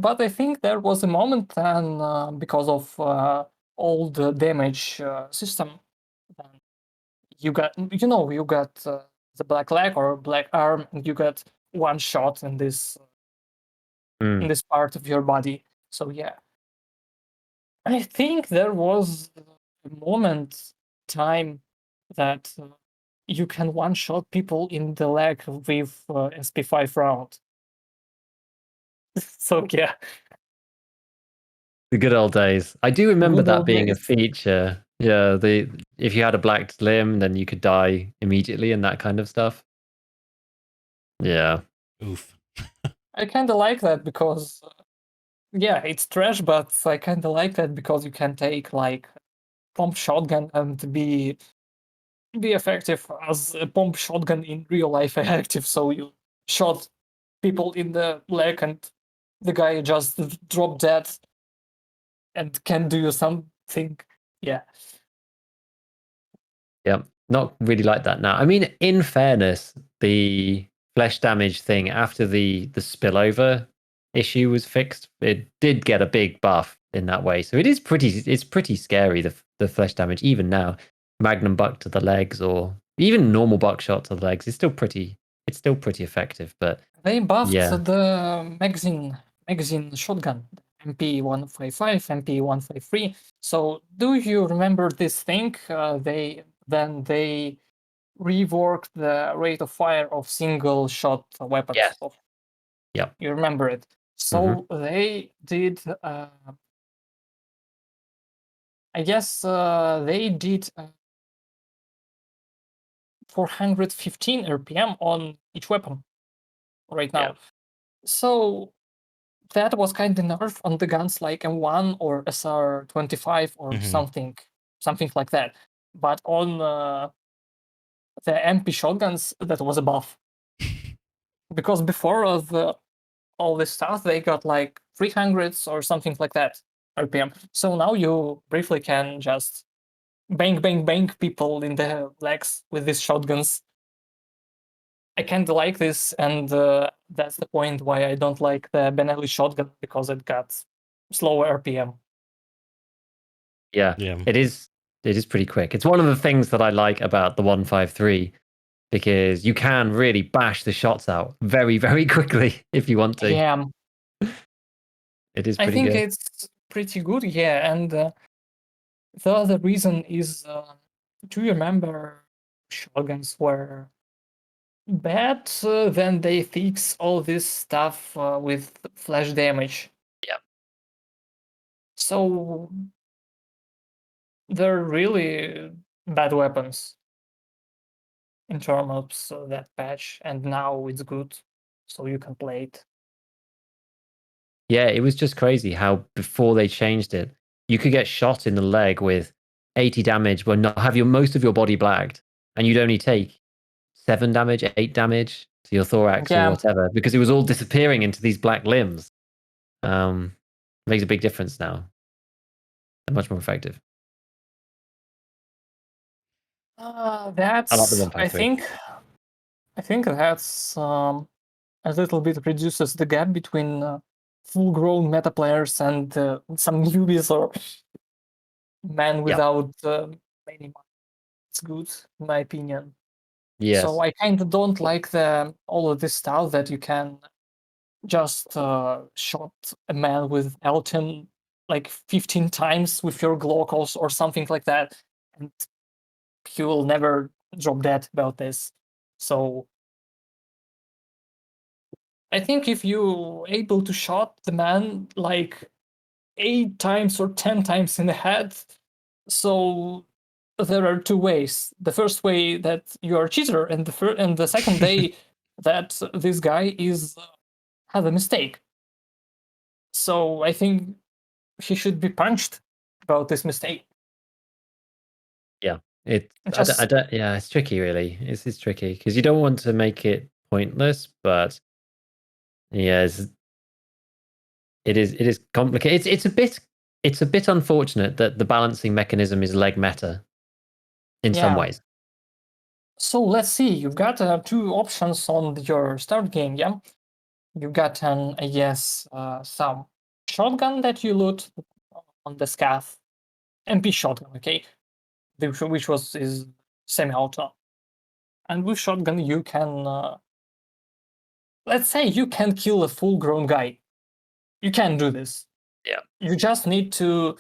Speaker 3: there was a moment then because of all the damage system, then you got the black leg or black arm, and you got one shot in
Speaker 2: Mm.
Speaker 3: this part of your body. So yeah, I think there was a moment time that you can one shot people in the leg with SP5 round. So yeah,
Speaker 2: The good old days. I do remember
Speaker 3: good
Speaker 2: that
Speaker 3: old
Speaker 2: being a
Speaker 3: days.
Speaker 2: feature. Yeah, if you had a black limb, then you could die immediately and that kind of stuff. Yeah.
Speaker 1: Oof.
Speaker 3: I kind of like that because yeah, it's trash, but I kind of like that because you can take like pump shotgun and be effective as a pump shotgun in real life effective. So you shot people in the leg and the guy just dropped dead and can do something. Yeah.
Speaker 2: Yeah, not really like that now. I mean, in fairness, the flesh damage thing after the spillover issue was fixed, it did get a big buff in that way. So it's pretty scary, the flesh damage even now. Magnum buck to the legs or even normal buckshot to the legs is still pretty effective, but
Speaker 3: They buffed
Speaker 2: yeah.
Speaker 3: the magazine shotgun, MP155, MP153. So do you remember this thing? They reworked the rate of fire of single shot weapons.
Speaker 2: Yes. Yep.
Speaker 3: You remember it. So they did I guess they did 415 RPM on each weapon right now.
Speaker 2: Yeah.
Speaker 3: So that was kind of nerf on the guns like M1 or SR25 or
Speaker 1: Mhm.
Speaker 3: something like that. But on the MP shotguns, that was a buff. Because before of all this stuff, they got like 300s or something like that RPM. So now you briefly can just bang, bang, bang people in the legs with these shotguns. I kind of like this, and that's the point why I don't like the Benelli shotgun because it got slower RPM.
Speaker 2: Yeah.
Speaker 1: Yeah.
Speaker 2: It is pretty quick. It's one of the things that I like about the 153 because you can really bash the shots out very, very quickly if you want to.
Speaker 3: Yeah,
Speaker 2: It is
Speaker 3: I
Speaker 2: pretty
Speaker 3: think
Speaker 2: good.
Speaker 3: it's pretty good, yeah. And the other reason is, do you remember shotguns were bad? Then they fix all this stuff with flash damage.
Speaker 2: Yeah.
Speaker 3: So they're really bad weapons in terms of that patch, and now it's good, so you can play it.
Speaker 2: Yeah, it was just crazy how before they changed it, you could get shot in the leg with 80 damage, but not have most of your body blacked, and you'd only take 7 damage, 8 damage to your thorax or
Speaker 3: Yeah.
Speaker 2: whatever, because it was all disappearing into these black limbs. Makes a big difference now. They're much more effective. I like the
Speaker 3: That's,
Speaker 2: 1.3.
Speaker 3: I think that's a little bit reduces the gap between full-grown meta players and some newbies or men without many money. It's good, in my opinion.
Speaker 2: Yes.
Speaker 3: So I kind of don't like all of this stuff that you can just shot a man with L10 like 15 times with your Glock or something like that, and he will never drop dead about this. So I think if you able to shot the man like 8 times or 10 times in the head, so there are two ways. The first way that you are a cheater, and the second day that this guy is have a mistake. So I think he should be punched about this mistake.
Speaker 2: Yeah, yeah, it's tricky, really. It's tricky because you don't want to make it pointless, but yeah, it is complicated. It's a bit unfortunate that the balancing mechanism is leg meta in some ways.
Speaker 3: So let's see. You've got two options on your start game. Yeah, you got some shotgun that you loot on the scav, MP shotgun. Okay, which is semi-auto, and with shotgun you can let's say you can kill a full-grown guy. You can do this.
Speaker 2: Yeah.
Speaker 3: You just need to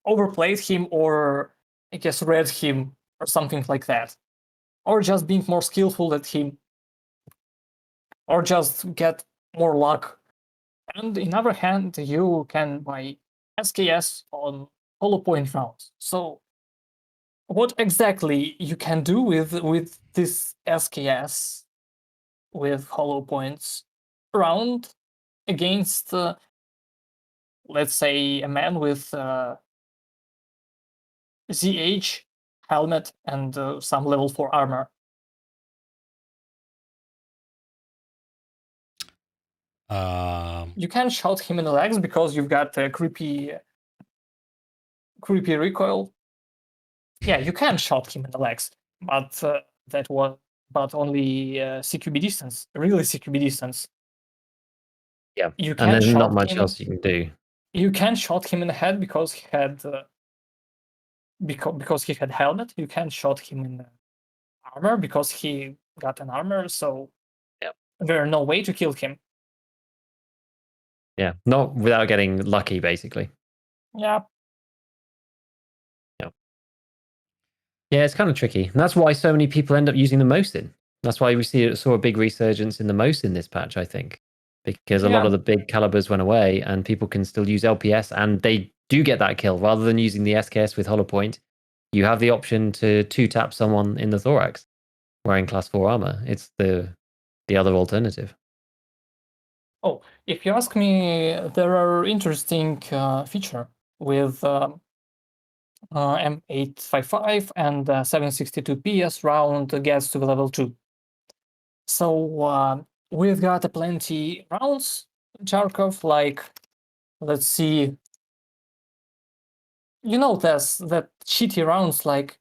Speaker 3: overplay him, or I guess read him or something like that, or just being more skillful at him, or just get more luck. And in other hand, you can buy SKS on hollow point rounds. So what exactly you can do with this SKS with hollow points round against let's say a man with ZH helmet and some level 4 armor? You can shot him in the legs because you've got a creepy recoil. Yeah, you can shot him in the legs, but only CQB distance, really CQB distance.
Speaker 2: Yeah,
Speaker 3: You
Speaker 2: and
Speaker 3: can
Speaker 2: there's not
Speaker 3: shot
Speaker 2: much
Speaker 3: him.
Speaker 2: else you can do.
Speaker 3: You can shot him in the head because he had because he had helmet. You can shot him in the armor because he got an armor. So there's no way to kill him.
Speaker 2: Yeah, not without getting lucky, basically.
Speaker 3: Yeah.
Speaker 2: Yeah, it's kind of tricky. And that's why so many people end up using the Mosin. That's why we saw a big resurgence in the Mosin this patch, I think. Because a lot of the big calibers went away and people can still use LPS and they do get that kill. Rather than using the SKS with hollow point, you have the option to 2-tap someone in the thorax wearing class 4 armor. It's the other alternative.
Speaker 3: Oh, if you ask me, there are interesting feature with M855 and 762 PS round gets to the level 2. So we've got plenty rounds, Tarkov, like, let's see, you know, there's that shitty rounds like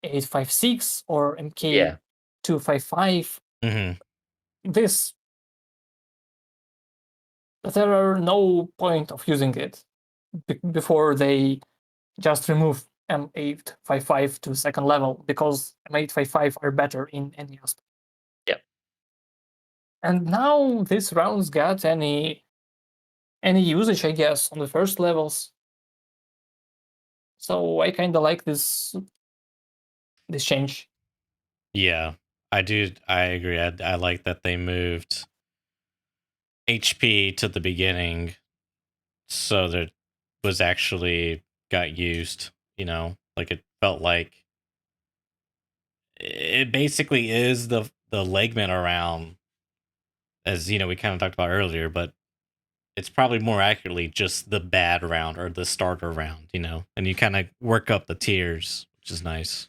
Speaker 3: M856 or MK255. This, there are no point of using it before they just remove M855 to second level, because M855 are better in any aspect.
Speaker 2: Yep.
Speaker 3: And now this rounds got any any usage, I guess, on the first levels. So I kind of like this change.
Speaker 1: Yeah, I do. I agree. I like that they moved HP to the beginning, so that was actually got used. Like it felt like it basically is the legman around, as we kind of talked about earlier, but it's probably more accurately just the bad round or the starter round, and you kind of work up the tiers, which is nice.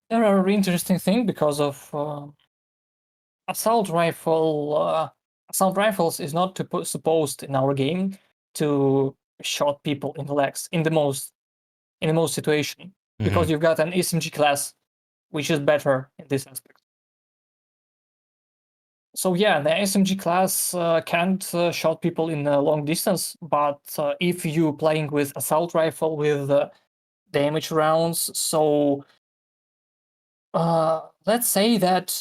Speaker 3: There are interesting thing because of assault rifles is not supposed in our game to shot people in the legs in the most situation, because you've got an SMG class which is better in this aspect. So yeah, the SMG class can't shot people in a long distance, but if you playing with assault rifle with damage rounds, so let's say that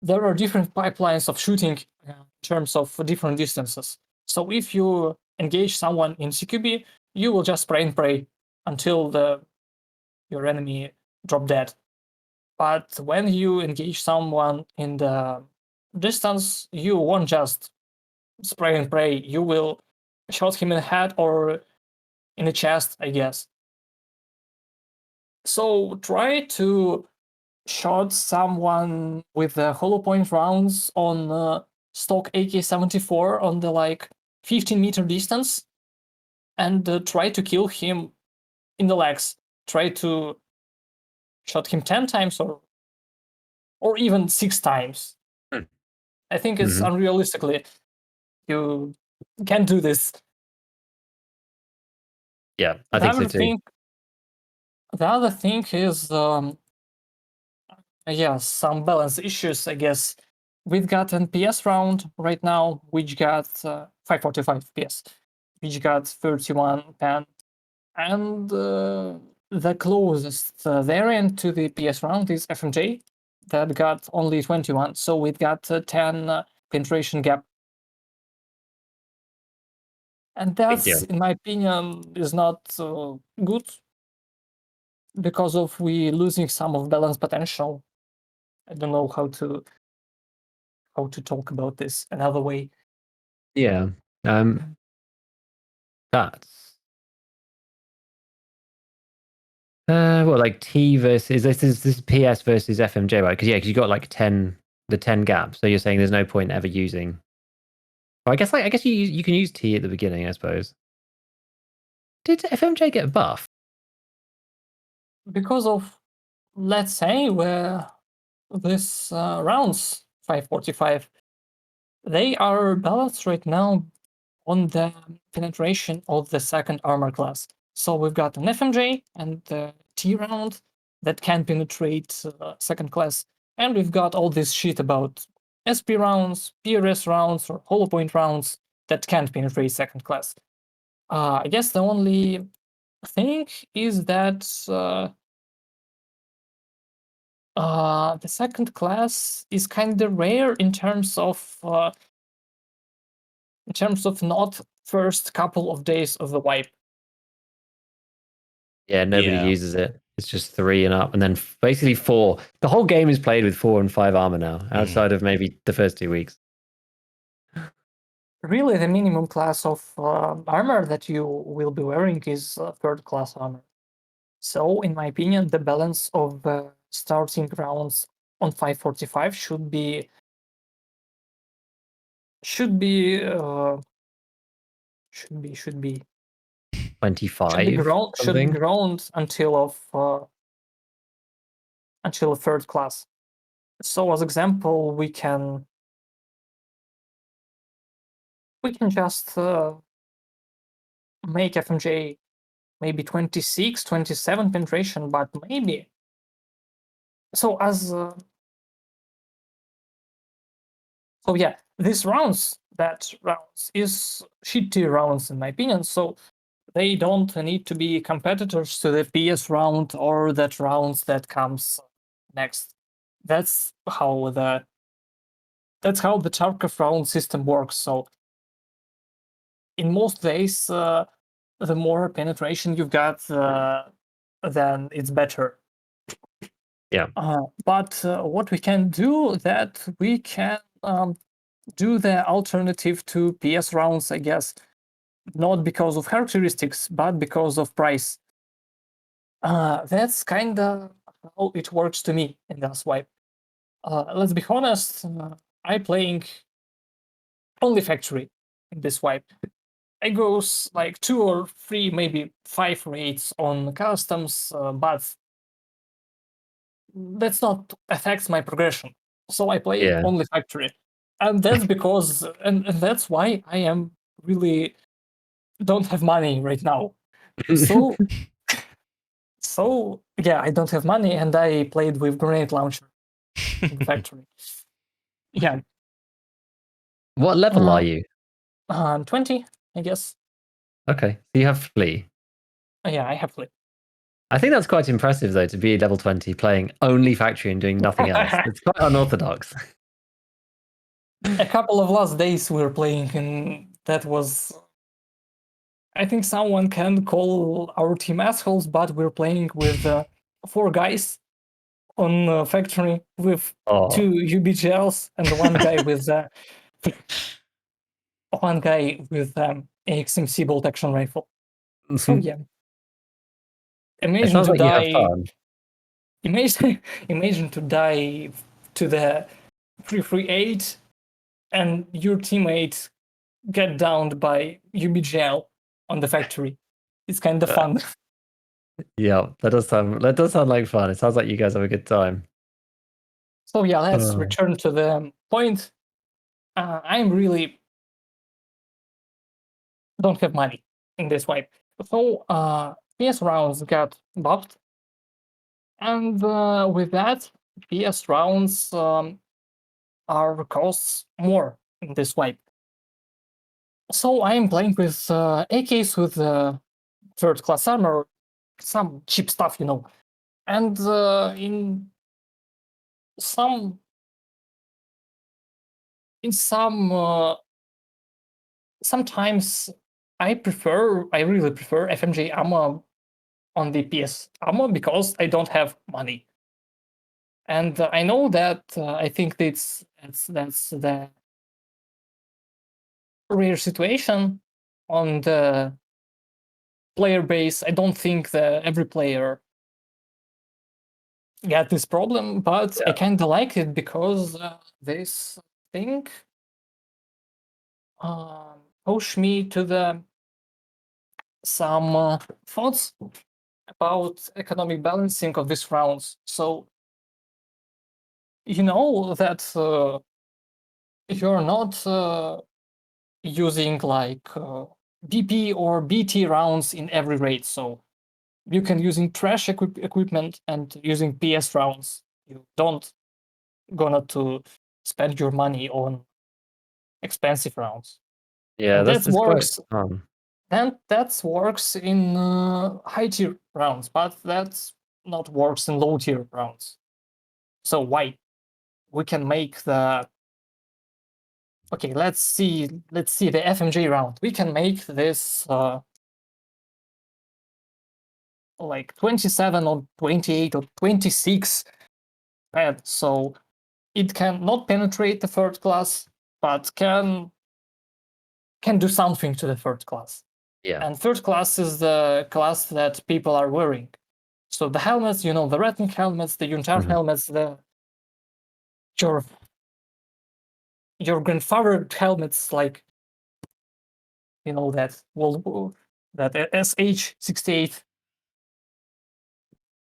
Speaker 3: there are different pipelines of shooting in terms of different distances. So if you engage someone in CQB, you will just spray and pray until your enemy drop dead. But when you engage someone in the distance, you won't just spray and pray. You will shot him in the head or in the chest, I guess. So try to shot someone with the hollow point rounds on stock AK-74 on the 15-meter distance, and try to kill him in the legs. Try to shot him 10 times or even 6 times. I think it's unrealistically. You can't do this.
Speaker 2: Yeah, I think so too.
Speaker 3: The other thing is, some balance issues, I guess. We've got an PS round right now, which got 545 PS, which got 31 pen, and the closest variant to the PS round is FMJ, that got only 21. So we've got 10 penetration gap. And that's, in my opinion, is not good, because of we losing some of balance potential. I don't know how to talk about this another way.
Speaker 2: Yeah. That's like T versus this is PS versus FMJ, right? Because you got like 10 gaps. So you're saying there's no point ever using. Well, I guess you can use T at the beginning, I suppose. Did FMJ get a buff?
Speaker 3: Because of, let's say, where this rounds 545, they are balanced right now on the penetration of the second armor class. So we've got an FMJ and the T round that can penetrate second class, and we've got all this shit about SP rounds, PRS rounds, or hollow point rounds that can't penetrate second class. I guess the only thing is that the second class is kind of rare in terms of not first couple of days of the wipe.
Speaker 2: Yeah, nobody uses it. It's just 3 and up, and then basically 4. The whole game is played with 4 and 5 armor now, outside of maybe the first 2 weeks.
Speaker 3: Really, the minimum class of armor that you will be wearing is third class armor. So, in my opinion, the balance of starting rounds on 545 should be
Speaker 2: 25.
Speaker 3: Should be ground until third class. So, as example, we can just make FMJ maybe 26, 27 penetration, but maybe. So these rounds is shitty rounds in my opinion. So they don't need to be competitors to the PS round or that rounds that comes next. That's how the Tarkov round system works. So in most days, the more penetration you've got, then it's better.
Speaker 2: Yeah.
Speaker 3: But what we can do, that we can do the alternative to PS rounds, I guess, not because of characteristics, but because of price. That's kind of how it works to me in that swipe. Let's be honest, I playing only factory in this swipe. I goes like 2 or 3, maybe 5 raids on customs, but that's not affects my progression. So I play
Speaker 2: Yeah.
Speaker 3: only factory, and that's because, and that's why I am really don't have money right now. So yeah, I don't have money, and I played with grenade launcher in factory. Yeah,
Speaker 2: What level are you?
Speaker 3: 20, I guess.
Speaker 2: Okay, so you have flee.
Speaker 3: Yeah, I have flee.
Speaker 2: I think that's quite impressive, though, to be level 20 playing only factory and doing nothing else. It's quite unorthodox.
Speaker 3: A couple of last days we were playing, and that was. I think someone can call our team assholes, but we're playing with 4 guys on factory with 2
Speaker 2: Oh,
Speaker 3: UBGLs and one guy with AXMC bolt action rifle. So yeah,
Speaker 2: it
Speaker 3: imagine
Speaker 2: sounds
Speaker 3: to
Speaker 2: like you have
Speaker 3: die.
Speaker 2: fun.
Speaker 3: Imagine to die to the 338 and your teammate get downed by UBGL on the factory. It's kind of fun.
Speaker 2: Yeah, that does sound like fun. It sounds like you guys have a good time.
Speaker 3: So yeah, let's
Speaker 2: Oh.
Speaker 3: return to the point. I'm really don't have money in this wipe. So PS rounds got buffed, and with that, PS rounds are costs more in this wipe. So I'm playing with AKs with third class armor, some cheap stuff, and in some sometimes I really prefer FMJ ammo on the PS ammo because I don't have money. And I know that I think that's the rare situation on the player base. I don't think that every player got this problem, but I
Speaker 2: Yeah.
Speaker 3: kind of like it because this thing push me to the some thoughts about economic balancing of these rounds. So you know that you're not using like BP or BT rounds in every raid. So you can using trash equipment and using PS rounds. You don't gonna to spend your money on expensive rounds.
Speaker 2: Yeah,
Speaker 3: And that
Speaker 2: that's quite
Speaker 3: works.
Speaker 2: fun.
Speaker 3: Then that works in high tier rounds, but that's not works in low tier rounds. So why? We can make the okay. Let's see the FMJ round. We can make this like 27 or 28 or 26 pad. So it can not penetrate the third class, but can do something to the third class.
Speaker 2: Yeah.
Speaker 3: And third class is the class that people are wearing. So the helmets, the Ratnik helmets, the Yuntar
Speaker 2: Mhm.
Speaker 3: helmets, your grandfather helmets, like that that SH-68.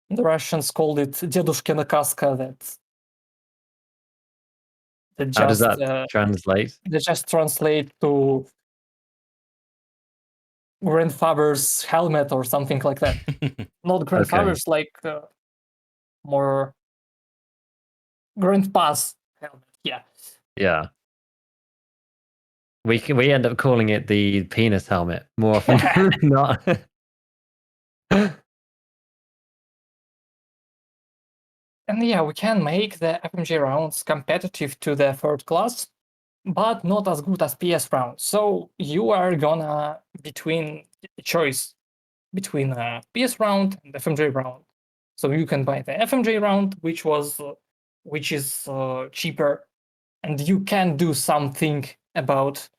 Speaker 3: The Russians called it Dedushkina Kaska. That
Speaker 2: How does
Speaker 3: just
Speaker 2: that translate?
Speaker 3: they just translate to grandfather's helmet or something like that. Not grandfather's, like more grandpa's helmet. Yeah.
Speaker 2: Yeah. We end up calling it the penis helmet more often than not.
Speaker 3: And yeah, we can make the FMG rounds competitive to the third class. but not as good as PS round. So you are gonna between choice between a PS round and FMJ round. So you can buy the FMJ round, which is cheaper, and you can do something about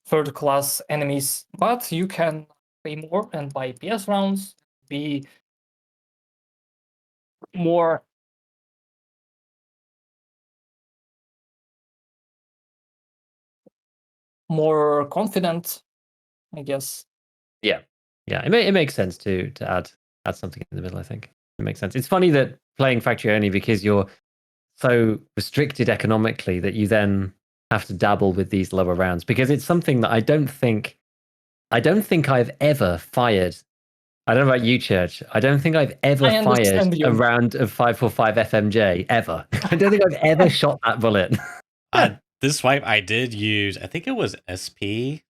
Speaker 3: third class enemies, but you can pay more and buy PS rounds, be more confident, I guess.
Speaker 2: Yeah, it makes sense to add something in the middle. I think it makes sense. It's funny that playing factory only, because you're so restricted economically that you then have to dabble with these lower rounds, because it's something that I don't think I've ever fired. I don't know about you, Church. I don't think I've ever
Speaker 3: I
Speaker 2: fired
Speaker 3: understand you.
Speaker 2: a round of 545 FMJ ever. I don't think I've ever shot that bullet.
Speaker 1: This wipe I did use, I think it was SP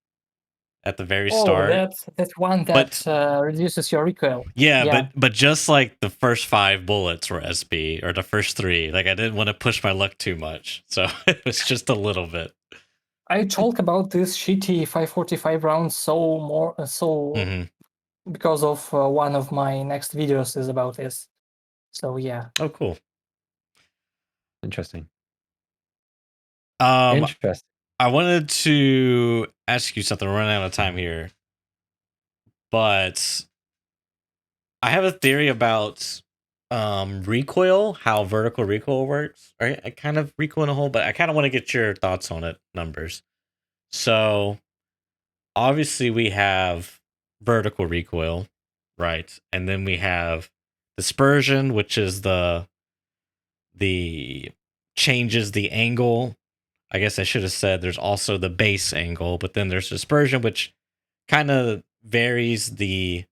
Speaker 1: at the very
Speaker 3: Oh,
Speaker 1: start.
Speaker 3: that's one that reduces your recoil.
Speaker 1: Yeah, but just like the first 5 bullets were SP, or the first 3. Like, I didn't want to push my luck too much, so it was just a little bit.
Speaker 3: I talk about this shitty 545 rounds
Speaker 1: Mhm.
Speaker 3: because of one of my next videos is about this. So yeah.
Speaker 1: Oh, cool.
Speaker 2: Interesting.
Speaker 1: Interesting. I wanted to ask you something. We're running out of time here, but I have a theory about recoil, how vertical recoil works. Right? I kind of recoil in a hole, but I kind of want to get your thoughts on it, Numbers. So obviously we have vertical recoil, right? And then we have dispersion, which is the changes the angle. I guess I should have said there's also the base angle, but then there's dispersion, which kind of varies the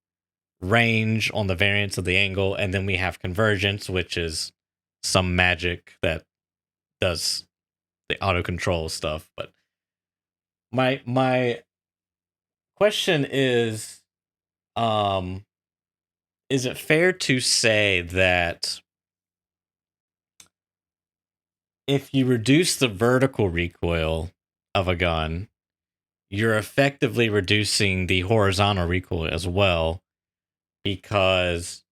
Speaker 1: range on the variance of the angle, and then we have convergence, which is some magic that does the auto control stuff. But my question is it fair to say that if you reduce the vertical recoil of a gun, you're effectively reducing the horizontal recoil as well? Because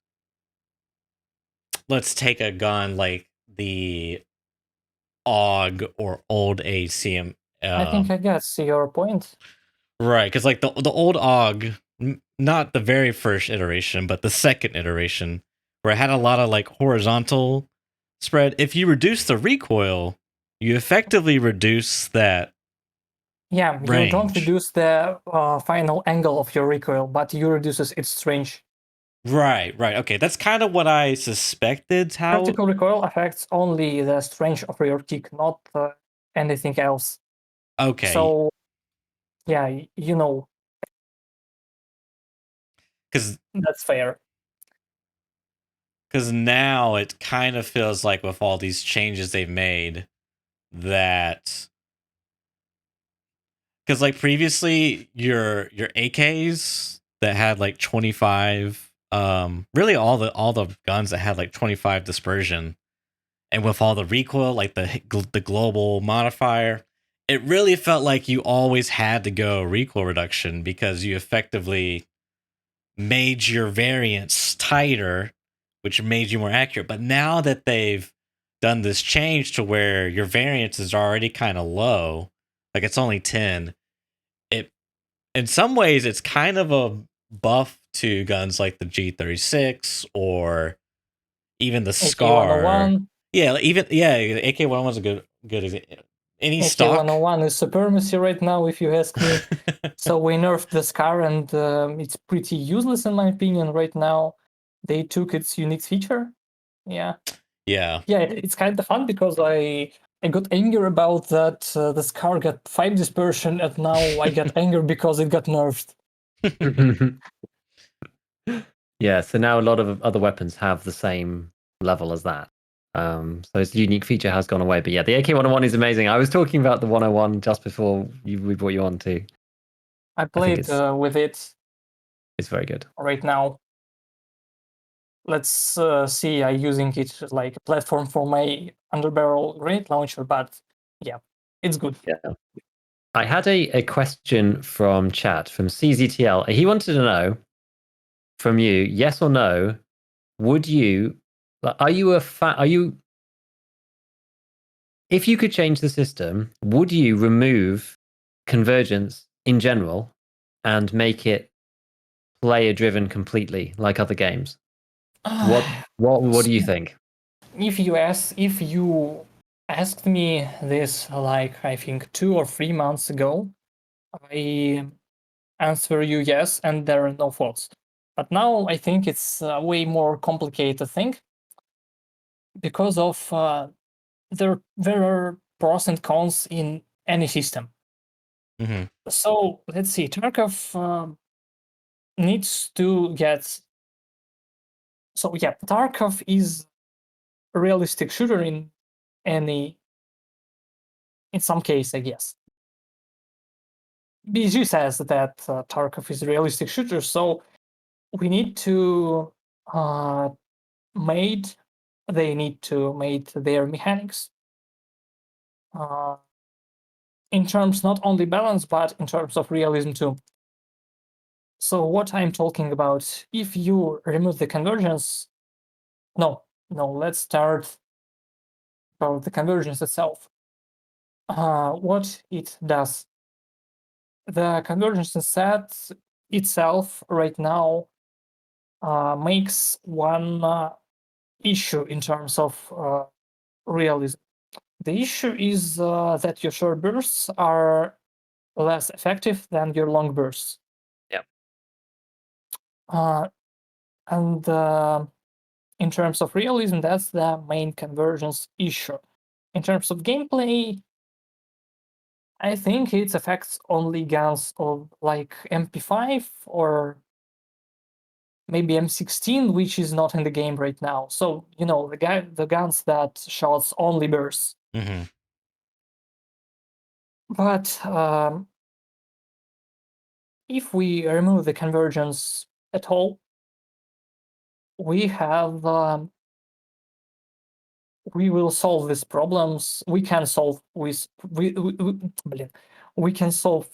Speaker 1: let's take a gun like the AUG or old ACM.
Speaker 3: I think I guess your point.
Speaker 1: Right, because like the old AUG, not the very first iteration, but the second iteration, where it had a lot of like horizontal spread. If you reduce the recoil, you effectively reduce that.
Speaker 3: Yeah,
Speaker 1: range.
Speaker 3: You don't reduce the final angle of your recoil, but you reduces its range.
Speaker 1: Right. Okay, that's kind of what I suspected. How
Speaker 3: Vertical recoil affects only the strength of your kick, not anything else.
Speaker 1: Okay.
Speaker 3: So, yeah, you know,
Speaker 1: because
Speaker 3: that's fair.
Speaker 1: Because now it kind of feels like with all these changes they've made that, because like previously your AKs that had like 25, really all the guns that had like 25 dispersion, and with all the recoil, like the global modifier, it really felt like you always had to go recoil reduction because you effectively made your variance tighter, which made you more accurate. But now that they've done this change to where your variance is already kind of low, like it's only 10, it in some ways it's kind of a buff to guns like the G36 or even the Scar. Yeah, the AK-101 is a good example. Any stock
Speaker 3: AK-101 is supremacy right now, if you ask me. So we nerfed the Scar, and it's pretty useless in my opinion right now. They took its unique feature. Yeah, it's kind of fun because I got angry about that the Scar got 5 dispersion, and now I get angry because it got nerfed.
Speaker 2: Yeah, so now a lot of other weapons have the same level as that. So its unique feature has gone away. But yeah, the AK-101 is amazing. I was talking about the 101 just before we brought you on too.
Speaker 3: I played with it.
Speaker 2: It's very good
Speaker 3: right now. Let's see. I'm using it like a platform for my underbarrel grenade launcher, but yeah. it's good.
Speaker 2: Yeah. I had a question from chat from CZTL. He wanted to know from you, yes or no, would you, are you if you could change the system, would you remove convergence in general and make it player driven completely like other games? What do you think?
Speaker 3: If you asked me this like I think 2 or 3 months ago, I answer you yes, and there are no faults. But now I think it's a way more complicated thing because of there are pros and cons in any system.
Speaker 1: Mm-hmm.
Speaker 3: So let's see, Tarkov needs to get. So yeah, Tarkov is a realistic shooter in some case, I guess. BG says that Tarkov is a realistic shooter, so we need to they need to make their mechanics in terms not only balance but in terms of realism too. So what I'm talking about, if you remove the convergence, let's start about the convergence itself. What it does, the convergence set itself right now makes one issue in terms of realism. The issue is that your short bursts are less effective than your long bursts.
Speaker 2: Yep.
Speaker 3: And in terms of realism, that's the main convergence issue. In terms of gameplay, I think it affects only guns of like MP5 or maybe M16, which is not in the game right now. So the guns that shots only bursts.
Speaker 1: Mm-hmm.
Speaker 3: But if we remove the convergence at all, we have we will solve these problems. We can solve with we can solve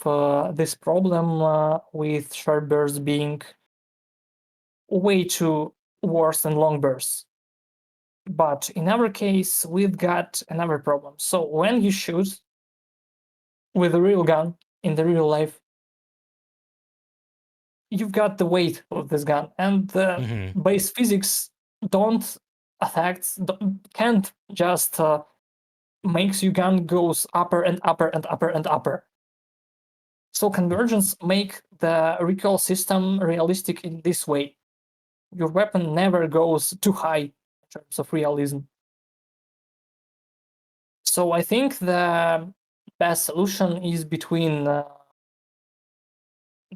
Speaker 3: this problem with short bursts being way too worse than long bursts. But in our case, we've got another problem. So when you shoot with a real gun in the real life, you've got the weight of this gun, and the
Speaker 1: Mm-hmm.
Speaker 3: base physics can't just makes your gun goes upper and upper and upper and upper. So convergence make the recoil system realistic in this way. Your weapon never goes too high in terms of realism. So I think the best solution is between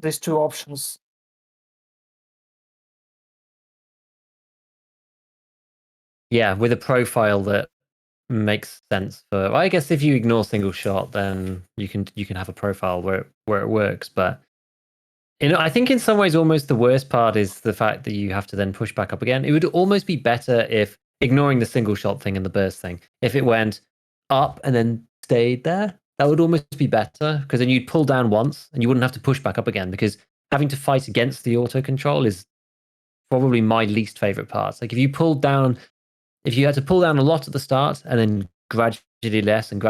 Speaker 3: these two options.
Speaker 2: Yeah, with a profile that makes sense for. Well, I guess if you ignore single shot, then you can have a profile where it works. But I think in some ways, almost the worst part is the fact that you have to then push back up again. It would almost be better if, ignoring the single shot thing and the burst thing, if it went up and then stayed there. That would almost be better, because then you'd pull down once and you wouldn't have to push back up again, because having to fight against the auto control is probably my least favorite part. Like if you had to pull down a lot at the start and then gradually less and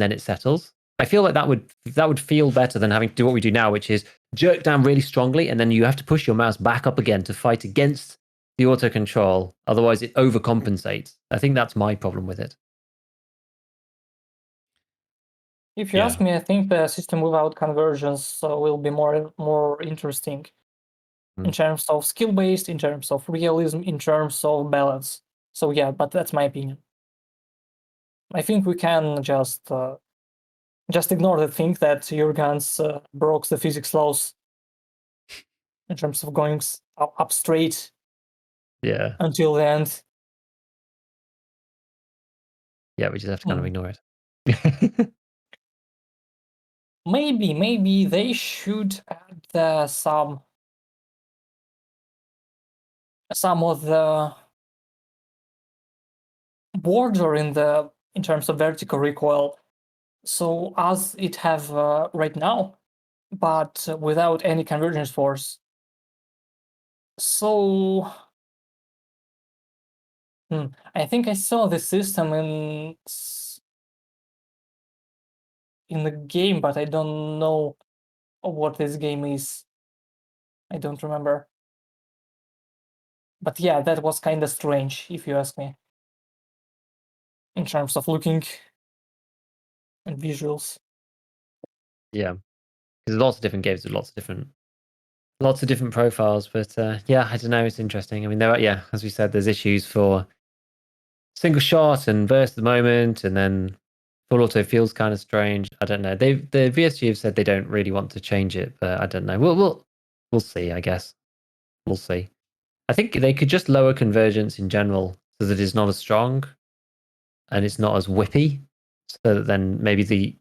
Speaker 2: then it settles, I feel like that would feel better than having to do what we do now, which is jerk down really strongly and then you have to push your mouse back up again to fight against the auto control. Otherwise it overcompensates. I think that's my problem with it.
Speaker 3: If you ask me, I think the system without convergence will be more interesting in terms of skill based, in terms of realism, in terms of balance. So yeah, but that's my opinion. I think we can just ignore the thing that your guns broke the physics laws in terms of going up straight.
Speaker 2: Yeah.
Speaker 3: Until the end.
Speaker 2: Yeah, we just have to kind of ignore it.
Speaker 3: Maybe they should add some of the border in terms of vertical recoil. So as it have right now, but without any convergence force. So I think I saw the system in the game, but I don't know what this game is. I don't remember. But yeah, that was kind of strange, if you ask me, in terms of looking and visuals.
Speaker 2: Yeah, because there's lots of different games with lots of different profiles. But yeah, I don't know. It's interesting. I mean, as we said, there's issues for single shot and burst at the moment, and then full auto feels kind of strange. I don't know. The VSG have said they don't really want to change it, but I don't know. We'll see. I guess we'll see. I think they could just lower convergence in general so that it's not as strong and it's not as whippy. So that then maybe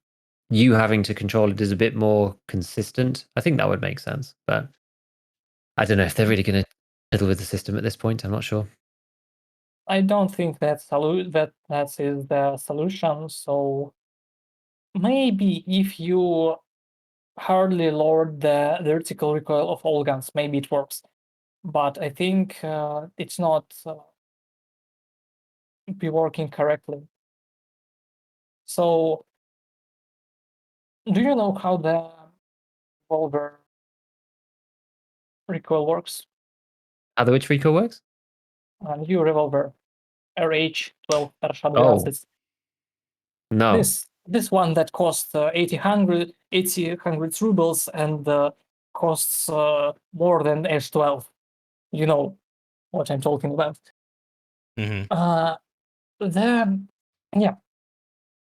Speaker 2: you having to control it is a bit more consistent. I think that would make sense, but I don't know if they're really going to fiddle with the system at this point. I'm not sure.
Speaker 3: I don't think that is the solution. So maybe if you hardly lowered the vertical recoil of all guns, maybe it works. But I think it's not be working correctly. So, do you know how the revolver recoil works?
Speaker 2: How the which recoil works?
Speaker 3: New revolver RH12 Rashad
Speaker 2: Oh,
Speaker 3: Glasses.
Speaker 2: no.
Speaker 3: This one that costs 800 rubles and costs more than H12. You know what I'm talking about.
Speaker 1: Mm-hmm.
Speaker 3: Then, yeah,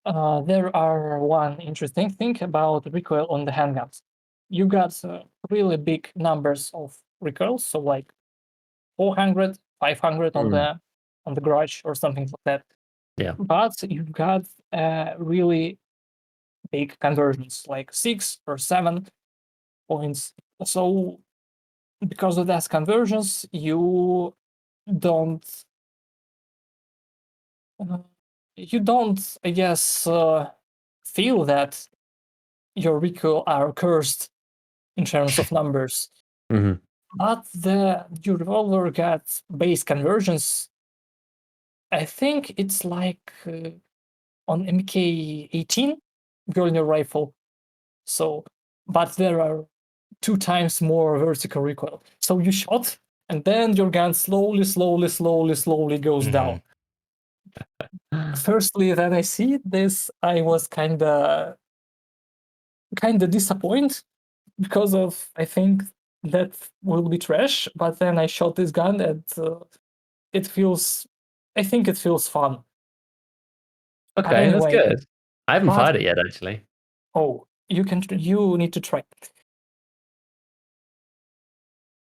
Speaker 3: there are one interesting thing about recoil on the handguns. You got really big numbers of recoils, so like 400, 500 on the garage or something like that.
Speaker 2: Yeah.
Speaker 3: But you've got really big conversions, like 6 or 7 points. So because of that conversions, you don't I guess feel that your recoil are cursed in terms of numbers.
Speaker 2: Mm-hmm.
Speaker 3: But your revolver got base conversions. I think it's like on MK18 Girlinger rifle. So, but there are 2 times more vertical recoil. So you shot, and then your gun slowly goes down. Firstly, then I see this, I was kinda disappointed because of I think that will be trash. But then I shot this gun, and it feels. I think it feels fun. But
Speaker 2: Okay, that's
Speaker 3: anyway,
Speaker 2: good. I haven't
Speaker 3: but
Speaker 2: fired it yet, actually.
Speaker 3: you need to try it.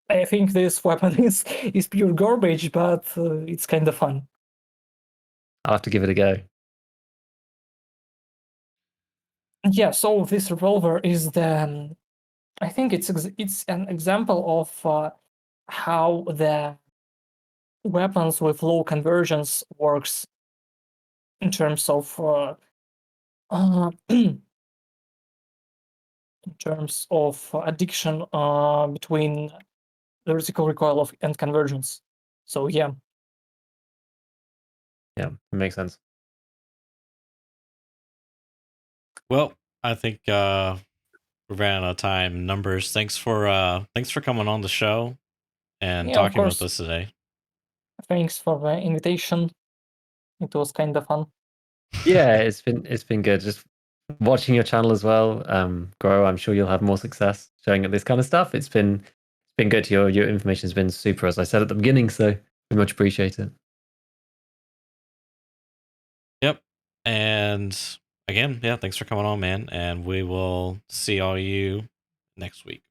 Speaker 3: I think this weapon is pure garbage, but it's kind of fun.
Speaker 2: I'll have to give it a go.
Speaker 3: Yeah, so this revolver is the. I think it's an example of how the weapons with low conversions works in terms of in terms of addiction between vertical recoil and convergence. So yeah.
Speaker 2: Yeah, it makes sense.
Speaker 1: Well, I think we ran out of time. Numbers. Thanks for coming on the show and
Speaker 3: Yeah, of
Speaker 1: talking with
Speaker 3: course.
Speaker 1: us today.
Speaker 3: Thanks for the invitation. It was kind of fun.
Speaker 2: Yeah, it's been good. Just watching your channel as well grow. I'm sure you'll have more success showing up this kind of stuff. It's been good. Your information has been super, as I said at the beginning. So we much appreciate it.
Speaker 1: Yep. And again, yeah, thanks for coming on, man. And we will see all you next week.